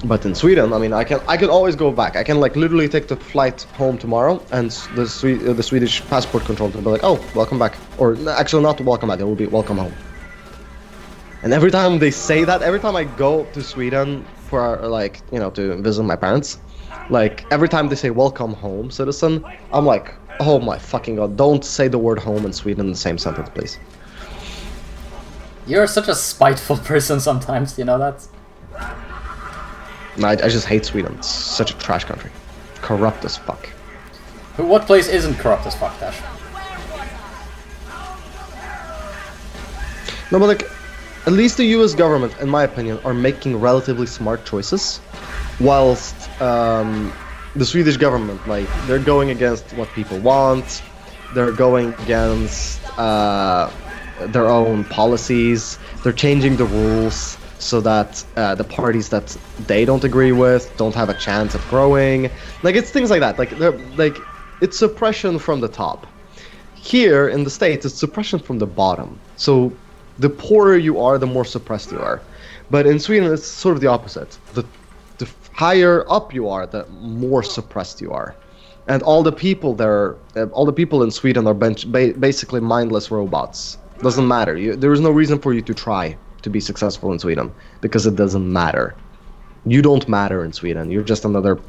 Speaker 2: But in Sweden, I mean, I can always go back. I can like literally take the flight home tomorrow, and the Swedish passport control will be like, "Oh, welcome back," or actually not welcome back. It will be welcome home. And every time they say that, every time I go to Sweden for like, you know, to visit my parents, like every time they say "welcome home, citizen," I'm like, "Oh my fucking god! Don't say the word home in Sweden in the same sentence, please."
Speaker 1: You're such a spiteful person sometimes, you know that?
Speaker 2: I just hate Sweden. It's such a trash country. Corrupt as fuck.
Speaker 1: What place isn't corrupt as fuck, Dash?
Speaker 2: No, but like, at least the US government, in my opinion, are making relatively smart choices, whilst the Swedish government, like, they're going against what people want, they're going against their own policies, they're changing the rules so that the parties that they don't agree with don't have a chance at growing. Like, it's things like that. Like it's suppression from the top. Here in the States, it's suppression from the bottom. So the poorer you are, the more suppressed you are. But in Sweden, it's sort of the opposite. The higher up you are, the more suppressed you are. And all the people there, all the people in Sweden are basically mindless robots. Doesn't matter. There is no reason for you to try to be successful in Sweden, because it doesn't matter. You don't matter in Sweden. You're just another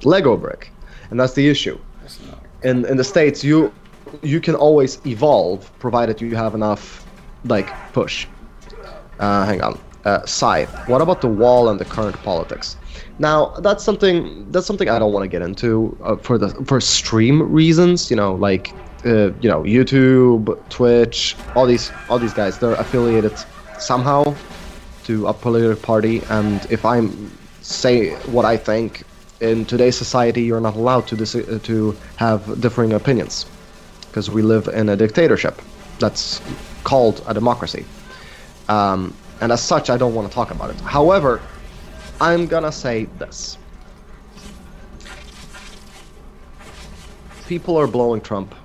Speaker 2: Lego brick, and that's the issue. In the States, you can always evolve, provided you have enough, like, push. Hang on. Scythe. What about the wall and the current politics? Now, that's something I don't want to get into for stream reasons. You know, like you know, YouTube, Twitch, all these guys, they're affiliated somehow to a political party, and if I say what I think, in today's society, you're not allowed to have differing opinions, because we live in a dictatorship that's called a democracy. And as such, I don't want to talk about it. However, I'm gonna say this. People are blowing Trump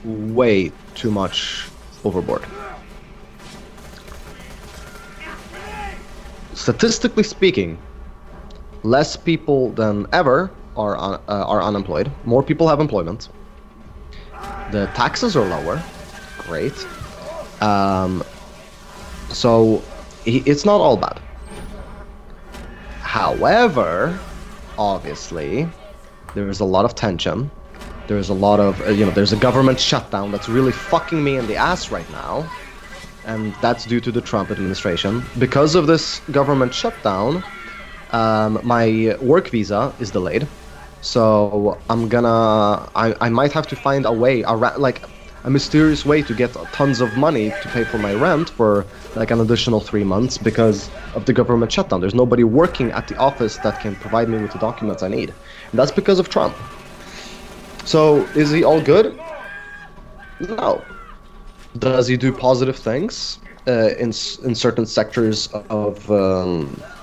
Speaker 2: way too much overboard. Statistically speaking, less people than ever are unemployed. More people have employment. The taxes are lower. Great. So it's not all bad. However, obviously, there's a lot of tension. There's a lot of, you know, there's a government shutdown that's really fucking me in the ass right now. And that's due to the Trump administration. Because of this government shutdown, my work visa is delayed. So I might have to find a way, like a mysterious way to get tons of money to pay for my rent for like an additional 3 months because of the government shutdown. There's nobody working at the office that can provide me with the documents I need. And that's because of Trump. So is he all good? No. Does he do positive things in certain sectors of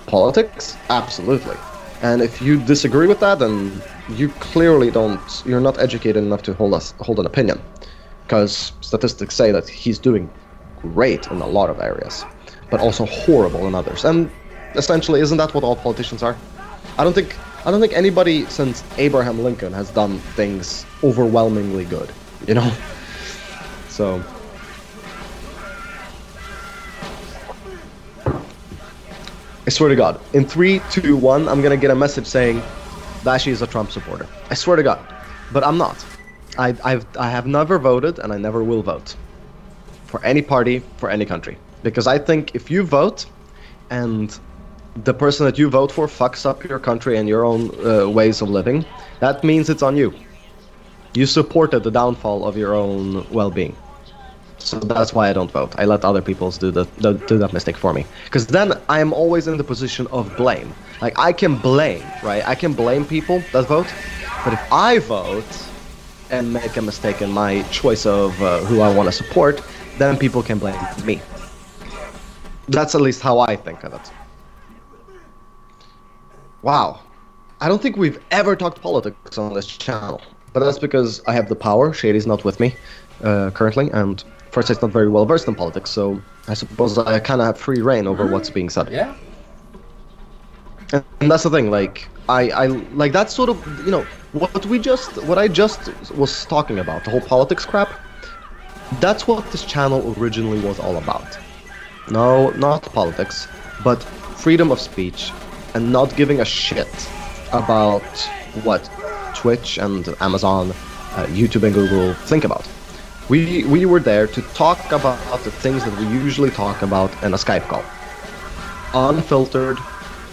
Speaker 2: politics? Absolutely. And if you disagree with that, then you clearly you're not educated enough to hold an opinion. Because statistics say that he's doing great in a lot of areas, but also horrible in others. And essentially, isn't that what all politicians are? I don't think anybody since Abraham Lincoln has done things overwhelmingly good, you know? So I swear to God, in 3, 2, 1, I'm gonna get a message saying Dashi is a Trump supporter. I swear to God, but I'm not. I have never voted, and I never will vote for any party, for any country, because I think if you vote, and the person that you vote for fucks up your country and your own ways of living, that means it's on you. You supported the downfall of your own well-being. So that's why I don't vote. I let other people do that mistake for me. Because then I am always in the position of blame. Like, I can blame, right? I can blame people that vote. But if I vote and make a mistake in my choice of who I want to support, then people can blame me. That's at least how I think of it. Wow. I don't think we've ever talked politics on this channel. But that's because I have the power. Shady's not with me currently, and Farsight's not very well versed in politics, so I suppose I kind of have free reign over what's being said.
Speaker 1: Yeah.
Speaker 2: And that's the thing, like, I like that's sort of, you know, what I just was talking about, the whole politics crap. That's what this channel originally was all about. No, not politics, but freedom of speech, and not giving a shit about what Twitch and Amazon, YouTube and Google think about. We were there to talk about the things that we usually talk about in a Skype call. Unfiltered,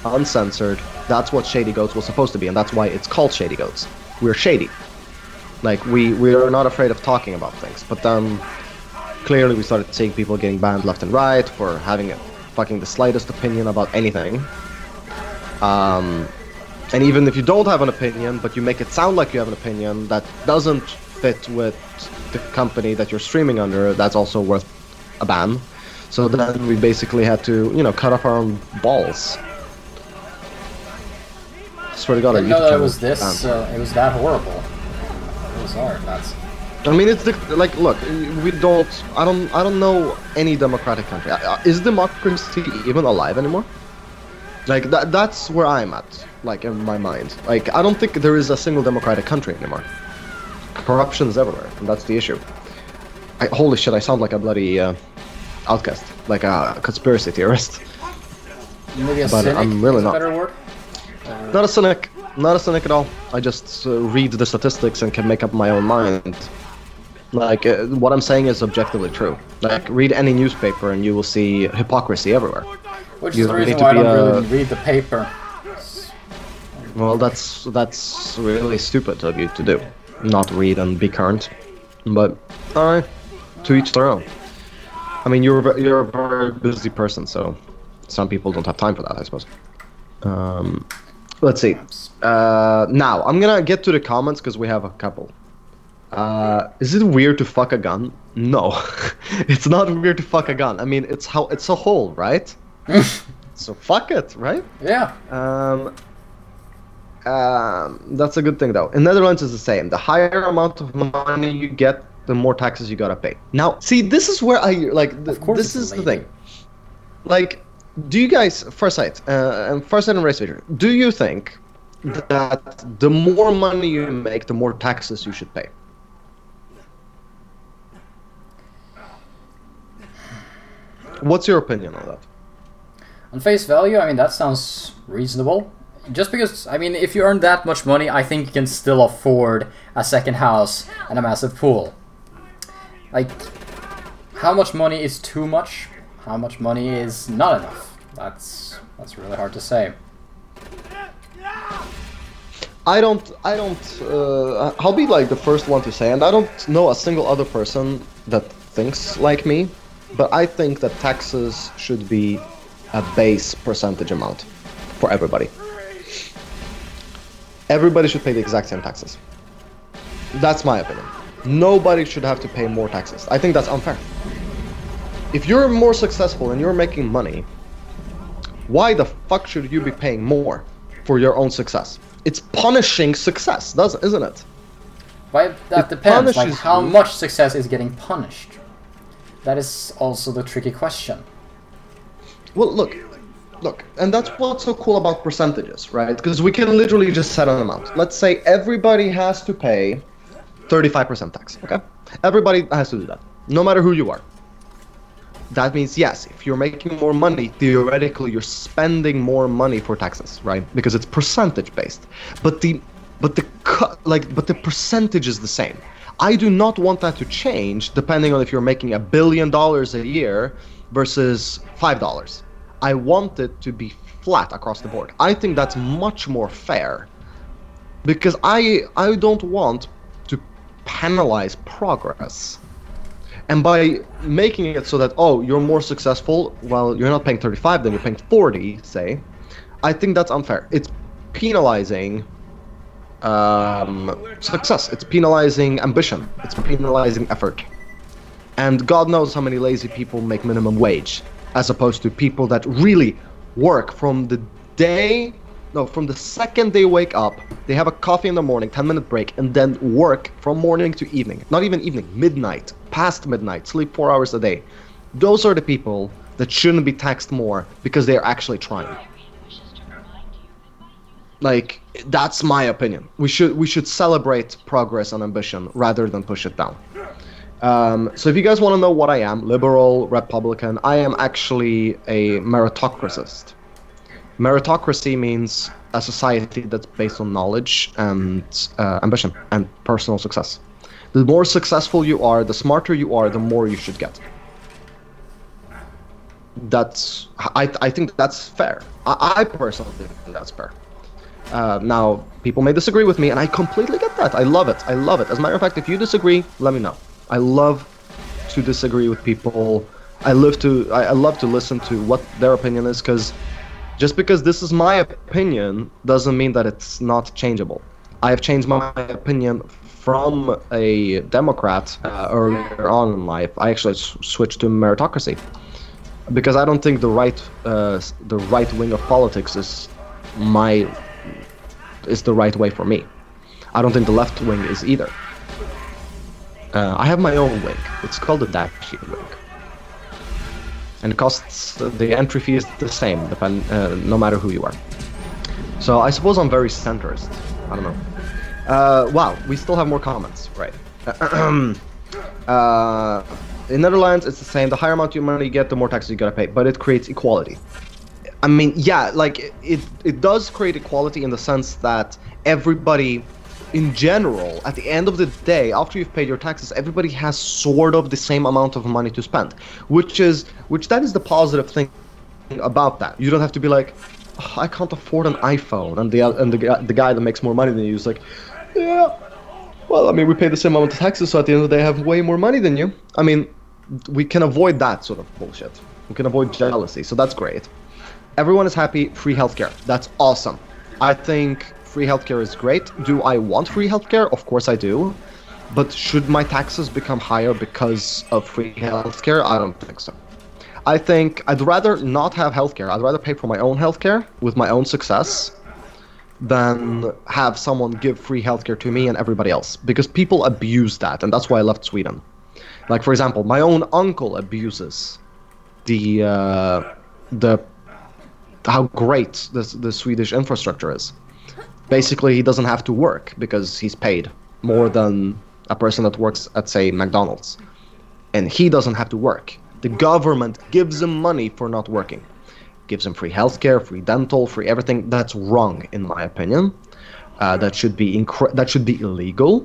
Speaker 2: uncensored. That's what Shady Goats was supposed to be, and that's why it's called Shady Goats. We're shady. Like, we are not afraid of talking about things. But then, clearly we started seeing people getting banned left and right for having fucking the slightest opinion about anything. And even if you don't have an opinion, but you make it sound like you have an opinion that doesn't fit with the company that you're streaming under, that's also worth a ban. So then we basically had to, you know, cut off our own balls. I swear to God,
Speaker 1: I didn't know that it was this. It was that horrible. It was hard. That's.
Speaker 2: I mean, it's like, look, we don't. I don't know any democratic country. Is democracy even alive anymore? Like that's where I'm at. Like in my mind, like I don't think there is a single democratic country anymore. Corruption is everywhere, and that's the issue. Holy shit, I sound like a bloody outcast, like a conspiracy theorist.
Speaker 1: Maybe a
Speaker 2: but
Speaker 1: cynic
Speaker 2: I'm really
Speaker 1: is a
Speaker 2: not.
Speaker 1: better word?
Speaker 2: Not a cynic. Not a cynic at all. I just read the statistics and can make up my own mind. Like, what I'm saying is objectively true. Like, read any newspaper and you will see hypocrisy everywhere.
Speaker 1: Which is the reason why I don't really read the paper.
Speaker 2: Well, that's really stupid of you to do. Not read and be current. But, alright. To each their own. I mean, you're a very busy person, so some people don't have time for that, I suppose. Let's see. Now, I'm gonna get to the comments because we have a couple. Is it weird to fuck a gun? No. It's not weird to fuck a gun. I mean, it's a hole, right? So fuck it, right?
Speaker 1: Yeah.
Speaker 2: That's a good thing though. In Netherlands it's the same. The higher amount of money you get, the more taxes you gotta pay. Now, see, this is where I like. This is the thing. Like, do you guys, Farsight and RaceVision, do you think that the more money you make, the more taxes you should pay? What's your opinion on that?
Speaker 1: On face value, I mean, that sounds reasonable. Just because, I mean, if you earn that much money, I think you can still afford a second house and a massive pool. Like, how much money is too much? How much money is not enough? That's really hard to say.
Speaker 2: I'll be like the first one to say, and I don't know a single other person that thinks like me, but I think that taxes should be a base percentage amount for everybody. Everybody should pay the exact same taxes. That's my opinion. Nobody should have to pay more taxes. I think that's unfair. If you're more successful and you're making money, why the fuck should you be paying more? for your own success. It's punishing success, isn't it?
Speaker 1: But that depends, like how much success is getting punished. That is also the tricky question.
Speaker 2: Well, look, and that's what's so cool about percentages, right? Because we can literally just set an amount. Let's say everybody has to pay 35% tax, okay? Everybody has to do that, no matter who you are. That means, yes, if you're making more money, theoretically you're spending more money for taxes, right? Because it's percentage based. But the percentage is the same. I do not want that to change depending on if you're making $1 billion a year versus $5. I want it to be flat across the board. I think that's much more fair, because I don't want to penalize progress. And by making it so that, oh, you're more successful, well, you're not paying 35, then you're paying 40, say, I think that's unfair. It's penalizing success. It's penalizing ambition. It's penalizing effort. And God knows how many lazy people make minimum wage, as opposed to people that really work from the second they wake up, they have a coffee in the morning, 10-minute break, and then work from morning to evening. Not even evening, midnight, past midnight, sleep 4 hours a day. Those are the people that shouldn't be taxed more because they're actually trying. Like, that's my opinion. We should celebrate progress and ambition rather than push it down. So if you guys want to know what I am, liberal, Republican, I am actually a meritocracyst. Meritocracy means a society that's based on knowledge and ambition and personal success. The more successful you are, the smarter you are, the more you should get. I think that's fair. I personally think that's fair. Now, people may disagree with me, and I completely get that. I love it. I love it. As a matter of fact, if you disagree, let me know. I love to disagree with people. I love to listen to what their opinion is, because just because this is my opinion doesn't mean that it's not changeable. I have changed my opinion from a Democrat earlier on in life. I actually switched to meritocracy because I don't think the right wing of politics is the right way for me. I don't think the left wing is either. I have my own wing. It's called the Dashi wing. And it costs, the entry fee is the same, no matter who you are. So I suppose I'm very centrist. I don't know. Wow, we still have more comments, right? In Netherlands, it's the same. The higher amount of money you get, the more taxes you gotta pay. But it creates equality. I mean, yeah, like it does create equality in the sense that everybody, in general, at the end of the day, after you've paid your taxes, everybody has sort of the same amount of money to spend, which that is the positive thing about that. You don't have to be like, oh, I can't afford an iPhone, and the guy that makes more money than you is like, yeah, well, I mean, we pay the same amount of taxes, so at the end of the day, I have way more money than you. I mean, we can avoid that sort of bullshit. We can avoid jealousy, so that's great. Everyone is happy. Free healthcare. That's awesome. I think free healthcare is great. Do I want free healthcare? Of course I do. But should my taxes become higher because of free healthcare? I don't think so. I think I'd rather not have healthcare. I'd rather pay for my own healthcare with my own success than have someone give free healthcare to me and everybody else. Because people abuse that, and that's why I left Sweden. Like, for example, my own uncle abuses how great the Swedish infrastructure is. Basically, he doesn't have to work because he's paid more than a person that works at, say, McDonald's. And he doesn't have to work. The government gives him money for not working. Gives him free healthcare, free dental, free everything. That's wrong, in my opinion. That should be illegal.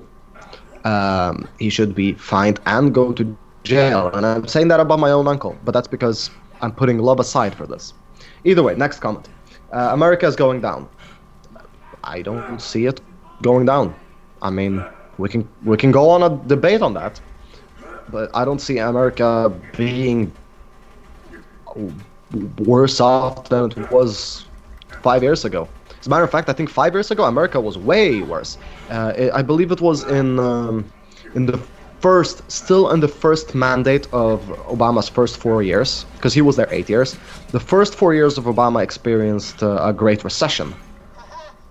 Speaker 2: He should be fined and go to jail. And I'm saying that about my own uncle, but that's because I'm putting love aside for this. Either way, next comment. America is going down. I don't see it going down. I mean, we can go on a debate on that, but I don't see America being worse off than it was 5 years ago. As a matter of fact, I think 5 years ago America was way worse. I believe it was in the first mandate of Obama's first 4 years, because he was there 8 years. The first 4 years of Obama experienced a Great Recession.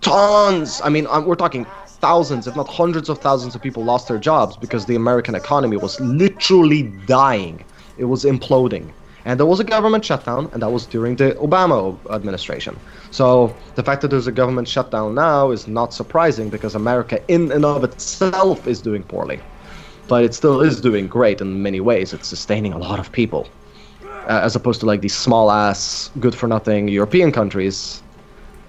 Speaker 2: tons. I mean, we're talking thousands, if not hundreds of thousands of people lost their jobs because the American economy was literally dying. It was imploding. And there was a government shutdown, and that was during the Obama administration. So the fact that there's a government shutdown now is not surprising because America in and of itself is doing poorly. But it still is doing great in many ways. It's sustaining a lot of people. As opposed to like these small-ass, good-for-nothing European countries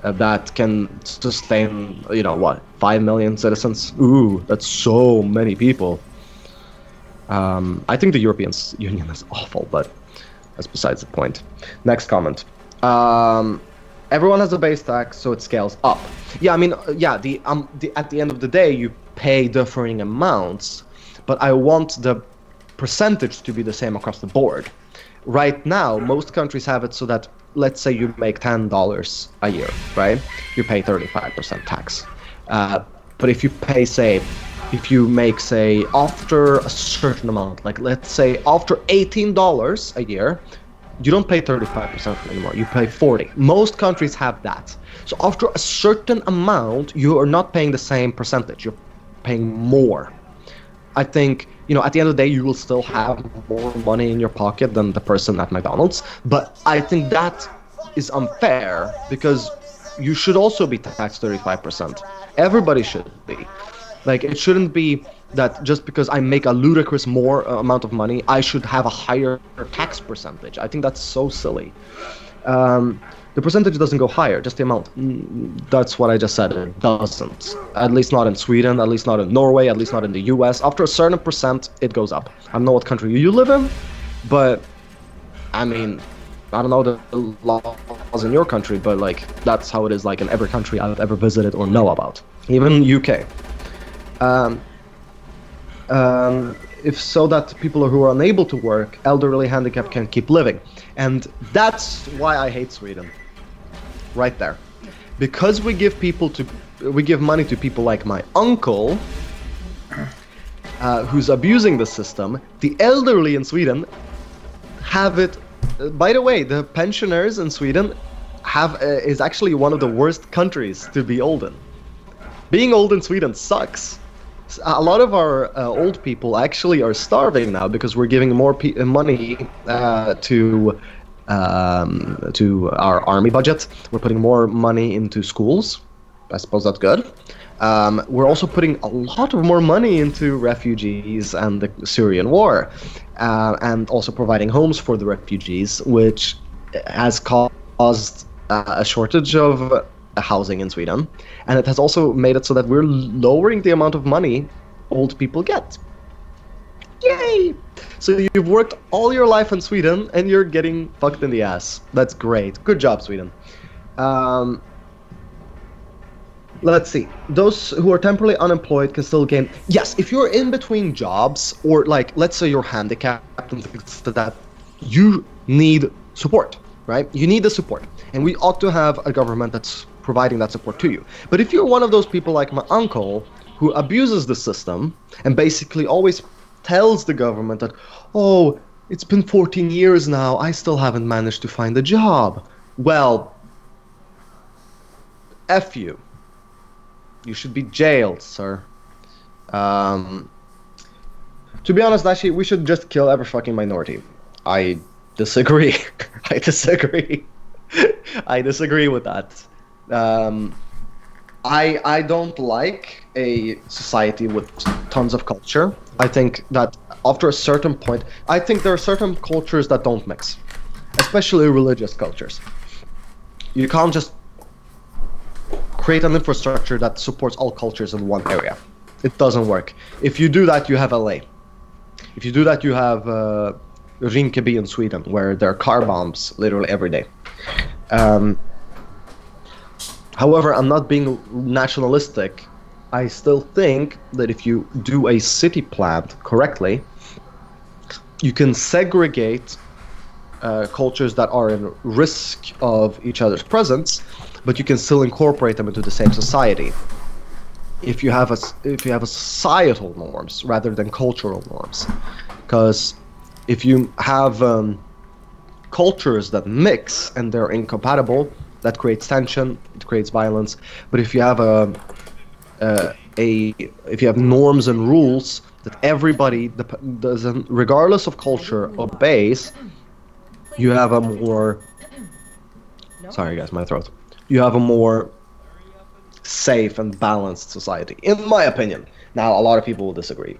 Speaker 2: that can sustain, you know, what, 5 million citizens? Ooh, that's so many people. I think the European Union is awful, but that's besides the point. Next comment. Everyone has a base tax, so it scales up. Yeah, I mean, yeah, at the end of the day, you pay differing amounts, but I want the percentage to be the same across the board. Right now, most countries have it so that, let's say you make $10 a year, right? You pay 35% tax. But if you pay, say, if you make, say, after a certain amount, like let's say after $18 a year, you don't pay 35% anymore, you pay 40%. Most countries have that. So after a certain amount, you are not paying the same percentage, you're paying more. I think, you know, at the end of the day, you will still have more money in your pocket than the person at McDonald's, but I think that is unfair because you should also be taxed 35%. Everybody should be. Like, it shouldn't be that just because I make a ludicrous more amount of money, I should have a higher tax percentage. I think that's so silly. The percentage doesn't go higher, just the amount. That's what I just said, it doesn't. At least not in Sweden, at least not in Norway, at least not in the US. After a certain percent, it goes up. I don't know what country you live in, but, I mean, I don't know the laws in your country, but, like, that's how it is, like, in every country I've ever visited or know about. Even UK. If so that people who are unable to work, elderly, handicapped, can keep living. And that's why I hate Sweden. Right there. Because we give money to people like my uncle, who's abusing the system. The elderly in Sweden have it. By the way, the pensioners in Sweden is actually one of the worst countries to be old in. Being old in Sweden sucks. A lot of our old people actually are starving now because we're giving more money to our army budget. We're putting more money into schools. I suppose that's good. We're also putting a lot of more money into refugees and the Syrian war, and also providing homes for the refugees, which has caused a shortage of housing in Sweden, and it has also made it so that we're lowering the amount of money old people get. Yay! So you've worked all your life in Sweden and you're getting fucked in the ass. That's great. Good job, Sweden. Let's see. Those who are temporarily unemployed can still gain. Yes, if you're in between jobs, or like, let's say you're handicapped and things like that, you need support, right? You need the support. And we ought to have a government that's providing that support to you. But if you're one of those people like my uncle who abuses the system and basically always tells the government that, oh, it's been 14 years now, I still haven't managed to find a job. Well, F you. You should be jailed, sir. To be honest, actually, we should just kill every fucking minority. I disagree. I disagree. I disagree with that. I don't like a society with tons of culture. I think that after a certain point, I think there are certain cultures that don't mix, especially religious cultures. You can't just create an infrastructure that supports all cultures in one area. It doesn't work. If you do that, you have LA. If you do that, you have Rinkeby in Sweden, where there are car bombs literally every day. However, I'm not being nationalistic. I still think that if you do a city plan correctly, you can segregate cultures that are in risk of each other's presence, but you can still incorporate them into the same society. If you have a societal norms rather than cultural norms, because if you have cultures that mix and they're incompatible, that creates tension, it creates violence. But if you have if you have norms and rules that everybody doesn't, regardless of culture, obeys, you have a more, sorry guys, my throat, you have a more safe and balanced society, in my opinion. Now, a lot of people will disagree.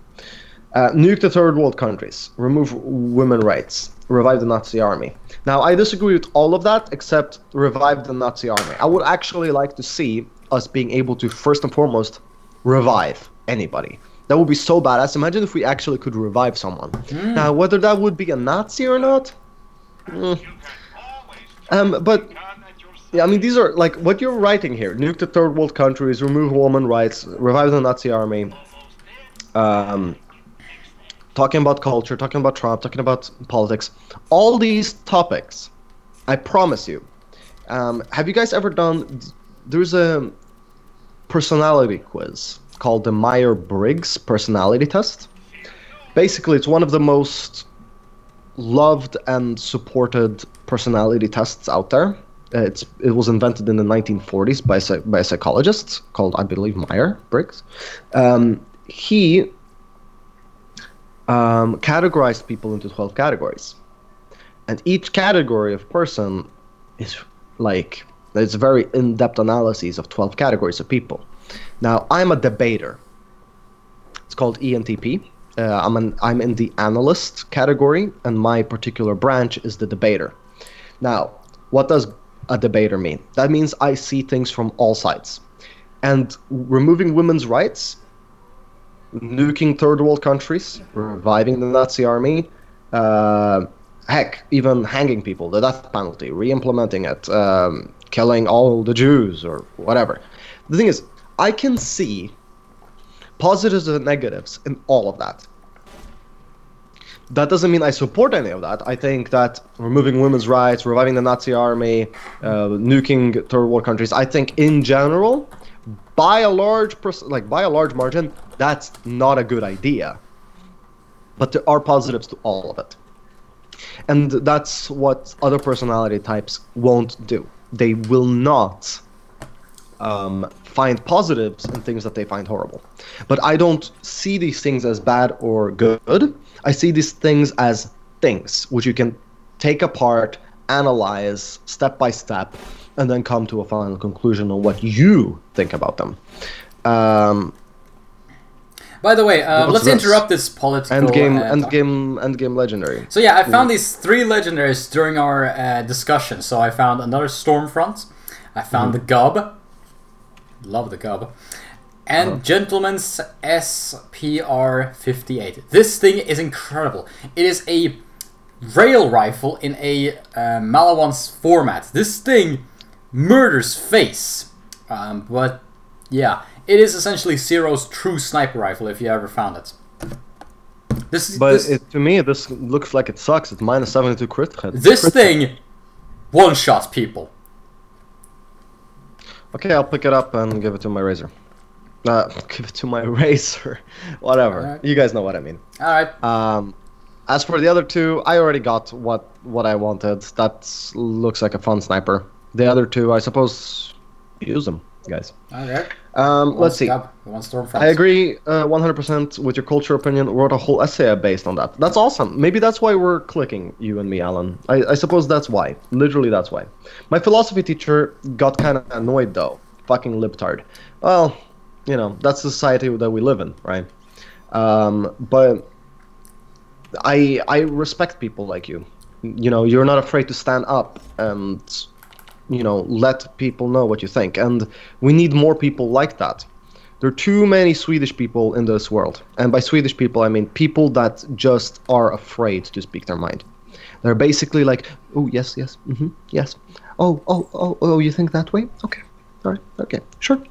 Speaker 2: Nuke the third world countries, remove women rights, revive the Nazi army. Now, I disagree with all of that except revive the Nazi army. I would actually like to see us being able to, first and foremost, revive anybody. That would be so badass. Imagine if we actually could revive someone. Now, whether that would be a Nazi or not, but yeah, I mean, these are like what you're writing here: nuke the third world countries, remove women rights, revive the Nazi army. Talking about culture, talking about Trump, talking about politics, all these topics. I promise you. Have you guys ever done? There's a personality quiz called the Myers-Briggs personality test. Basically, it's one of the most loved and supported personality tests out there. It was invented in the 1940s by a psychologist called, I believe, Myers-Briggs. He categorized people into 12 categories, and each category of person is like, it's very in-depth analyses of 12 categories of people. Now, I'm a debater. It's called ENTP. I'm in the analyst category, and my particular branch is the debater. Now, what does a debater mean? That means I see things from all sides. And removing women's rights, nuking third world countries, reviving the Nazi army, heck, even hanging people, the death penalty, re-implementing it, killing all the Jews or whatever. The thing is, I can see positives and negatives in all of that. That doesn't mean I support any of that. I think that removing women's rights, reviving the Nazi army, nuking third world countries, I think in general, by a large margin, that's not a good idea. But there are positives to all of it. And that's what other personality types won't do. They will not find positives in things that they find horrible. But I don't see these things as bad or good. I see these things as things which you can take apart, analyze step by step, and then come to a final conclusion on what you think about them.
Speaker 1: By the way, let's interrupt this political...
Speaker 2: Endgame legendary.
Speaker 1: So yeah, I found these 3 legendaries during our discussion. So I found another Stormfront. I found the Gub. Love the Gub. And Gentleman's SPR-58. This thing is incredible. It is a rail rifle in a Malawans format. This thing murders face. But yeah, it is essentially Zero's true sniper rifle if you ever found it.
Speaker 2: To me, this looks like it sucks. It's minus 72 crit hit.
Speaker 1: This thing one-shots people.
Speaker 2: Okay, I'll pick it up and give it to my Razor. Give it to my Razor. Whatever. Right. You guys know what I mean.
Speaker 1: Alright.
Speaker 2: As for the other 2, I already got what I wanted. That looks like a fun sniper. The other 2, I suppose, use them, guys.
Speaker 1: Okay.
Speaker 2: Let's see.
Speaker 1: Stormfront.
Speaker 2: I agree 100% with your culture opinion. Wrote a whole essay based on that. That's awesome. Maybe that's why we're clicking, you and me, Alan. I suppose that's why. Literally, that's why. My philosophy teacher got kind of annoyed, though. Fucking libtard. Well, you know, that's the society that we live in, right? But I respect people like you. You know, you're not afraid to stand up and, you know, let people know what you think. And we need more people like that. There are too many Swedish people in this world. And by Swedish people, I mean people that just are afraid to speak their mind. They're basically like, oh, yes, yes, yes. Oh, you think that way? Okay, all right, okay, sure.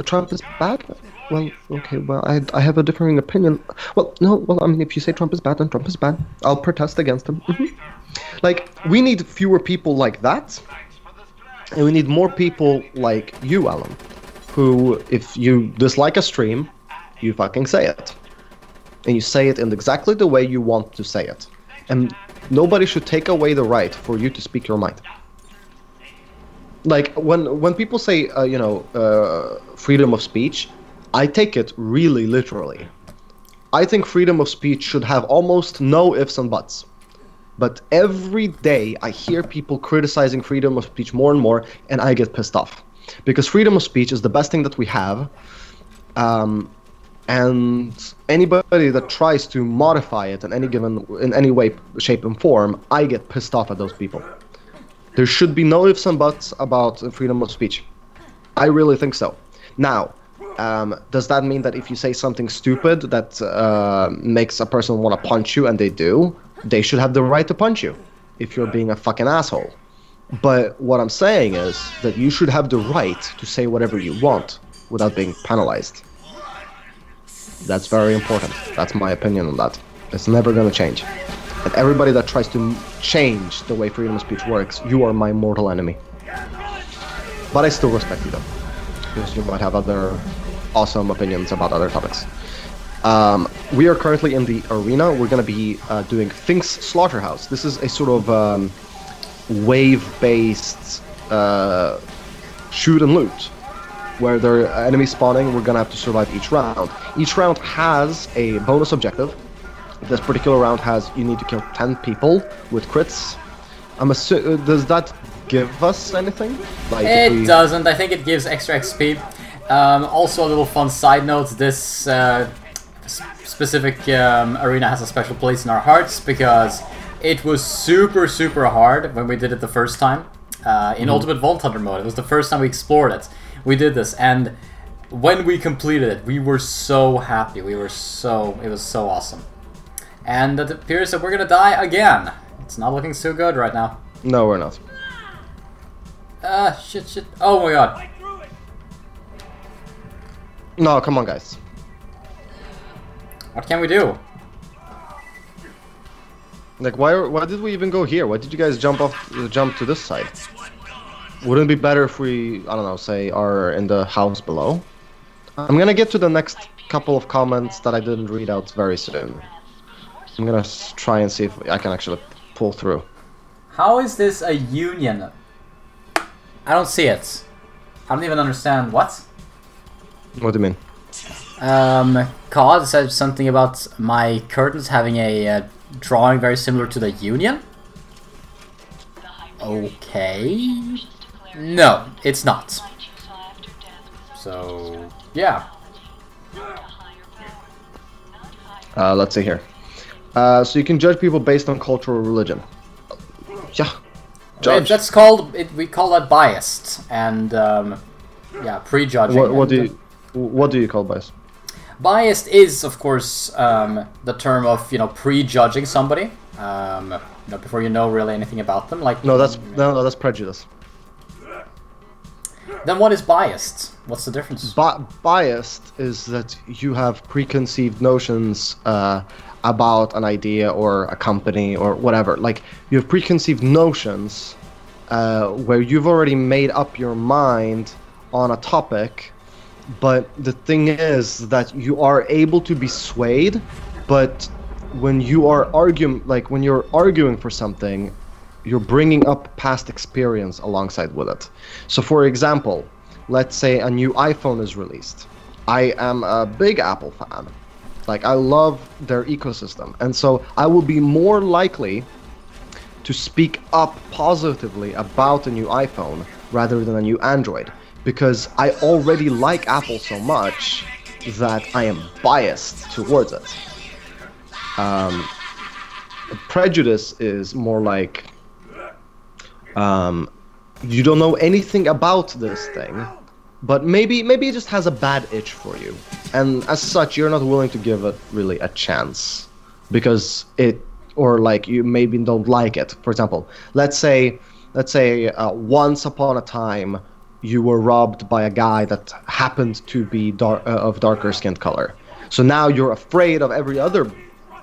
Speaker 2: Trump is bad? Well, okay, well, I have a differing opinion. Well, no, well, I mean, if you say Trump is bad, then Trump is bad. I'll protest against him. Like, we need fewer people like that. And we need more people like you, Alan, who, if you dislike a stream, you fucking say it. And you say it in exactly the way you want to say it. And nobody should take away the right for you to speak your mind. like when people say freedom of speech, I take it really literally. I think freedom of speech should have almost no ifs and buts. But every day I hear people criticizing freedom of speech more and more, and I get pissed off. Because freedom of speech is the best thing that we have, and anybody that tries to modify it in any way, shape, and form, I get pissed off at those people. There should be no ifs and buts about freedom of speech. I really think so. Now, does that mean that if you say something stupid that makes a person want to punch you, and they do, they should have the right to punch you if you're being a fucking asshole? But what I'm saying is that you should have the right to say whatever you want without being penalized. That's very important. That's my opinion on that. It's never going to change. And everybody that tries to change the way freedom of speech works, you are my mortal enemy. But I still respect you, though, because you might have other awesome opinions about other topics. We are currently in the arena. We're going to be doing Fink's Slaughterhouse. This is a sort of wave-based shoot and loot, where there are enemies spawning. We're going to have to survive each round. Each round has a bonus objective. This particular round has, you need to kill 10 people with crits. Does that give us anything? Like
Speaker 1: it doesn't. I think it gives extra XP. Also, a little fun side note, this specific arena has a special place in our hearts because it was super hard when we did it the first time. In Ultimate Vault Hunter mode, it was the first time we explored it. We did this, and when we completed it, we were so happy. It was so awesome. And it appears that we're gonna die again. It's not looking so good right now.
Speaker 2: No, we're not.
Speaker 1: Shit. Oh my god.
Speaker 2: No, come on, guys.
Speaker 1: What can we do?
Speaker 2: Like, why did we even go here? Why did you guys jump to this side? Wouldn't it be better if we, I don't know, say, are in the house below? I'm gonna get to the next couple of comments that I didn't read out very soon. I'm gonna try and see if I can actually pull through.
Speaker 1: How is this a union? I don't see it. I don't even understand. What?
Speaker 2: What do you mean?
Speaker 1: COD said something about my curtains having a drawing very similar to the union? Okay. No, it's not. So, yeah.
Speaker 2: Let's see here. So you can judge people based on culture or religion. Yeah. Judge.
Speaker 1: That's called, we call that biased, and yeah, prejudging.
Speaker 2: What do you call bias?
Speaker 1: Biased is, of course, the term of, prejudging somebody, before you know really anything about them. Like
Speaker 2: no, that's prejudice.
Speaker 1: Then what is biased? What's the difference?
Speaker 2: Biased is that you have preconceived notions about an idea or a company or whatever. Like, you have preconceived notions where you've already made up your mind on a topic, but the thing is that you are able to be swayed, but when you are when you're arguing for something, you're bringing up past experience alongside with it. So for example, let's say a new iPhone is released. I am a big Apple fan. Like, I love their ecosystem, and so I will be more likely to speak up positively about a new iPhone rather than a new Android, because I already like Apple so much that I am biased towards it. Prejudice is more like you don't know anything about this thing, but maybe it just has a bad itch for you, and as such you're not willing to give it really a chance because you maybe don't like it. For example, let's say once upon a time you were robbed by a guy that happened to be of darker skin color, so now you're afraid of every other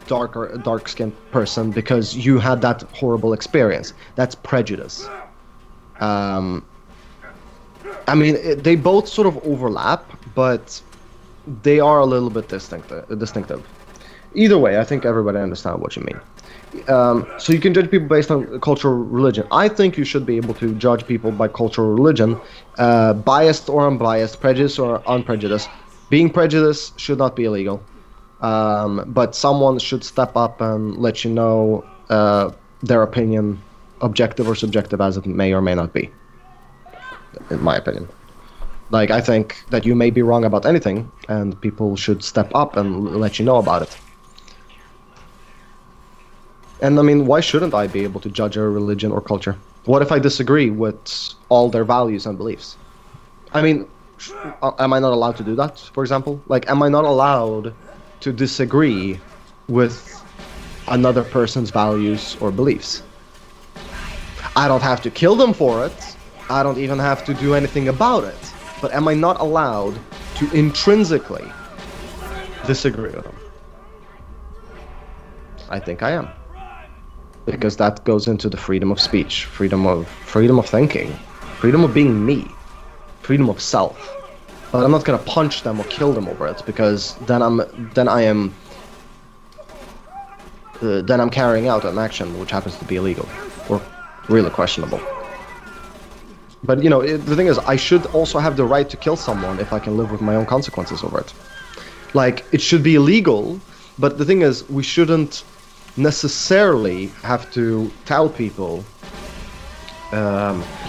Speaker 2: dark skinned person because you had that horrible experience. That's prejudice. I mean, they both sort of overlap, but they are a little bit distinctive. Either way, I think everybody understands what you mean. So you can judge people based on cultural religion. I think you should be able to judge people by cultural religion, biased or unbiased, prejudiced or unprejudiced. Being prejudiced should not be illegal, but someone should step up and let you know their opinion, objective or subjective as it may or may not be, in my opinion. Like, I think that you may be wrong about anything, and people should step up and let you know about it. And I mean, why shouldn't I be able to judge a religion or culture? What if I disagree with all their values and beliefs? I mean, am I not allowed to do that, for example? Like, am I not allowed to disagree with another person's values or beliefs? I don't have to kill them for it. I don't even have to do anything about it. But am I not allowed to intrinsically disagree with them? I think I am. Because that goes into the freedom of speech, freedom of thinking, freedom of being me, freedom of self. But I'm not gonna punch them or kill them over it, because then I'm carrying out an action which happens to be illegal or really questionable. But you know, the thing is, I should also have the right to kill someone if I can live with my own consequences over it. Like, it should be illegal, but the thing is, we shouldn't necessarily have to tell people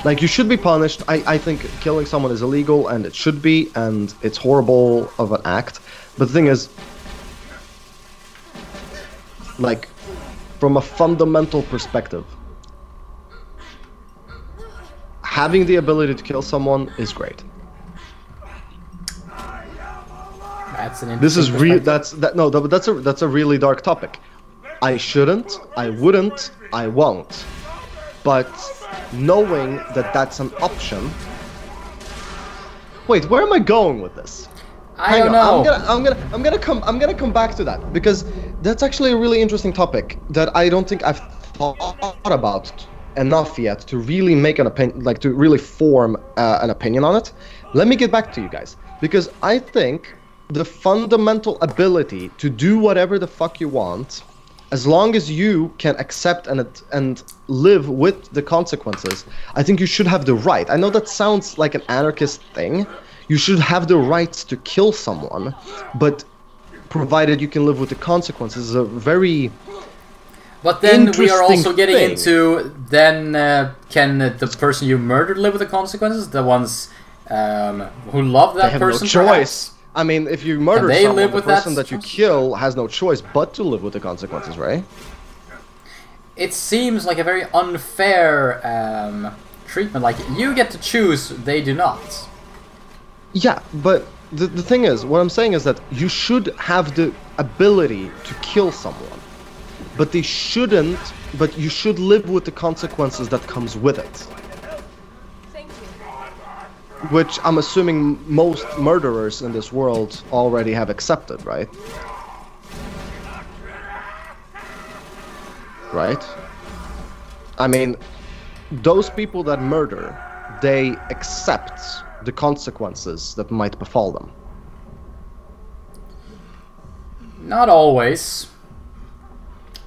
Speaker 2: like, you should be punished. I think killing someone is illegal, and it should be, and it's horrible of an act. But the thing is, like, from a fundamental perspective, having the ability to kill someone is great.
Speaker 1: That's an
Speaker 2: This is
Speaker 1: interesting
Speaker 2: that's a really dark topic. I shouldn't, I wouldn't, I won't. But knowing that that's an option. Wait, where am I going with this?
Speaker 1: I don't know.
Speaker 2: I'm gonna come back to that, because that's actually a really interesting topic that I don't think I've thought about enough yet to really make an opinion, like to really form an opinion on it. Let me get back to you guys, because I think the fundamental ability to do whatever the fuck you want, as long as you can accept and live with the consequences, I think you should have the right. I know that sounds like an anarchist thing. You should have the right to kill someone, but provided you can live with the consequences, is a very
Speaker 1: But then we are also
Speaker 2: interesting
Speaker 1: getting
Speaker 2: thing.
Speaker 1: into, then can the person you murdered live with the consequences? The ones who love
Speaker 2: They
Speaker 1: that
Speaker 2: have
Speaker 1: person,
Speaker 2: no choice.
Speaker 1: perhaps?
Speaker 2: I mean, if you murder
Speaker 1: they
Speaker 2: someone,
Speaker 1: live
Speaker 2: the
Speaker 1: with
Speaker 2: person
Speaker 1: that
Speaker 2: that you kill has no choice but to live with the consequences, right?
Speaker 1: It seems like a very unfair treatment. Like, you get to choose, they do not.
Speaker 2: Yeah, but the thing is, what I'm saying is that you should have the ability to kill someone, but they shouldn't. But you should live with the consequences that comes with it. Which I'm assuming most murderers in this world already have accepted, right? Right? I mean, those people that murder, they accept the consequences that might befall them.
Speaker 1: Not always.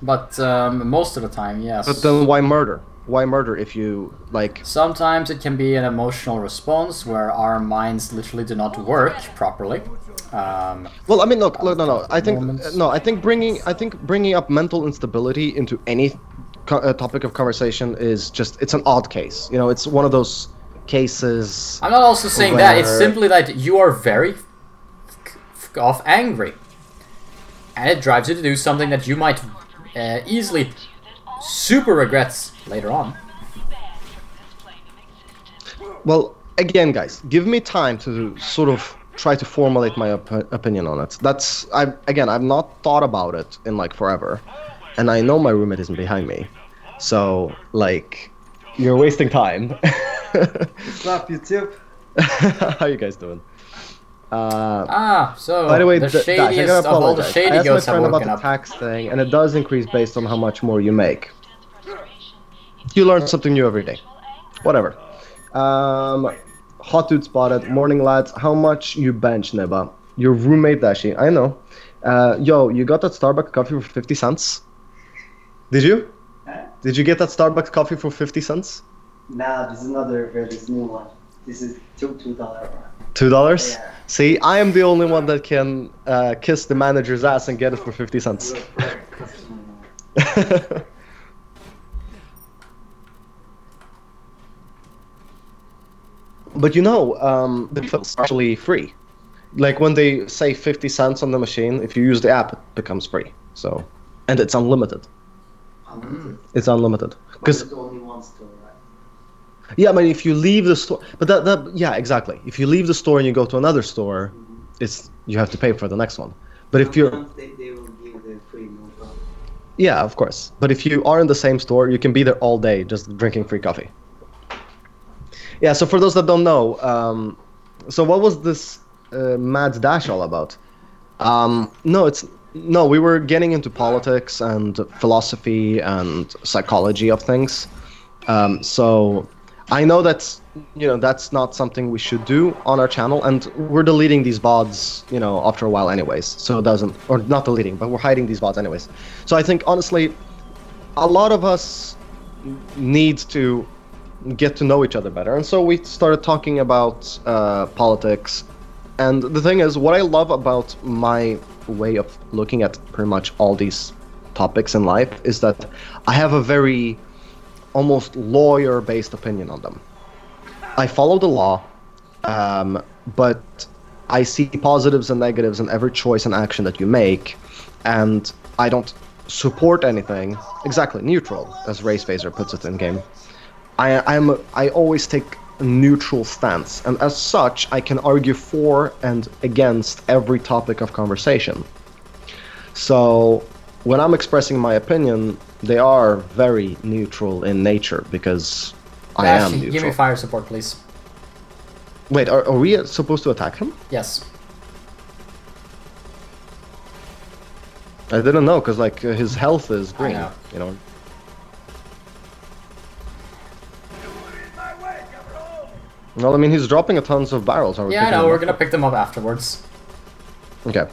Speaker 1: But most of the time, yes.
Speaker 2: But then why murder? Why murder if you, like...
Speaker 1: Sometimes it can be an emotional response where our minds literally do not work properly.
Speaker 2: Well, I mean, look, no. I think bringing up mental instability into any topic of conversation is just, it's an odd case. You know, it's one of those cases.
Speaker 1: I'm not also saying that. It's simply that you are very off angry, and it drives you to do something that you might easily super regrets later on.
Speaker 2: Well, again, guys, give me time to sort of try to formulate my opinion on it. I've not thought about it in like forever, and I know my roommate isn't behind me, so like, you're wasting time.
Speaker 9: What's up, YouTube?
Speaker 2: How you guys doing?
Speaker 1: So
Speaker 2: by the way,
Speaker 1: the
Speaker 2: Dash, I
Speaker 1: shadiest
Speaker 2: gotta
Speaker 1: of all the
Speaker 2: apologize.
Speaker 1: shady
Speaker 2: I asked my
Speaker 1: goats have
Speaker 2: friend about
Speaker 1: woken
Speaker 2: the
Speaker 1: up.
Speaker 2: tax thing, and it does increase based on how much more you make. You learn something new every day. Whatever. Hot dude spotted. Morning, lads. How much you bench, Neba? Your roommate, Dashi. I know. Yo, you got that Starbucks coffee for 50 cents? Did you?
Speaker 9: Huh?
Speaker 2: Did you get that Starbucks coffee for 50 cents?
Speaker 9: Nah, this is another this new one. This is $2.
Speaker 2: $2?
Speaker 9: Yeah.
Speaker 2: See, I am the only one that can kiss the manager's ass and get it for 50 cents.
Speaker 9: You're a correct customer.
Speaker 2: But you know, the refill's actually free. Like when they say 50 cents on the machine, if you use the app, it becomes free. So, and it's unlimited.
Speaker 9: Unlimited.
Speaker 2: It's unlimited.
Speaker 9: But
Speaker 2: Because
Speaker 9: it's only one store, right?
Speaker 2: yeah, but if you leave the store, but that yeah, exactly. If you leave the store and you go to another store, it's you have to pay for the next one. But if you're
Speaker 9: Sometimes they will give the free no problem.
Speaker 2: yeah, of course. But if you are in the same store, you can be there all day just drinking free coffee. Yeah, so for those that don't know, so what was this Mad Dash all about? No, we were getting into politics and philosophy and psychology of things. So I know that's that's not something we should do on our channel, and we're deleting these VODs, after a while anyways. So it doesn't, or not deleting, but we're hiding these VODs anyways. So I think honestly, a lot of us need to get to know each other better, and so we started talking about politics. And the thing is, what I love about my way of looking at pretty much all these topics in life is that I have a very almost lawyer-based opinion on them. I follow the law, but I see positives and negatives in every choice and action that you make, and I don't support anything. Exactly, neutral, as Race Phaser puts it in game. I always take a neutral stance, and as such, I can argue for and against every topic of conversation. So, when I'm expressing my opinion, they are very neutral in nature, because I am neutral.
Speaker 1: Give me fire support, please.
Speaker 2: Wait, are we supposed to attack him?
Speaker 1: Yes.
Speaker 2: I didn't know, because like his health is green,
Speaker 1: know.
Speaker 2: Well, I mean, he's dropping a tons of barrels. Are we
Speaker 1: Yeah, I
Speaker 2: picking
Speaker 1: know,
Speaker 2: them
Speaker 1: we're
Speaker 2: up?
Speaker 1: gonna pick them up afterwards.
Speaker 2: Okay.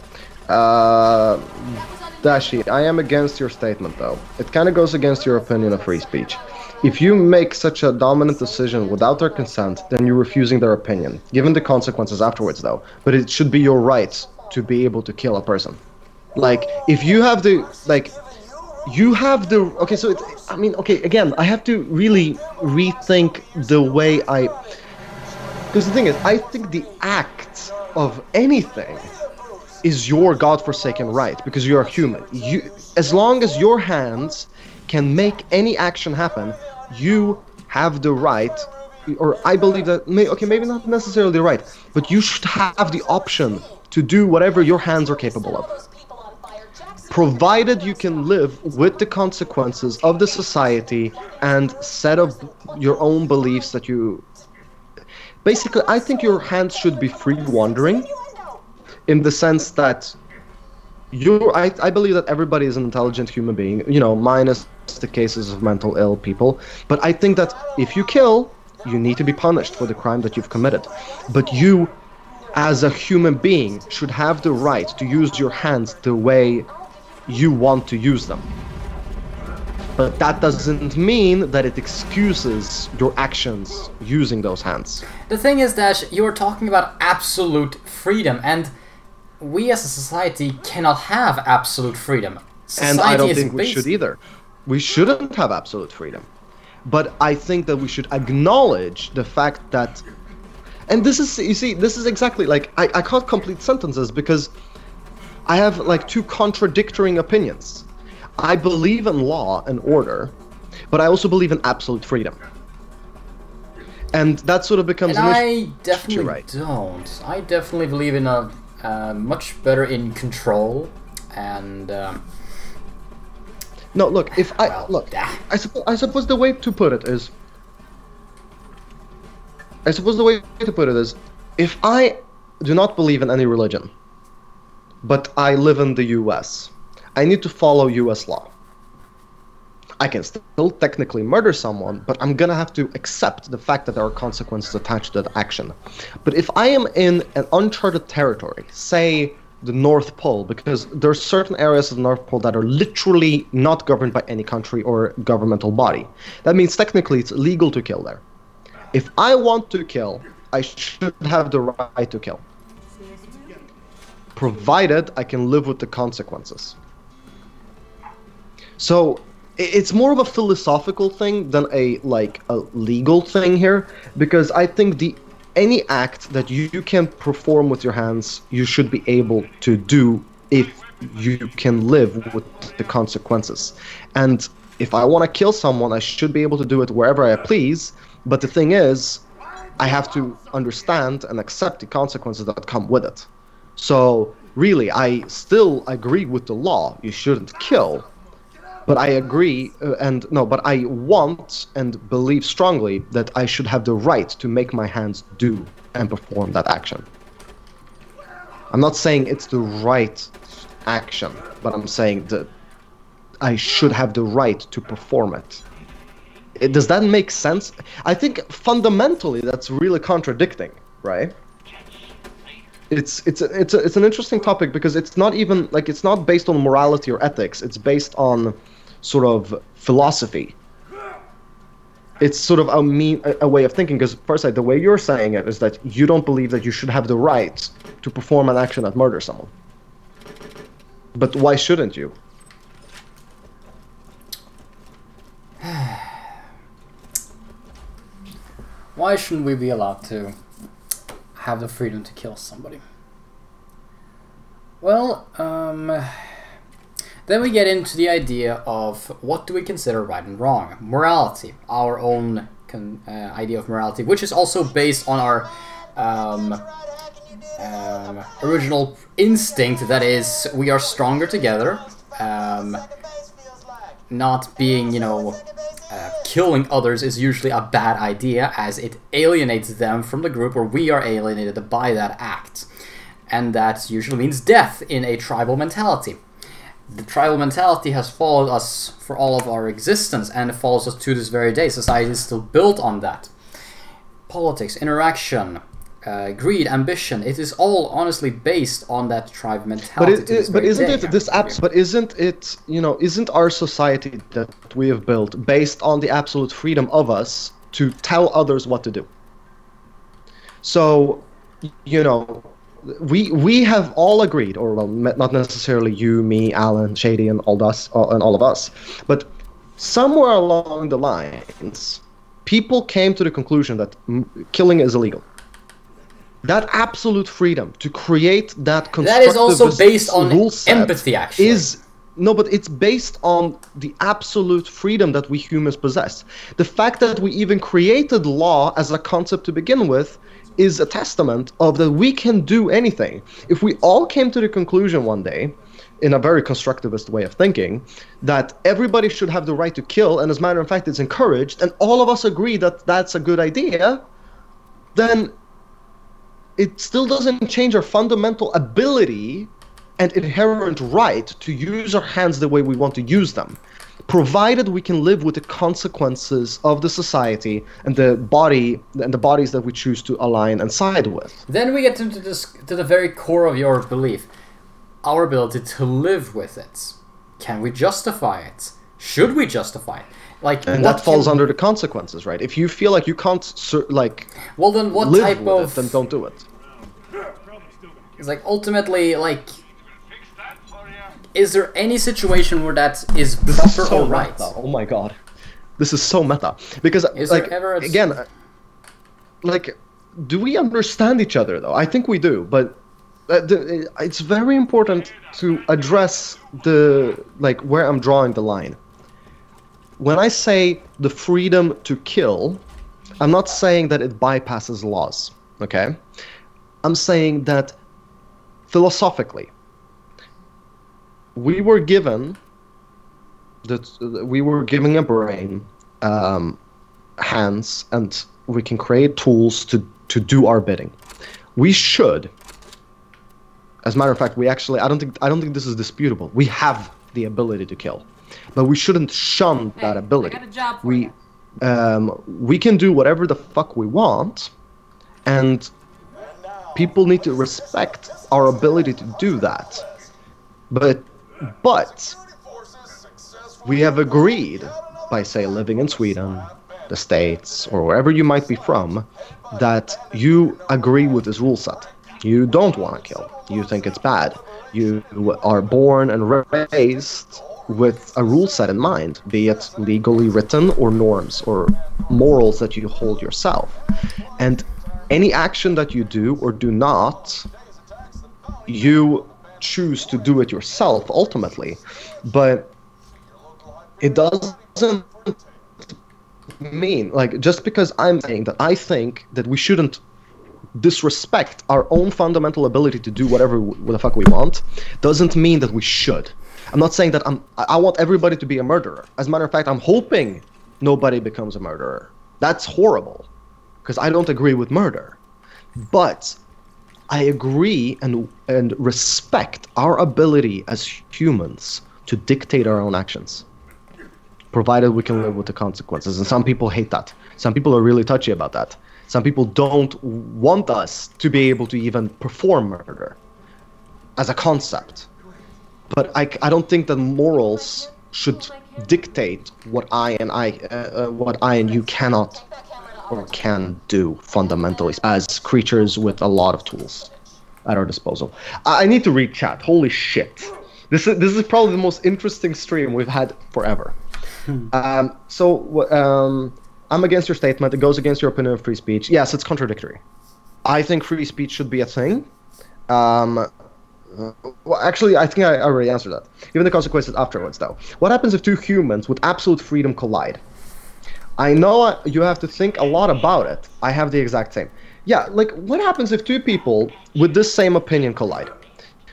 Speaker 2: Dashi, I am against your statement, though. It kind of goes against your opinion of free speech. If you make such a dominant decision without their consent, then you're refusing their opinion, given the consequences afterwards, though. But it should be your right to be able to kill a person. Like, if you have the, okay, so it's, I mean, okay, again, I have to really rethink the way because the thing is, I think the act of anything is your godforsaken right, because you're a human. As long as your hands can make any action happen, you have the right, or I believe that, maybe not necessarily the right, but you should have the option to do whatever your hands are capable of, provided you can live with the consequences of the society and set up your own beliefs that you... Basically, I think your hands should be free wandering, in the sense that I believe that everybody is an intelligent human being, minus the cases of mental ill people. But I think that if you kill, you need to be punished for the crime that you've committed. But you, as a human being, should have the right to use your hands the way you want to use them. But that doesn't mean that it excuses your actions using those hands.
Speaker 1: The thing is, Dash, you are talking about absolute freedom, and we as a society cannot have absolute freedom.
Speaker 2: And I don't think we should either. We shouldn't have absolute freedom. But I think that we should acknowledge the fact that... And this is, you see, this is exactly, like, I can't complete sentences because I have, like, two contradictory opinions. I believe in law and order, but I also believe in absolute freedom. And that sort of becomes an issue.
Speaker 1: I definitely
Speaker 2: right.
Speaker 1: don't. I definitely believe in a much better in control and...
Speaker 2: No, look, if I... Look, I suppose the way to put it is... if I do not believe in any religion, but I live in the US, I need to follow US law. I can still technically murder someone, but I'm gonna have to accept the fact that there are consequences attached to that action. But if I am in an uncharted territory, say the North Pole, because there are certain areas of the North Pole that are literally not governed by any country or governmental body. That means technically it's illegal to kill there. If I want to kill, I should have the right to kill, provided I can live with the consequences. So it's more of a philosophical thing than a legal thing here, because I think any act that you can perform with your hands, you should be able to do if you can live with the consequences. And if I want to kill someone, I should be able to do it wherever I please. But the thing is, I have to understand and accept the consequences that come with it. So really, I still agree with the law. You shouldn't kill. But I agree, but I want and believe strongly that I should have the right to make my hands do and perform that action. I'm not saying it's the right action, but I'm saying that I should have the right to perform it. Does that make sense? I think fundamentally that's really contradicting, right? It's an interesting topic because it's not even it's not based on morality or ethics. It's based on sort of philosophy. It's sort of a way of thinking, because first, the way you're saying it is that you don't believe that you should have the right to perform an action that murders someone. But why shouldn't you?
Speaker 1: Why shouldn't we be allowed to have the freedom to kill somebody? Well, then we get into the idea of what do we consider right and wrong. Morality, our own idea of morality, which is also based on our original instinct, that is, we are stronger together. Not being, killing others is usually a bad idea, as it alienates them from the group, or we are alienated by that act. And that usually means death in a tribal mentality. The tribal mentality has followed us for all of our existence, and it follows us to this very day. Society is still built on that. Politics, interaction, greed, ambition, it is all honestly based on that tribe mentality. Isn't our society that we have built based on the absolute freedom of us to tell others what to do?
Speaker 2: So, we have all agreed, or well, not necessarily you, me, Alan, Shady, and all of us, but somewhere along the lines, people came to the conclusion that killing is illegal. That absolute freedom to create that constructivist
Speaker 1: that is also based on
Speaker 2: rule set
Speaker 1: empathy, actually.
Speaker 2: But it's based on the absolute freedom that we humans possess. The fact that we even created law as a concept to begin with is a testament of that we can do anything. If we all came to the conclusion one day, in a very constructivist way of thinking, that everybody should have the right to kill, and as a matter of fact it's encouraged, and all of us agree that that's a good idea, then it still doesn't change our fundamental ability and inherent right to use our hands the way we want to use them, provided we can live with the consequences of the society and the bodies that we choose to align and side with.
Speaker 1: Then we get to the very core of your belief, our ability to live with it. Can we justify it? Should we justify it?
Speaker 2: And that falls under the consequences, right? If you feel like you can't
Speaker 1: well, then what
Speaker 2: live
Speaker 1: type
Speaker 2: with
Speaker 1: of
Speaker 2: it, then don't do it.
Speaker 1: It's ultimately is there any situation where that is proper or right?
Speaker 2: Meta. Oh my god, this is so meta. Because again, do we understand each other though? I think we do, but it's very important to address where I'm drawing the line. When I say the freedom to kill, I'm not saying that it bypasses laws, okay? I'm saying that philosophically, we were given a brain, hands, and we can create tools to do our bidding. We should, as a matter of fact, I don't think this is disputable. We have the ability to kill, but we shouldn't shun that ability.
Speaker 8: I got a job for you.
Speaker 2: We can do whatever the fuck we want, and People need to respect our ability to do that. But we have agreed, by say living in Sweden, the States, or wherever you might be from, that you agree with this rule set. You don't want to kill. You think it's bad. You are born and raised with a rule set in mind, be it legally written or norms or morals that you hold yourself. And any action that you do or do not, you choose to do it yourself ultimately. But it doesn't mean, like, just because I'm saying that I think that we shouldn't disrespect our own fundamental ability to do whatever the fuck we want, doesn't mean that we should. I'm not saying that I want everybody to be a murderer. As a matter of fact, I'm hoping nobody becomes a murderer. That's horrible, because I don't agree with murder. But I agree and respect our ability as humans to dictate our own actions, provided we can live with the consequences. And some people hate that. Some people are really touchy about that. Some people don't want us to be able to even perform murder as a concept. But I don't think that morals should dictate what I and you cannot or can do fundamentally as creatures with a lot of tools at our disposal. I need to read chat. Holy shit! This is probably the most interesting stream we've had forever. I'm against your statement. It goes against your opinion of free speech. Yes, it's contradictory. I think free speech should be a thing. Well, actually, I think I already answered that. Given the consequences afterwards, though. What happens if two humans with absolute freedom collide? I know you have to think a lot about it. I have the exact same. Yeah, like, what happens if two people with this same opinion collide?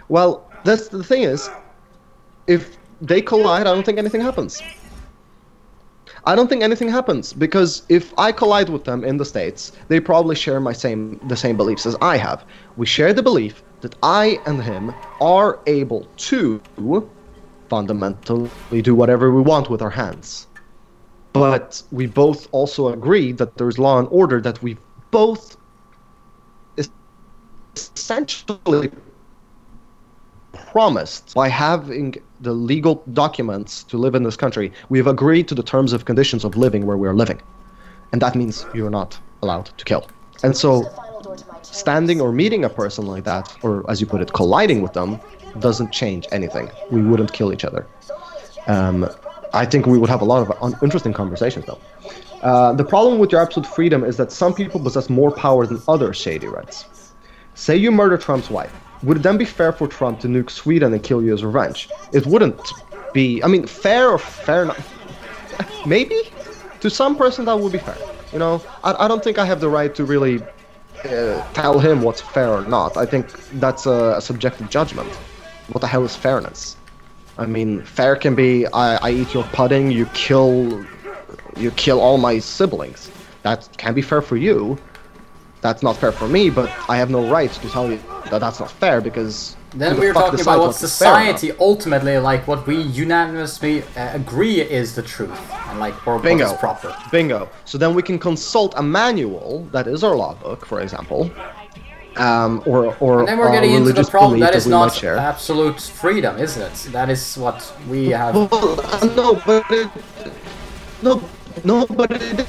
Speaker 2: Well, that's the thing is, if they collide, I don't think anything happens. I don't think anything happens, because if I collide with them in the States, they probably share the same beliefs as I have. We share the belief that I and him are able to fundamentally do whatever we want with our hands. But we both also agree that there's law and order that we both essentially promised by having the legal documents to live in this country. We have agreed to the terms of conditions of living where we are living. And that means you're not allowed to kill. And so standing or meeting a person like that, or as you put it, colliding with them, doesn't change anything. We wouldn't kill each other. I think we would have a lot of interesting conversations, though. The problem with your absolute freedom is that some people possess more power than other shady rights. Say you murder Trump's wife. Would it then be fair for Trump to nuke Sweden and kill you as revenge? It wouldn't be. I mean, fair or fair not? Maybe? To some person that would be fair. You know, I don't think I have the right to really tell him what's fair or not. I think that's a subjective judgment. What the hell is fairness? I mean, fair can be I eat your pudding, you kill all my siblings. That can be fair for you. That's not fair for me, but I have no right to tell you that that's not fair, because
Speaker 1: then we're talking about what society ultimately, like, what we unanimously agree is the truth, and like, or what is proper.
Speaker 2: Bingo. So then we can consult a manual that is our law book, for example, or
Speaker 1: and then we're getting into the problem that is not absolute freedom, isn't it? That is what we have.
Speaker 2: Well, no, but it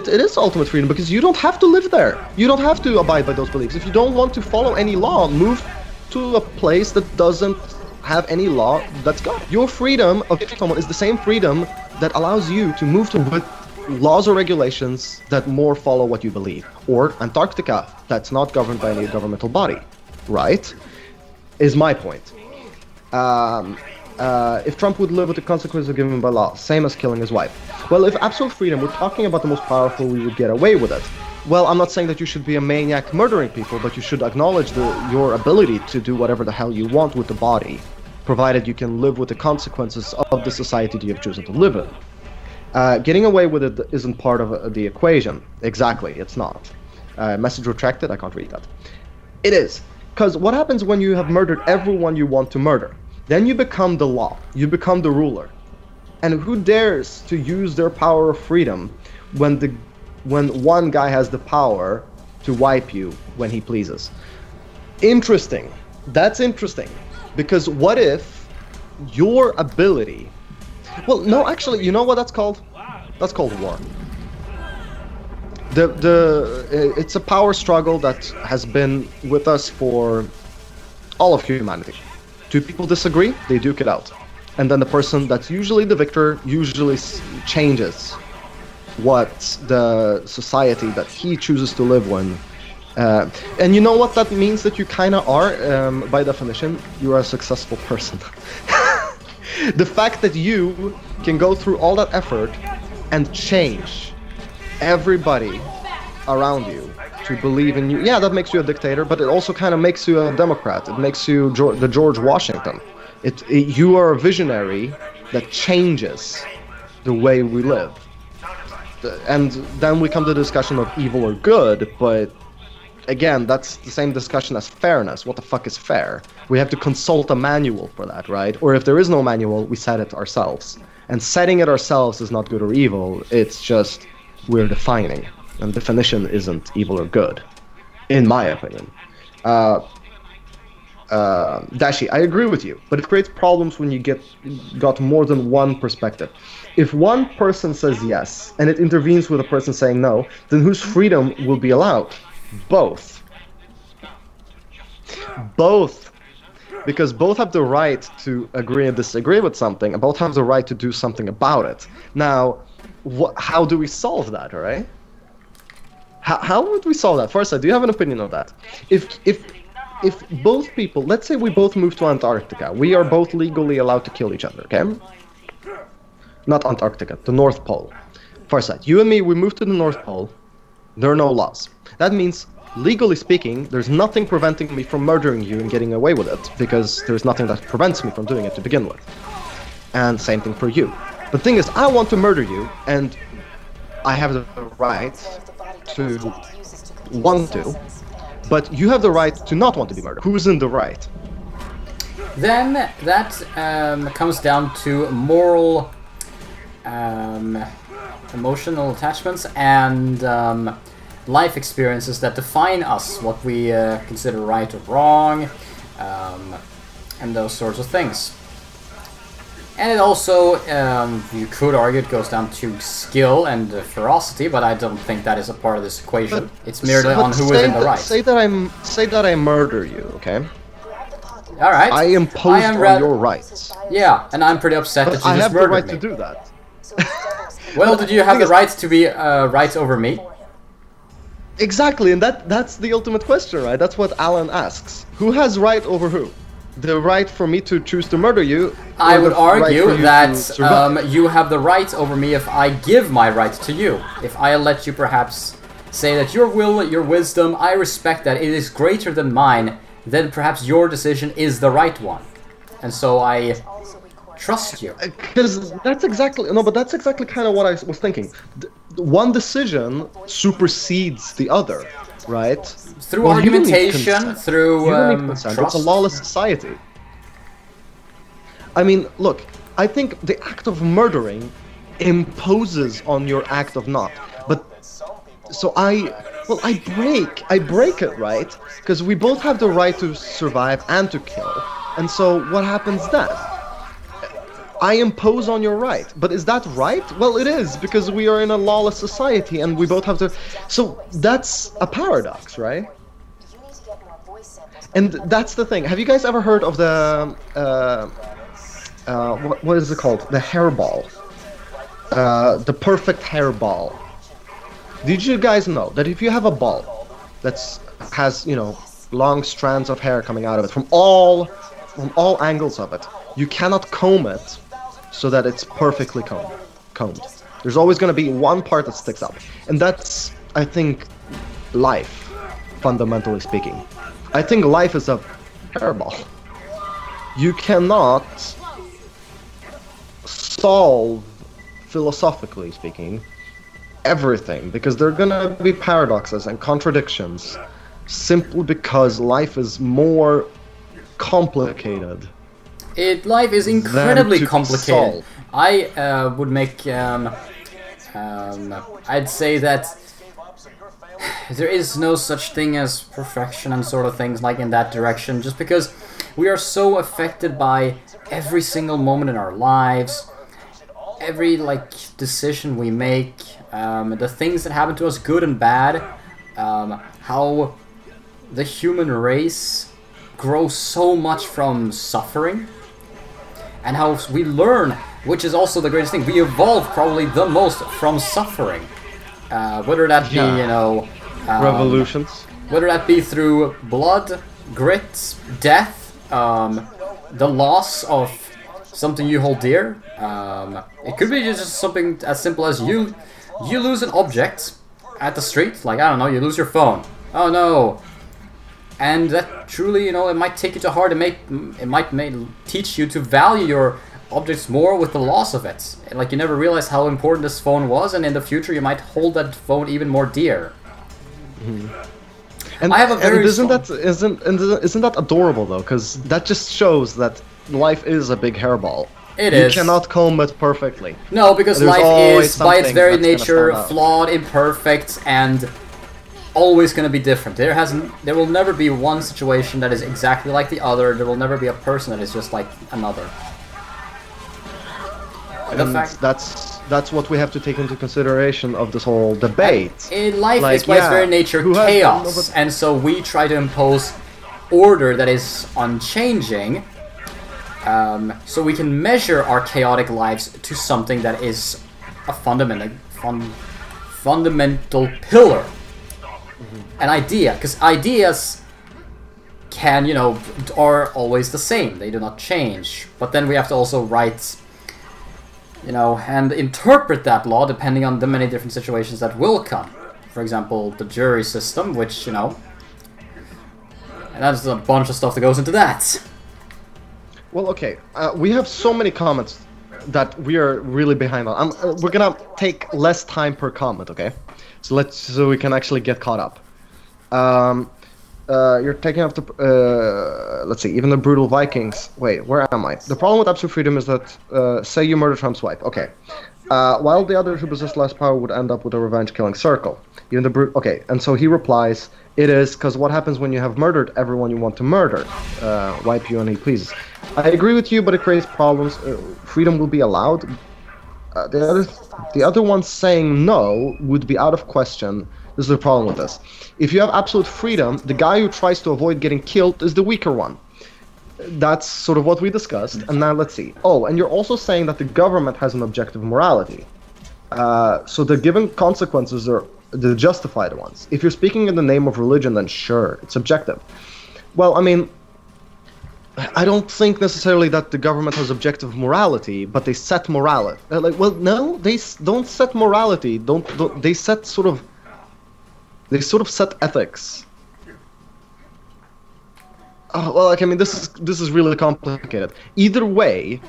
Speaker 2: is ultimate freedom, because you don't have to live there. You don't have to abide by those beliefs. If you don't want to follow any law, move to a place that doesn't have any law. That's God. Your freedom of someone is the same freedom that allows you to move to with laws or regulations that more follow what you believe. Or Antarctica, that's not governed by any governmental body, right? Is my point. If Trump would live with the consequences given by law, same as killing his wife. Well, if absolute freedom, we're talking about the most powerful, we would get away with it. Well, I'm not saying that you should be a maniac murdering people, but you should acknowledge your ability to do whatever the hell you want with the body, provided you can live with the consequences of the society that you have chosen to live in. Getting away with it isn't part of the equation. Exactly, it's not. Message retracted, I can't read that. It is. Because what happens when you have murdered everyone you want to murder? Then you become the law. You become the ruler. And who dares to use their power of freedom when one guy has the power to wipe you when he pleases. Interesting. That's interesting. Because what if your ability... Well, no, actually, you know what that's called? That's called war. It's a power struggle that has been with us for all of humanity. Two people disagree, they duke it out. And then the person that's usually the victor usually changes what the society that he chooses to live in. And you know what that means that you kind of are, by definition? You are a successful person. The fact that you can go through all that effort and change everybody around you to believe in you. Yeah, that makes you a dictator, but it also kind of makes you a democrat. It makes you the George Washington. You are a visionary that changes the way we live. And then we come to the discussion of evil or good, but again, that's the same discussion as fairness. What the fuck is fair? We have to consult a manual for that, right? Or if there is no manual, we set it ourselves. And setting it ourselves is not good or evil, it's just we're defining. And definition isn't evil or good, in my opinion. Dashi, I agree with you, but it creates problems when you got more than one perspective. If one person says yes, and it intervenes with a person saying no, then whose freedom will be allowed? Both. Both. Because both have the right to agree and disagree with something, and both have the right to do something about it. Now, how do we solve that, alright? How would we solve that? First, do you have an opinion on that? If both people, let's say we both move to Antarctica, we are both legally allowed to kill each other, okay? Not Antarctica, the North Pole. Farsight, you and me, we move to the North Pole, there are no laws. That means, legally speaking, there's nothing preventing me from murdering you and getting away with it, because there's nothing that prevents me from doing it to begin with. And same thing for you. The thing is, I want to murder you, and I have the right to want to, but you have the right to not want to be murdered. Who's in the right?
Speaker 1: Then that comes down to moral, emotional attachments and life experiences that define us, what we consider right or wrong, and those sorts of things. And it also, you could argue, it goes down to skill and ferocity, but I don't think that is a part of this equation. It's merely on who is in the right.
Speaker 2: Say that I murder you, okay?
Speaker 1: All right.
Speaker 2: I impose on your rights.
Speaker 1: Yeah, and I'm pretty upset that you just murdered me.
Speaker 2: I have the right to do that.
Speaker 1: Well, did you have the right to be right over me?
Speaker 2: Exactly, and that's the ultimate question, right? That's what Alan asks. Who has right over who? The right for me to choose to murder you?
Speaker 1: I would argue that you have the right over me if I give my right to you. If I let you perhaps say that your will, your wisdom, I respect that, it is greater than mine, then perhaps your decision is the right one. And so I trust you.
Speaker 2: Because that's exactly, no, but that's exactly kind of what I was thinking. One decision supersedes the other, right?
Speaker 1: Through argumentation, through trust.
Speaker 2: It's a lawless society. I mean, look, I think the act of murdering imposes on your act of not. But, so I break it, right? Because we both have the right to survive and to kill. And so what happens then? I impose on your right. But is that right? Well, it is, because we are in a lawless society and we both have to... So that's a paradox, right? And that's the thing. Have you guys ever heard of the... what is it called? The hairball. The perfect hairball. Did you guys know that if you have a ball that has, you know, long strands of hair coming out of it from all angles of it, you cannot comb it so that it's perfectly combed. There's always going to be one part that sticks up. And that's, I think, life, fundamentally speaking. I think life is a hairball. You cannot solve, philosophically speaking, everything, because there are going to be paradoxes and contradictions simply because life is more complicated.
Speaker 1: Life is incredibly complicated. I would make, I'd say that there is no such thing as perfection and sort of things like in that direction, just because we are so affected by every single moment in our lives, every like decision we make, the things that happen to us, good and bad, how the human race grows so much from suffering, and how we learn, which is also the greatest thing, we evolve probably the most from suffering. Whether that be, you know...
Speaker 2: revolutions.
Speaker 1: Whether that be through blood, grit, death, the loss of something you hold dear. It could be just something as simple as you lose an object at the street, like, I don't know, you lose your phone. Oh no! And that truly, you know, it might take you to heart, it might teach you to value your objects more with the loss of it. Like, you never realized how important this phone was, and in the future you might hold that phone even more dear.
Speaker 2: And
Speaker 1: I have a very
Speaker 2: isn't that adorable though? Because that just shows that life is a big hairball.
Speaker 1: It is.
Speaker 2: You cannot comb it perfectly.
Speaker 1: No, because
Speaker 2: There's
Speaker 1: life
Speaker 2: always
Speaker 1: is, by its
Speaker 2: something
Speaker 1: very
Speaker 2: that's gonna
Speaker 1: nature,
Speaker 2: stand out.
Speaker 1: flawed, imperfect, and always going to be different. There will never be one situation that is exactly like the other. There will never be a person that is just like another.
Speaker 2: And that's what we have to take into consideration of this whole debate.
Speaker 1: In life
Speaker 2: Like,
Speaker 1: is by its very nature
Speaker 2: who has-
Speaker 1: chaos, and so we try to impose order that is unchanging, so we can measure our chaotic lives to something that is a fundamental pillar, an idea, because ideas can, you know, are always the same, they do not change, but then we have to also write, you know, and interpret that law depending on the many different situations that will come. For example, the jury system, which, you know, and that's a bunch of stuff that goes into that.
Speaker 2: Well, okay, we have so many comments that we are really behind on. We're gonna take less time per comment, okay? So we can actually get caught up. You're taking up the, let's see, even the brutal Vikings. Wait, where am I? The problem with absolute freedom is that, say you murder Trump's wife. Okay. While the others who possess less power would end up with a revenge-killing circle. Even the okay, and so he replies, it is because what happens when you have murdered everyone you want to murder? Wipe you and he pleases. I agree with you, but it creates problems. Freedom will be allowed. The other one saying no would be out of question. This is the problem with this. If you have absolute freedom, the guy who tries to avoid getting killed is the weaker one. That's sort of what we discussed. And now let's see. Oh, and you're also saying that the government has an objective morality. So the given consequences are the justified ones. If you're speaking in the name of religion, then sure, it's objective. Well, I mean, I don't think necessarily that the government has objective morality, but they set morality. Like, well, no, they don't set morality. They set sort of. They sort of set ethics. Oh, well, like, I mean, this is really complicated. Either way,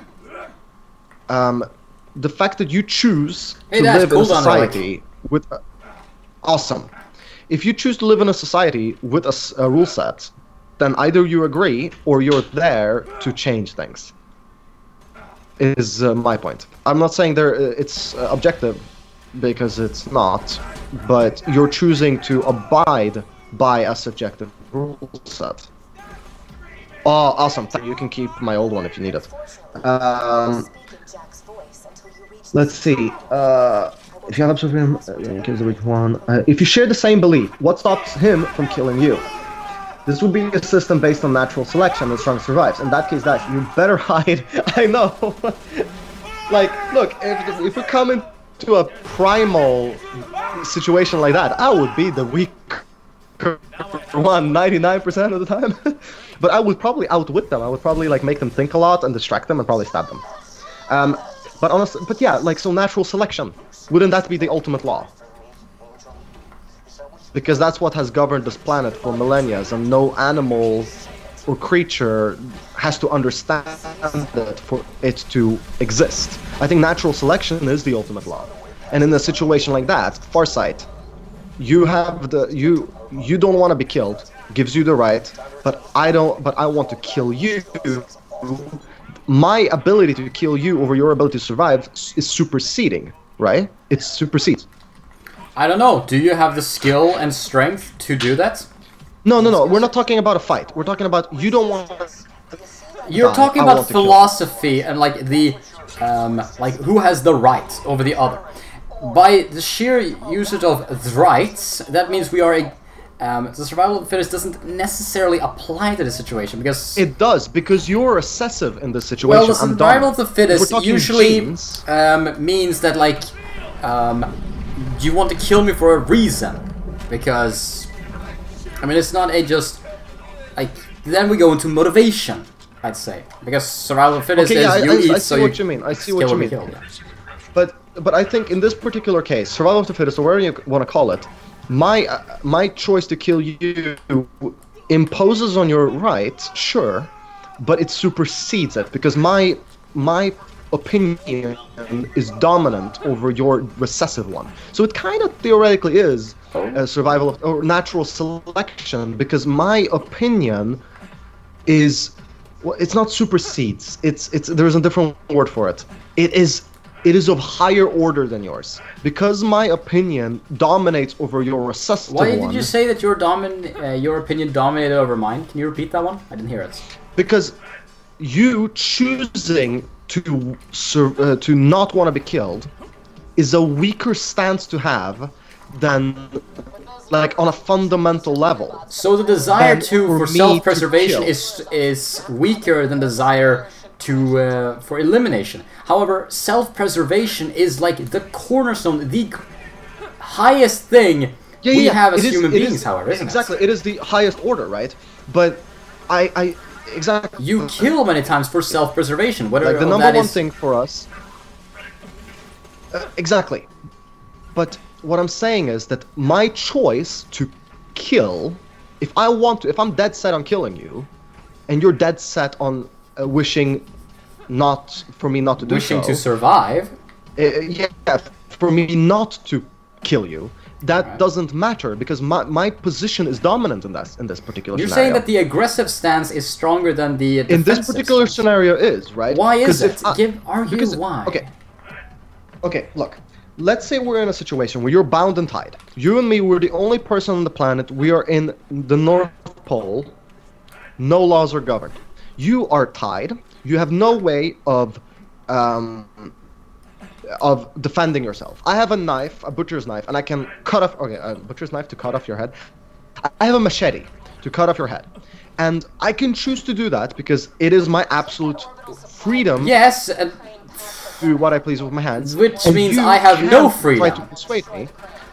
Speaker 2: the fact that you choose to live in a society with awesome. If you choose to live in a society with a rule set, then either you agree or you're there to change things. Is my point. I'm not saying it's objective, because it's not, but you're choosing to abide by a subjective rule set. Oh, awesome. You can keep my old one if you need it. Let's see. If you have absolute freedom, kills the weak one. If you share the same belief, what stops him from killing you? This would be a system based on natural selection, and strong survives. In that case, you better hide. I know. Like, look, if we come into a primal situation like that, I would be the weaker one 99% of the time. But I would probably outwit them. I would probably like make them think a lot and distract them and probably stab them. But honestly, but yeah, like, so natural selection, wouldn't that be the ultimate law? Because that's what has governed this planet for millennia, and no animal or creature has to understand it for it to exist. I think natural selection is the ultimate law. And in a situation like that, Farsight, you have you don't want to be killed, gives you the right, but I want to kill you. My ability to kill you over your ability to survive is superseding, right? It supersedes.
Speaker 1: I don't know. Do you have the skill and strength to do that?
Speaker 2: No, no, no. We're not talking about a fight. We're talking about you don't want.
Speaker 1: You're talking about philosophy and like the like who has the right over the other. By the sheer usage of the rights, that means we are a the survival of the fittest doesn't necessarily apply to the situation because
Speaker 2: it does, because you're recessive in this situation.
Speaker 1: Well, the survival of the fittest usually means that like you want to kill me for a reason, because I mean it's not a just like then we go into motivation, I'd say, because survival of the fittest is you eat,
Speaker 2: I see what you mean. I see what you mean. But I think in this particular case, survival of the fittest, or whatever you want to call it, my choice to kill you imposes on your rights, sure, but it supersedes it because my opinion is dominant over your recessive one. So it kind of theoretically is a survival of, or natural selection, because my opinion is, well, it's not supersedes. It's there's a different word for it. It is of higher order than yours, because my opinion dominates over your recessive one.
Speaker 1: Why did you say that your opinion dominated over mine? Can you repeat that one? I didn't hear it.
Speaker 2: Because you choosing to not want to be killed is a weaker stance to have than, like, on a fundamental level.
Speaker 1: So the desire for self-preservation is weaker than desire for elimination. However, self-preservation is like the cornerstone, the highest thing we have as human beings, however, isn't it?
Speaker 2: Exactly, it is the highest order, right? But exactly.
Speaker 1: You kill many times for self-preservation. Whether
Speaker 2: like the number one thing for us. Exactly. But what I'm saying is that my choice to kill, if I'm dead set on killing you, and you're dead set on wishing for me not to do so.
Speaker 1: Wishing to survive.
Speaker 2: Yeah, for me not to kill you. That doesn't matter, because my position is dominant in this particular scenario.
Speaker 1: You're saying that the aggressive stance is stronger than the defensive
Speaker 2: in this particular scenario is, right?
Speaker 1: Why is it? Argue why.
Speaker 2: Okay, look. Let's say we're in a situation where you're bound and tied. You and me, we're the only person on the planet. We are in the North Pole. No laws are governed. You are tied. You have no way of defending yourself. I have a knife, a butcher's knife, and I can cut off. Okay, a butcher's knife to cut off your head. I have a machete to cut off your head, and I can choose to do that because it is my absolute freedom.
Speaker 1: Yes.
Speaker 2: Do what I please with my hands.
Speaker 1: Which means I have no freedom.
Speaker 2: Try to persuade me.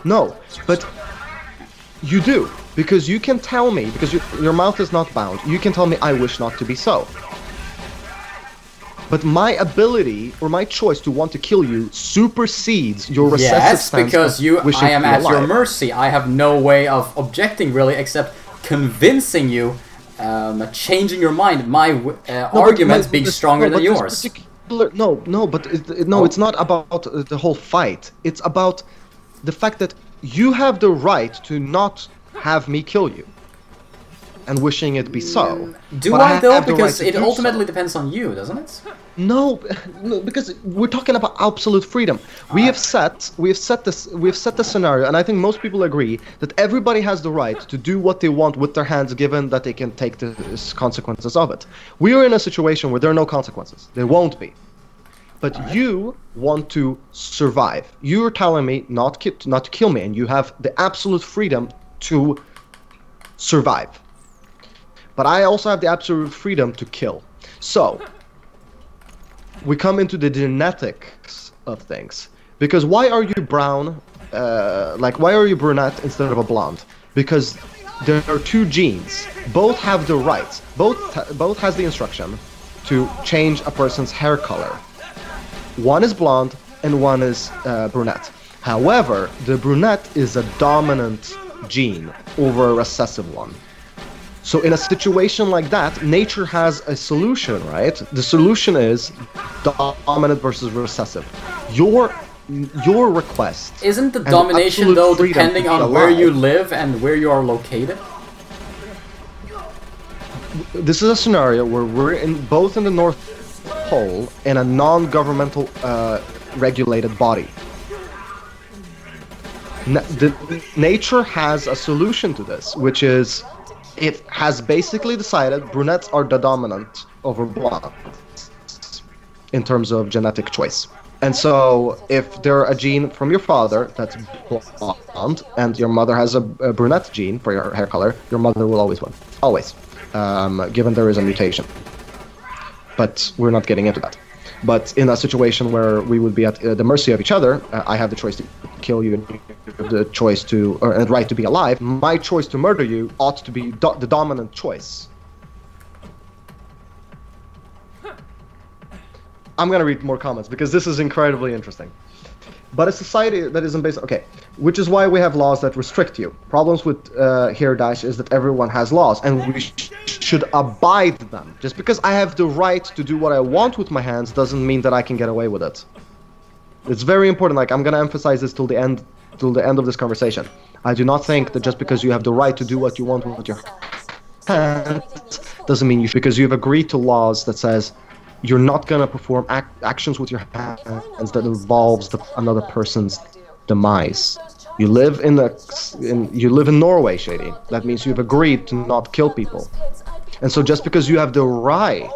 Speaker 2: No, but you do, because you can tell me, because your mouth is not bound. You can tell me I wish not to be so. But my ability or my choice to want to kill you supersedes your recessive stance.
Speaker 1: Yes, because I am at your mercy. I have no way of objecting really, except convincing you, changing your mind. My arguments being stronger than yours.
Speaker 2: It's not about the whole fight. It's about the fact that you have the right to not have me kill you, and wishing it be so.
Speaker 1: Do I though? Because it ultimately depends on you, doesn't it?
Speaker 2: No, because we're talking about absolute freedom. We have set the scenario, and I think most people agree that everybody has the right to do what they want with their hands, given that they can take the consequences of it. We are in a situation where there are no consequences. There won't be. But you want to survive. You're telling me not to kill me, and you have the absolute freedom to survive. But I also have the absolute freedom to kill. So we come into the genetics of things. Because why are you brown? Why are you brunette instead of a blonde? Because there are two genes. Both have the rights. Both has the instruction to change a person's hair color. One is blonde and one is brunette. However, the brunette is a dominant gene over a recessive one. So in a situation like that, nature has a solution, right? The solution is dominant versus recessive. Your request...
Speaker 1: Isn't the domination, though, depending on where you live and where you are located?
Speaker 2: This is a scenario where we're both in the North Pole in a non-governmental regulated body. Nature has a solution to this, which is it has basically decided brunettes are the dominant over blondes in terms of genetic choice. And so if there a gene from your father that's blonde and your mother has a brunette gene for your hair color, your mother will always win. Always. Given there is a mutation. But we're not getting into that. But in a situation where we would be at the mercy of each other, I have the choice to kill you and you have the choice to, or the right to be alive. My choice to murder you ought to be the dominant choice. I'm gonna read more comments because this is incredibly interesting. But a society that isn't based, okay, which is why we have laws that restrict you. Problems with here Dash is that everyone has laws and we should abide them. Just because I have the right to do what I want with my hands doesn't mean that I can get away with it. It's very important. Like, I'm gonna emphasize this till the end of this conversation. I do not think that just because you have the right to do what you want with your hands doesn't mean you should, because you've agreed to laws that says you're not gonna perform actions with your hands that involves another person's demise. You live you live in Norway, Shady. That means you've agreed to not kill people. And so just because you have the right,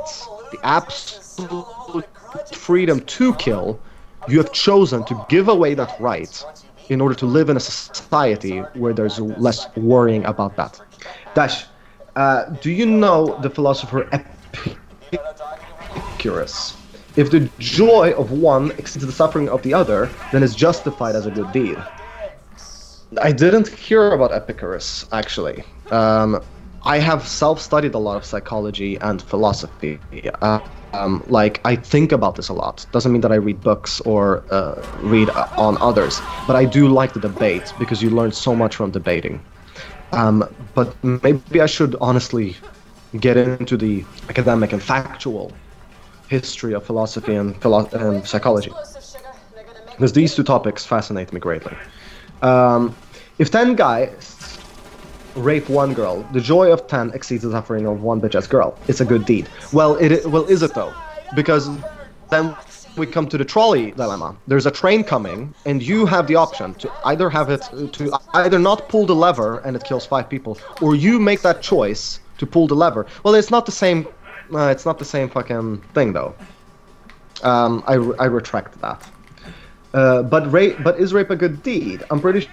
Speaker 2: the absolute freedom to kill, you have chosen to give away that right in order to live in a society where there's less worrying about that. Dash, do you know the philosopher Epicurus? If the joy of one exceeds the suffering of the other, then it's justified as a good deed. I didn't hear about Epicurus, actually. I have self-studied a lot of psychology and philosophy. Like, I think about this a lot. Doesn't mean that I read books or read on others, but I do like the debate because you learn so much from debating. But maybe I should honestly get into the academic and factual history of philosophy and psychology, because these two topics fascinate me greatly. If 10 guys rape one girl, the joy of 10 exceeds the suffering of one bitch-ass girl. It's a good deed. Well, is it though? Because then we come to the trolley dilemma. There's a train coming, and you have the option to either not pull the lever and it kills 5 people, or you make that choice to pull the lever. Well, it's not the same. It's not the same fucking thing though. I retract that. But is rape a good deed? I'm pretty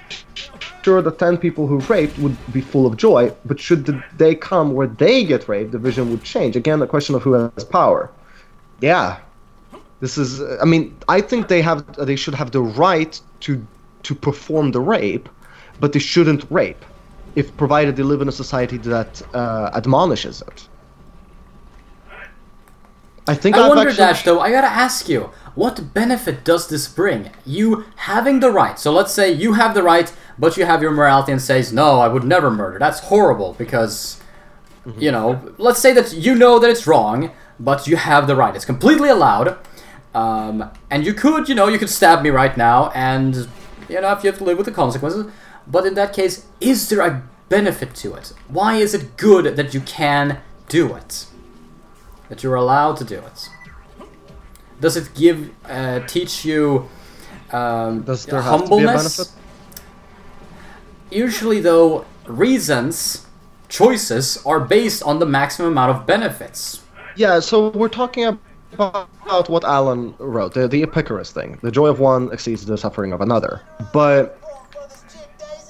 Speaker 2: sure the 10 people who raped would be full of joy, but should the day come where they get raped, the vision would change. Again, the question of who has power. Yeah. This is, I mean, I think they should have the right to perform the rape, but they shouldn't rape, if provided they live in a society that admonishes it. I
Speaker 1: wonder, Dash, though, I gotta ask you, what benefit does this bring? You having the right. So let's say you have the right, but you have your morality and says, no, I would never murder. That's horrible because, you know, let's say that you know that it's wrong, but you have the right. It's completely allowed. And you could, you could stab me right now and, if you have to live with the consequences. But in that case, is there a benefit to it? Why is it good that you can do it? That you're allowed to do it? Does it teach you
Speaker 2: Does there
Speaker 1: humbleness?
Speaker 2: have to be a benefit?
Speaker 1: Usually, though, choices are based on the maximum amount of benefits.
Speaker 2: Yeah, so we're talking about what Alan wrote, the Epicurus thing. The joy of one exceeds the suffering of another. But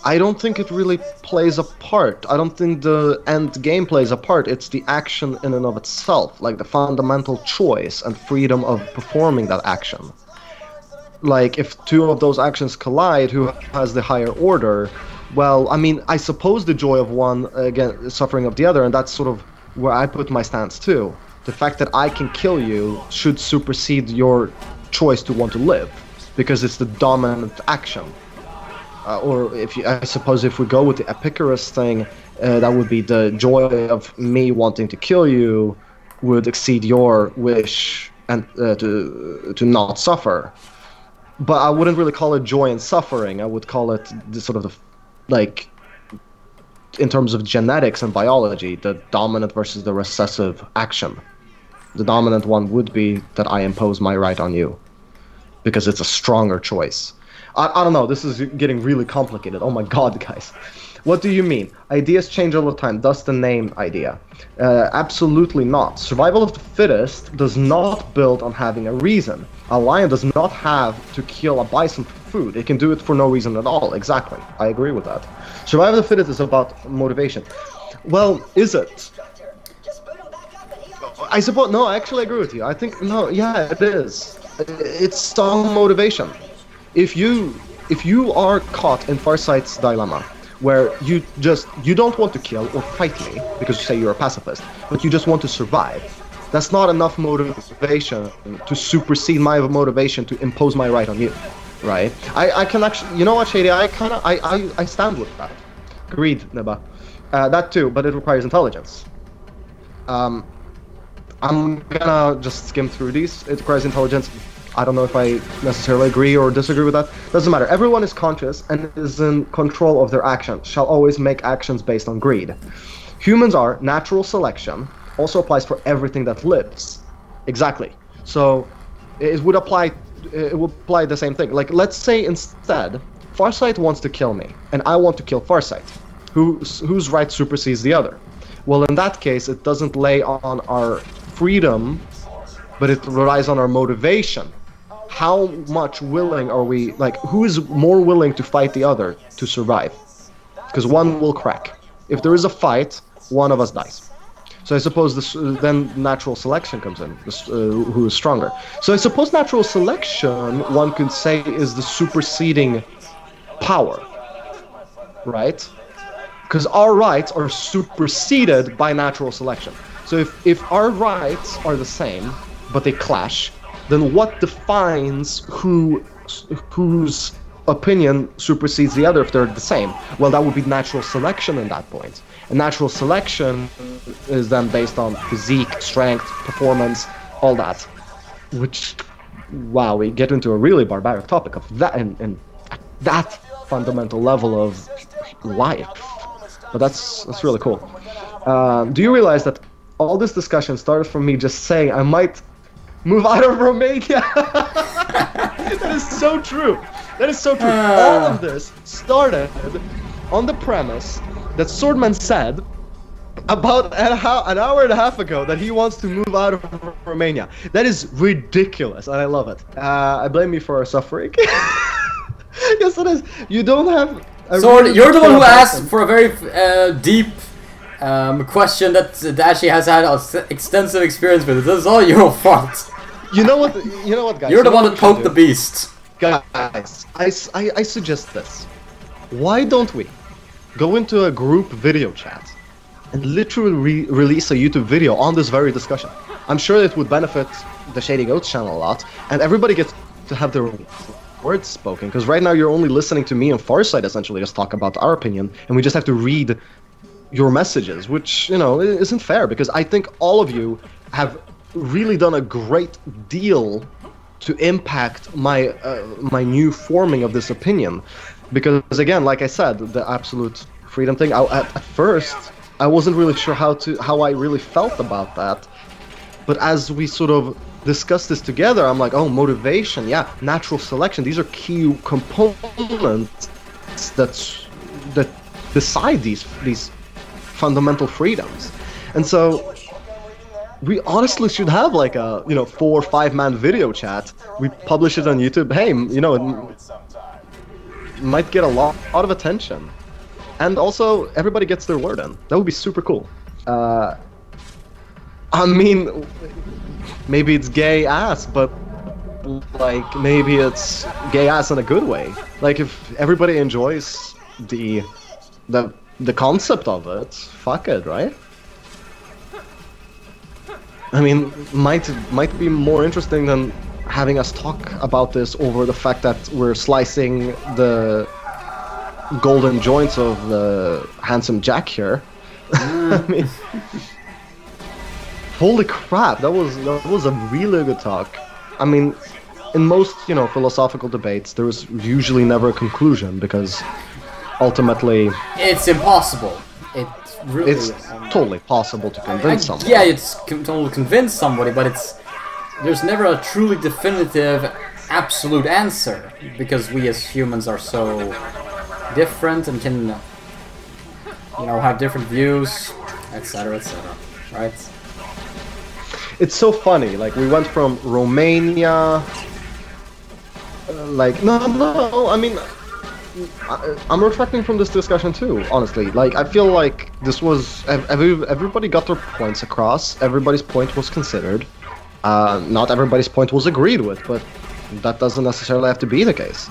Speaker 2: I don't think it really plays a part. I don't think the end game plays a part. It's the action in and of itself, like the fundamental choice and freedom of performing that action. Like, if two of those actions collide, who has the higher order? Well, I mean, I suppose the joy of one, again, suffering of the other, and that's sort of where I put my stance too. The fact that I can kill you should supersede your choice to want to live, because it's the dominant action. Or I suppose if we go with the Epicurus thing, that would be the joy of me wanting to kill you would exceed your wish and to not suffer. But I wouldn't really call it joy and suffering. I would call it like, in terms of genetics and biology, the dominant versus the recessive action. The dominant one would be that I impose my right on you, because it's a stronger choice. I don't know, this is getting really complicated. Oh my god, guys. What do you mean? Ideas change all the time. Thus the name idea. Absolutely not. Survival of the fittest does not build on having a reason. A lion does not have to kill a bison for food. It can do it for no reason at all. Exactly. I agree with that. Survival of the fittest is about motivation. Well, is it? I suppose, no, I actually agree with you. I think, no, yeah, it is. It's all motivation. If you are caught in Farsight's dilemma, where you don't want to kill or fight me because you say you're a pacifist, but you just want to survive, that's not enough motivation to supersede my motivation to impose my right on you, right? I can actually, you know what, Shady, I stand with that. Agreed, Neba. That too, but it requires intelligence. I'm gonna just skim through these. It requires intelligence. I don't know if I necessarily agree or disagree with that. Doesn't matter. Everyone is conscious and is in control of their actions, shall always make actions based on greed. Humans are natural selection, also applies for everything that lives. Exactly. So it would apply the same thing. Like, let's say instead, Farsight wants to kill me, and I want to kill Farsight. Whose right supersedes the other? Well, in that case, it doesn't lay on our freedom, but it relies on our motivation. How much willing are we, like, who is more willing to fight the other to survive? Because one will crack. If there is a fight, one of us dies. So I suppose this, then natural selection comes in, who is stronger. So I suppose natural selection, one could say, is the superseding power, right? Because our rights are superseded by natural selection. So if our rights are the same, but they clash, then what defines whose opinion supersedes the other if they're the same? Well, that would be natural selection in that point. And natural selection is then based on physique, strength, performance, all that. Which, wow, we get into a really barbaric topic of that, and that fundamental level of life. But that's really cool. Do you realize that all this discussion started from me just saying I might move out of Romania? That is so true. That is so true. All of this started on the premise that Swordman said about an hour and a half ago that he wants to move out of Romania. That is ridiculous, and I love it. I blame you for our suffering. Yes, it is. You don't have...
Speaker 1: Sword, you're the one who asked for a very deep question that actually has had extensive experience with it. This is all your fault.
Speaker 2: You know what, guys?
Speaker 1: You're the one that poked the beast.
Speaker 2: Guys, I suggest this. Why don't we go into a group video chat and literally release a YouTube video on this very discussion? I'm sure it would benefit the Shady Goats channel a lot, and everybody gets to have their words spoken, because right now you're only listening to me and Farsight essentially just talk about our opinion, and we just have to read your messages, which, you know, isn't fair, because I think all of you have really done a great deal to impact my my new forming of this opinion. Because again, like I said, the absolute freedom thing, at first I wasn't really sure how I really felt about that, but as we sort of discuss this together, I'm like, oh, motivation, yeah, natural selection, these are key components that decide these fundamental freedoms. And so we honestly should have like a 4 or 5 man video chat. We publish it on YouTube. Hey, you know, it might get a lot of attention, and also everybody gets their word in. That would be super cool. I mean, maybe it's gay ass, but like maybe it's gay ass in a good way. Like if everybody enjoys the concept of it, fuck it, right? I mean, might be more interesting than having us talk about this over the fact that we're slicing the golden joints of the handsome Jack here. I mean, holy crap, that was a really good talk. I mean, in most, philosophical debates, there was usually never a conclusion, because ultimately
Speaker 1: it's impossible.
Speaker 2: It's totally possible to convince someone.
Speaker 1: Yeah, it's totally convince somebody, but there's never a truly definitive absolute answer, because we as humans are so different and can, you know, have different views, etc., etc. Right?
Speaker 2: It's so funny. Like we went from Romania. Like no. I mean, I'm retracting from this discussion too. Honestly, like I feel like this was everybody got their points across. Everybody's point was considered. Not everybody's point was agreed with, but that doesn't necessarily have to be the case.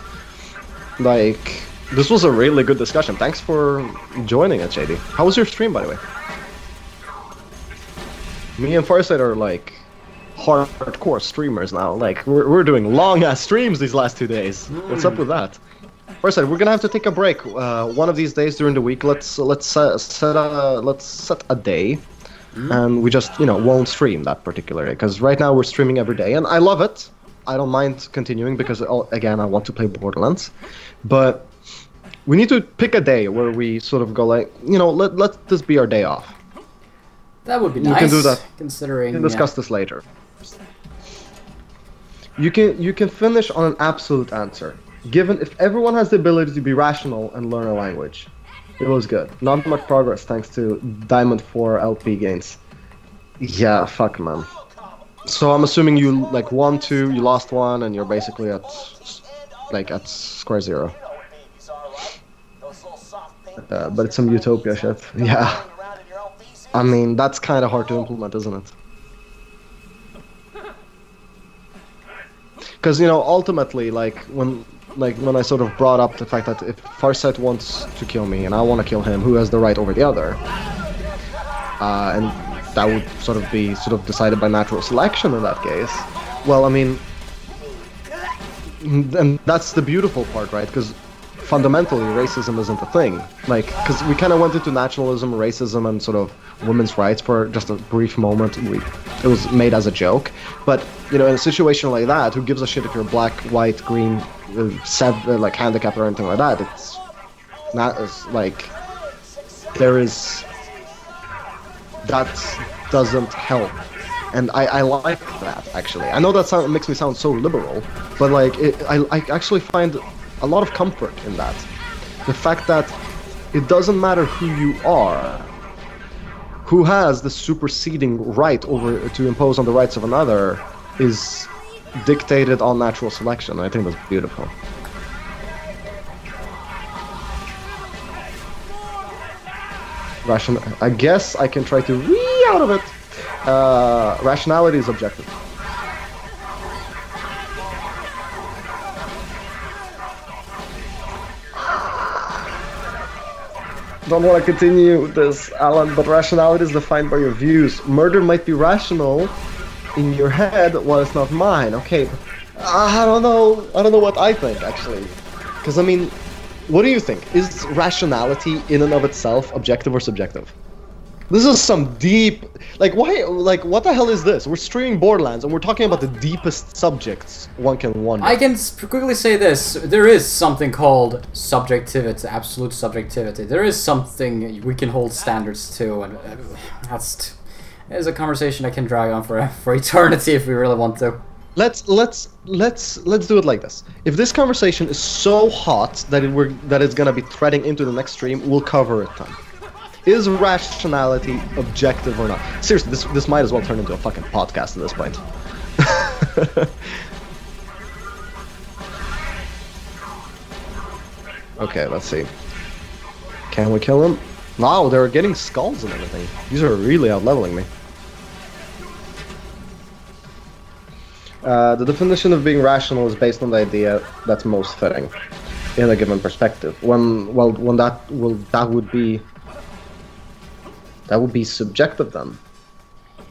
Speaker 2: Like, this was a really good discussion. Thanks for joining it, JD. How was your stream, by the way? Me and Farsight are like hardcore streamers now. Like, we're doing long-ass streams these last 2 days. What's up with that? Farsight, we're gonna have to take a break. One of these days during the week, let's set a day. And we just, you know, won't stream that particular day, because right now we're streaming every day, and I love it. I don't mind continuing, because, again, I want to play Borderlands. But we need to pick a day where we sort of go like, you know, let this be our day off.
Speaker 1: That would be nice.
Speaker 2: You can do that.
Speaker 1: Considering...
Speaker 2: We can discuss this later. You can finish on an absolute answer. Given if everyone has the ability to be rational and learn a language. It was good. Not much progress thanks to Diamond 4 LP gains. Yeah, fuck man. So I'm assuming you like won 2, you lost 1, and you're basically at square zero. But it's some utopia shit. Yeah. I mean, that's kind of hard to implement, isn't it? Because, you know, ultimately, like when I sort of brought up the fact that if Farsight wants to kill me and I want to kill him, who has the right over the other? And that would sort of be decided by natural selection in that case. Well, I mean, and that's the beautiful part, right? Because fundamentally, racism isn't a thing. Like, because we kind of went into nationalism, racism, and sort of women's rights for just a brief moment. It was made as a joke. But, you know, in a situation like that, who gives a shit if you're black, white, green, like handicapped or anything like that? It's not as like there is that doesn't help, and I like that actually. I know that makes me sound so liberal, but like I actually find a lot of comfort in that. The fact that it doesn't matter who you are, who has the superseding right over to impose on the rights of another is dictated on natural selection. I think that's beautiful. I guess I can try to out of it. Rationality is objective. Don't want to continue this, Alan, but rationality is defined by your views. Murder might be rational in your head while it's not mine. Okay, I don't know what I think, actually. Because, I mean, what do you think? Is rationality in and of itself objective or subjective? This is some deep... Like, why? Like, what the hell is this? We're streaming Borderlands, and we're talking about the deepest subjects one can wonder.
Speaker 1: I can quickly say this. There is something called subjectivity, absolute subjectivity. There is something we can hold standards to, and that's a conversation I can drag on for eternity if we really want to.
Speaker 2: Let's do it like this. If this conversation is so hot that it's gonna be threading into the next stream, we'll cover it then. Is rationality objective or not? Seriously, this might as well turn into a fucking podcast at this point. Okay, let's see. Can we kill him? Wow, they're getting skulls and everything. These are really out-leveling me. The definition of being rational is based on the idea that's most fitting in a given perspective. That would be subjective then.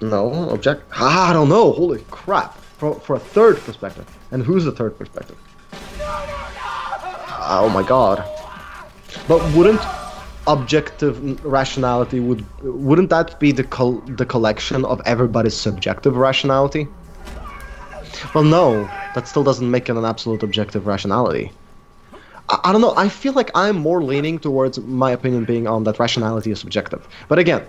Speaker 2: No, I don't know. Holy crap! For a third perspective, and who's the third perspective? Oh my god! But wouldn't objective rationality wouldn't that be the collection of everybody's subjective rationality? Well, no, that still doesn't make it an absolute objective rationality. I don't know, I feel like I'm more leaning towards my opinion being on that rationality is subjective. But again,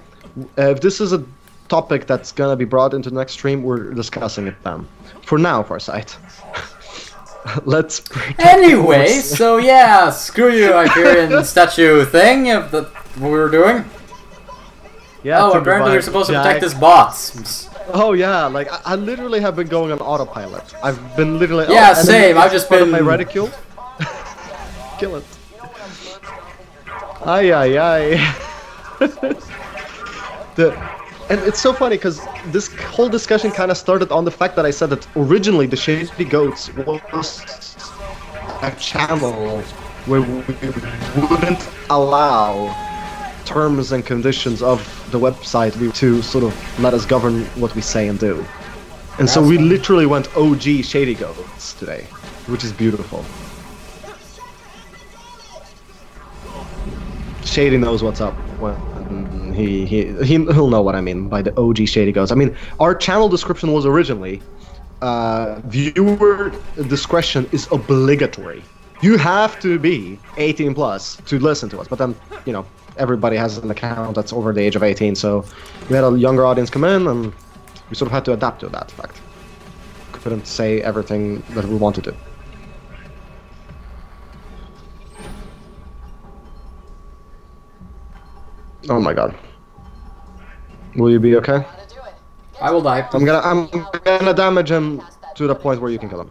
Speaker 2: if this is a topic that's gonna be brought into the next stream, we're discussing it then. For now, Farsight. Let's protect
Speaker 1: Anyway,
Speaker 2: the
Speaker 1: so yeah, screw you, Hyperion statue thing, if that's what we were doing.
Speaker 2: Yeah,
Speaker 1: Oh,
Speaker 2: Timbervine,
Speaker 1: apparently they're supposed to protect
Speaker 2: Jack.
Speaker 1: his bots.
Speaker 2: Oh yeah, like I literally have been going on autopilot. I've been literally
Speaker 1: Yeah,
Speaker 2: enemy
Speaker 1: same, I've
Speaker 2: is
Speaker 1: just
Speaker 2: part of
Speaker 1: been-
Speaker 2: my reticule. Kill it. Ay ay ay. And it's so funny because this whole discussion kind of started on the fact that I said that originally the Shady Goats was a channel where we wouldn't allow terms and conditions of the website to sort of let us govern what we say and do. And so we literally went OG Shady Goats today, which is beautiful. Shady knows what's up when he'll know what I mean by the OG Shady Goats. I mean, our channel description was originally viewer discretion is obligatory. You have to be 18 plus to listen to us. But then, you know, everybody has an account that's over the age of 18, so we had a younger audience come in, and we sort of had to adapt to that fact. Couldn't say everything that we wanted to. Oh my god. Will you be okay?
Speaker 1: I will die.
Speaker 2: I'm gonna damage him to the point where you can kill him.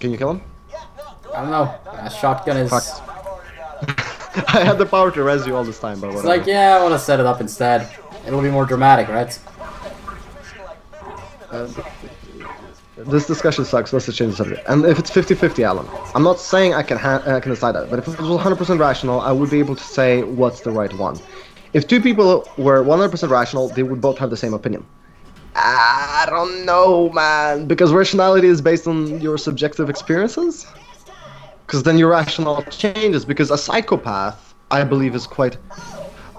Speaker 2: Can you kill him?
Speaker 1: I don't know. A shotgun is...
Speaker 2: Fuck. I had the power to res you all this time, but
Speaker 1: It's
Speaker 2: whatever.
Speaker 1: like, yeah, I want to set it up instead. It'll be more dramatic, right?
Speaker 2: This discussion sucks. Let's just change the subject. And if it's 50-50, Alan, I'm not saying I can decide that, but if it was 100% rational, I would be able to say what's the right one. If two people were 100% rational, they would both have the same opinion. I don't know, man, because rationality is based on your subjective experiences. Because then your rationale changes. Because a psychopath, I believe, is quite.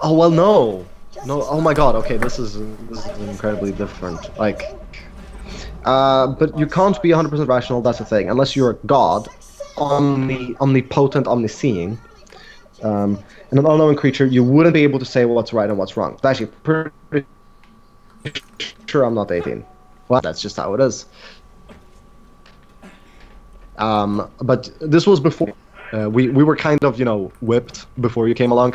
Speaker 2: Oh well, no. Oh my God. Okay, this is incredibly different. Like. But you can't be 100% rational, that's the thing, unless you're a god, omnipotent, omniscient, and an all-knowing creature. You wouldn't be able to say what's right and what's wrong. But actually, pretty sure I'm not 18. Well, that's just how it is. But this was before we were kind of, you know, whipped before you came along.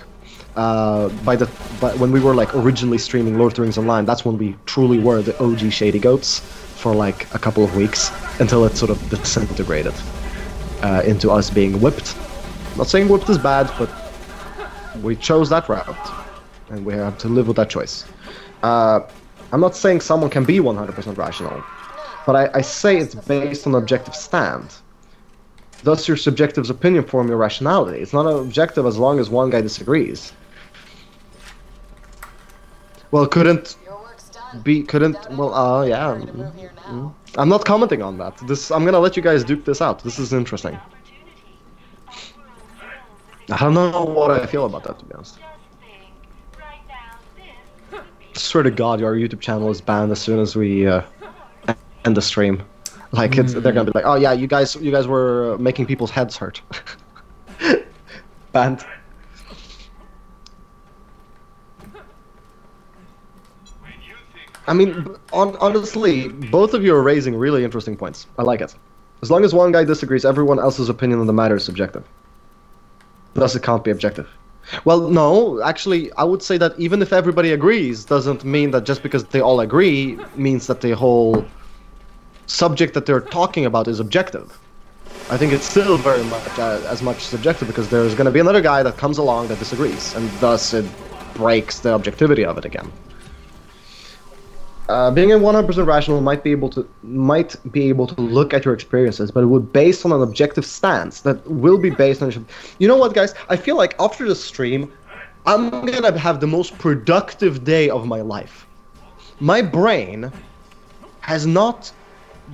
Speaker 2: When we were like originally streaming Lord of the Rings Online, that's when we truly were the OG Shady Goats for like a couple of weeks until it sort of disintegrated into us being whipped. Not saying whipped is bad, but we chose that route, and we have to live with that choice. I'm not saying someone can be 100% rational, but I say it's based on objective stand. Thus, your subjective opinion form your rationality. It's not objective as long as one guy disagrees. Well, yeah. I'm not commenting on that. I'm gonna let you guys duke this out. This is interesting. I don't know what I feel about that, to be honest. Swear to God, your YouTube channel is banned as soon as we end the stream. Like they're gonna be like, oh yeah, you guys were making people's heads hurt. Banned. I mean, honestly, both of you are raising really interesting points. I like it. As long as one guy disagrees, everyone else's opinion on the matter is subjective. Thus, it can't be objective. Well, no, actually, I would say that even if everybody agrees, doesn't mean that just because they all agree means that the whole subject that they're talking about is objective. I think it's still very much as much subjective, because there's going to be another guy that comes along that disagrees, and thus it breaks the objectivity of it again. Being a 100% rational might be able to look at your experiences, but it would be based on an objective stance that will be based on. You know what, guys? I feel like after the stream, I'm gonna have the most productive day of my life. My brain has not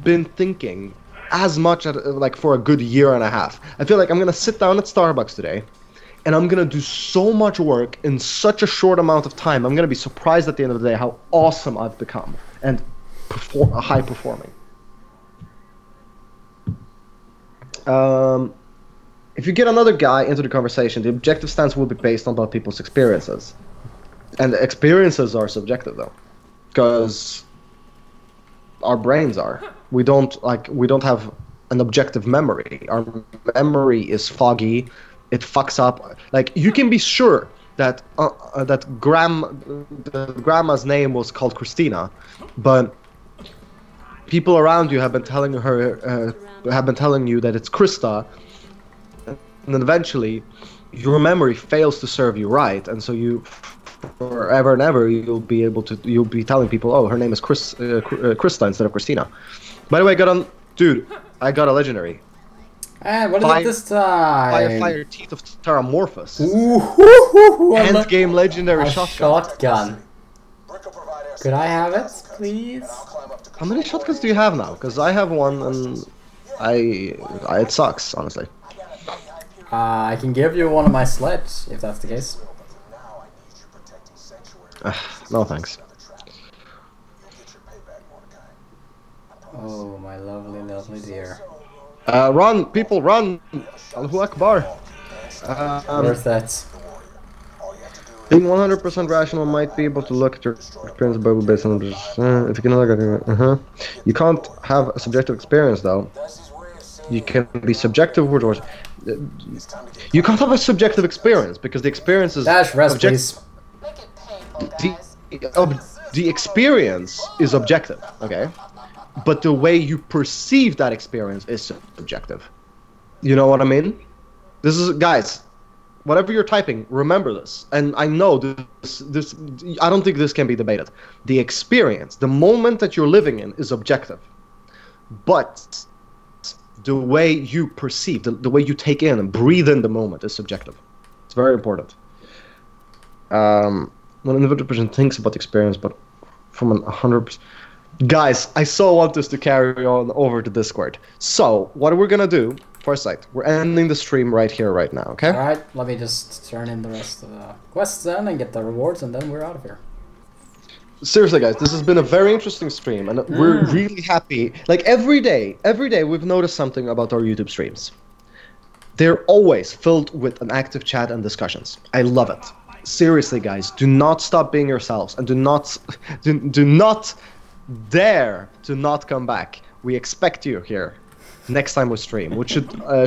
Speaker 2: been thinking as much like for a good year and a half. I feel like I'm gonna sit down at Starbucks today, and I'm gonna do so much work in such a short amount of time. I'm gonna be surprised at the end of the day how awesome I've become and high performing. If you get another guy into the conversation, the objective stance will be based on both people's experiences. And experiences are subjective though, because our brains are. We don't have an objective memory. Our memory is foggy. It fucks up. Like you can be sure that grandma's name was called Christina, but people around you have been telling you that it's Krista, and then eventually your memory fails to serve you right, and so you forever and ever you'll be telling people, oh, her name is Krista instead of Christina. By the way, I got a legendary.
Speaker 1: And what is it this time?
Speaker 2: Fire Teeth of Terramorphous.
Speaker 1: Ooh,
Speaker 2: End game legendary
Speaker 1: shotgun. Could I have it, please?
Speaker 2: How many shotguns do you have now? Because I have one and it sucks, honestly.
Speaker 1: I can give you one of my sleds, if that's the case.
Speaker 2: No thanks.
Speaker 1: Oh, my lovely, lovely dear.
Speaker 2: Run, people, run! Allahu Akbar.
Speaker 1: Worth it.
Speaker 2: Being 100% rational might be able to look at your experience Bible based on if you can look at You can't have a subjective experience though. You can be subjective or you can't have a subjective experience because the experience is
Speaker 1: please.
Speaker 2: The experience is objective, okay? But the way you perceive that experience is subjective. You know what I mean? This is, guys, whatever you're typing, remember this. And I know this I don't think this can be debated. The experience, the moment that you're living in is objective. But the way you perceive, the way you take in and breathe in the moment is subjective. It's very important. When an individual person thinks about the experience, but from an 100%... Guys, I so want this to carry on over to Discord. So, what we're gonna do, Farsight, we're ending the stream right here, right now, okay?
Speaker 1: Alright, let me just turn in the rest of the quests then and get the rewards, and then we're out of here.
Speaker 2: Seriously, guys, this has been a very interesting stream, and we're really happy. Like, every day we've noticed something about our YouTube streams. They're always filled with an active chat and discussions. I love it. Seriously, guys, do not stop being yourselves, and do not dare to not come back. We expect you here next time we stream, which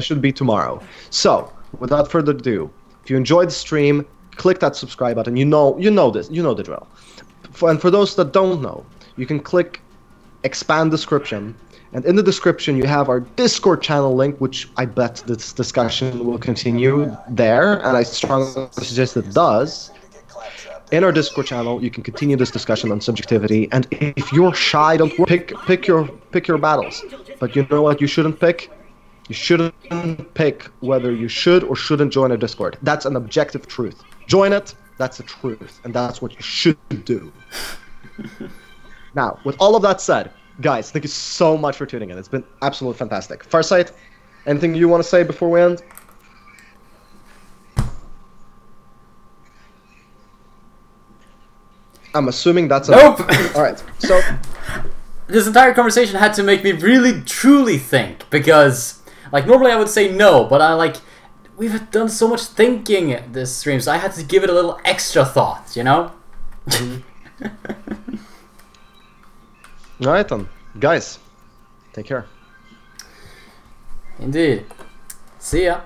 Speaker 2: should be tomorrow. So, without further ado, if you enjoyed the stream, click that subscribe button. You know the drill. And for those that don't know, you can click expand description, and in the description you have our Discord channel link, which I bet this discussion will continue there, and I strongly suggest it does. In our Discord channel, you can continue this discussion on subjectivity, and if you're shy, don't pick your battles. But you know what you shouldn't pick? You shouldn't pick whether you should or shouldn't join a Discord. That's an objective truth. Join it, that's the truth, and that's what you should do. Now, with all of that said, guys, thank you so much for tuning in. It's been absolutely fantastic. Farsight, anything you want to say before we end? I'm assuming that's a...
Speaker 1: Nope!
Speaker 2: Alright, so...
Speaker 1: This entire conversation had to make me really, truly think, because, like, normally I would say no, but we've done so much thinking this stream, so I had to give it a little extra thought, you know?
Speaker 2: Alright then. Guys, take care.
Speaker 1: Indeed. See ya.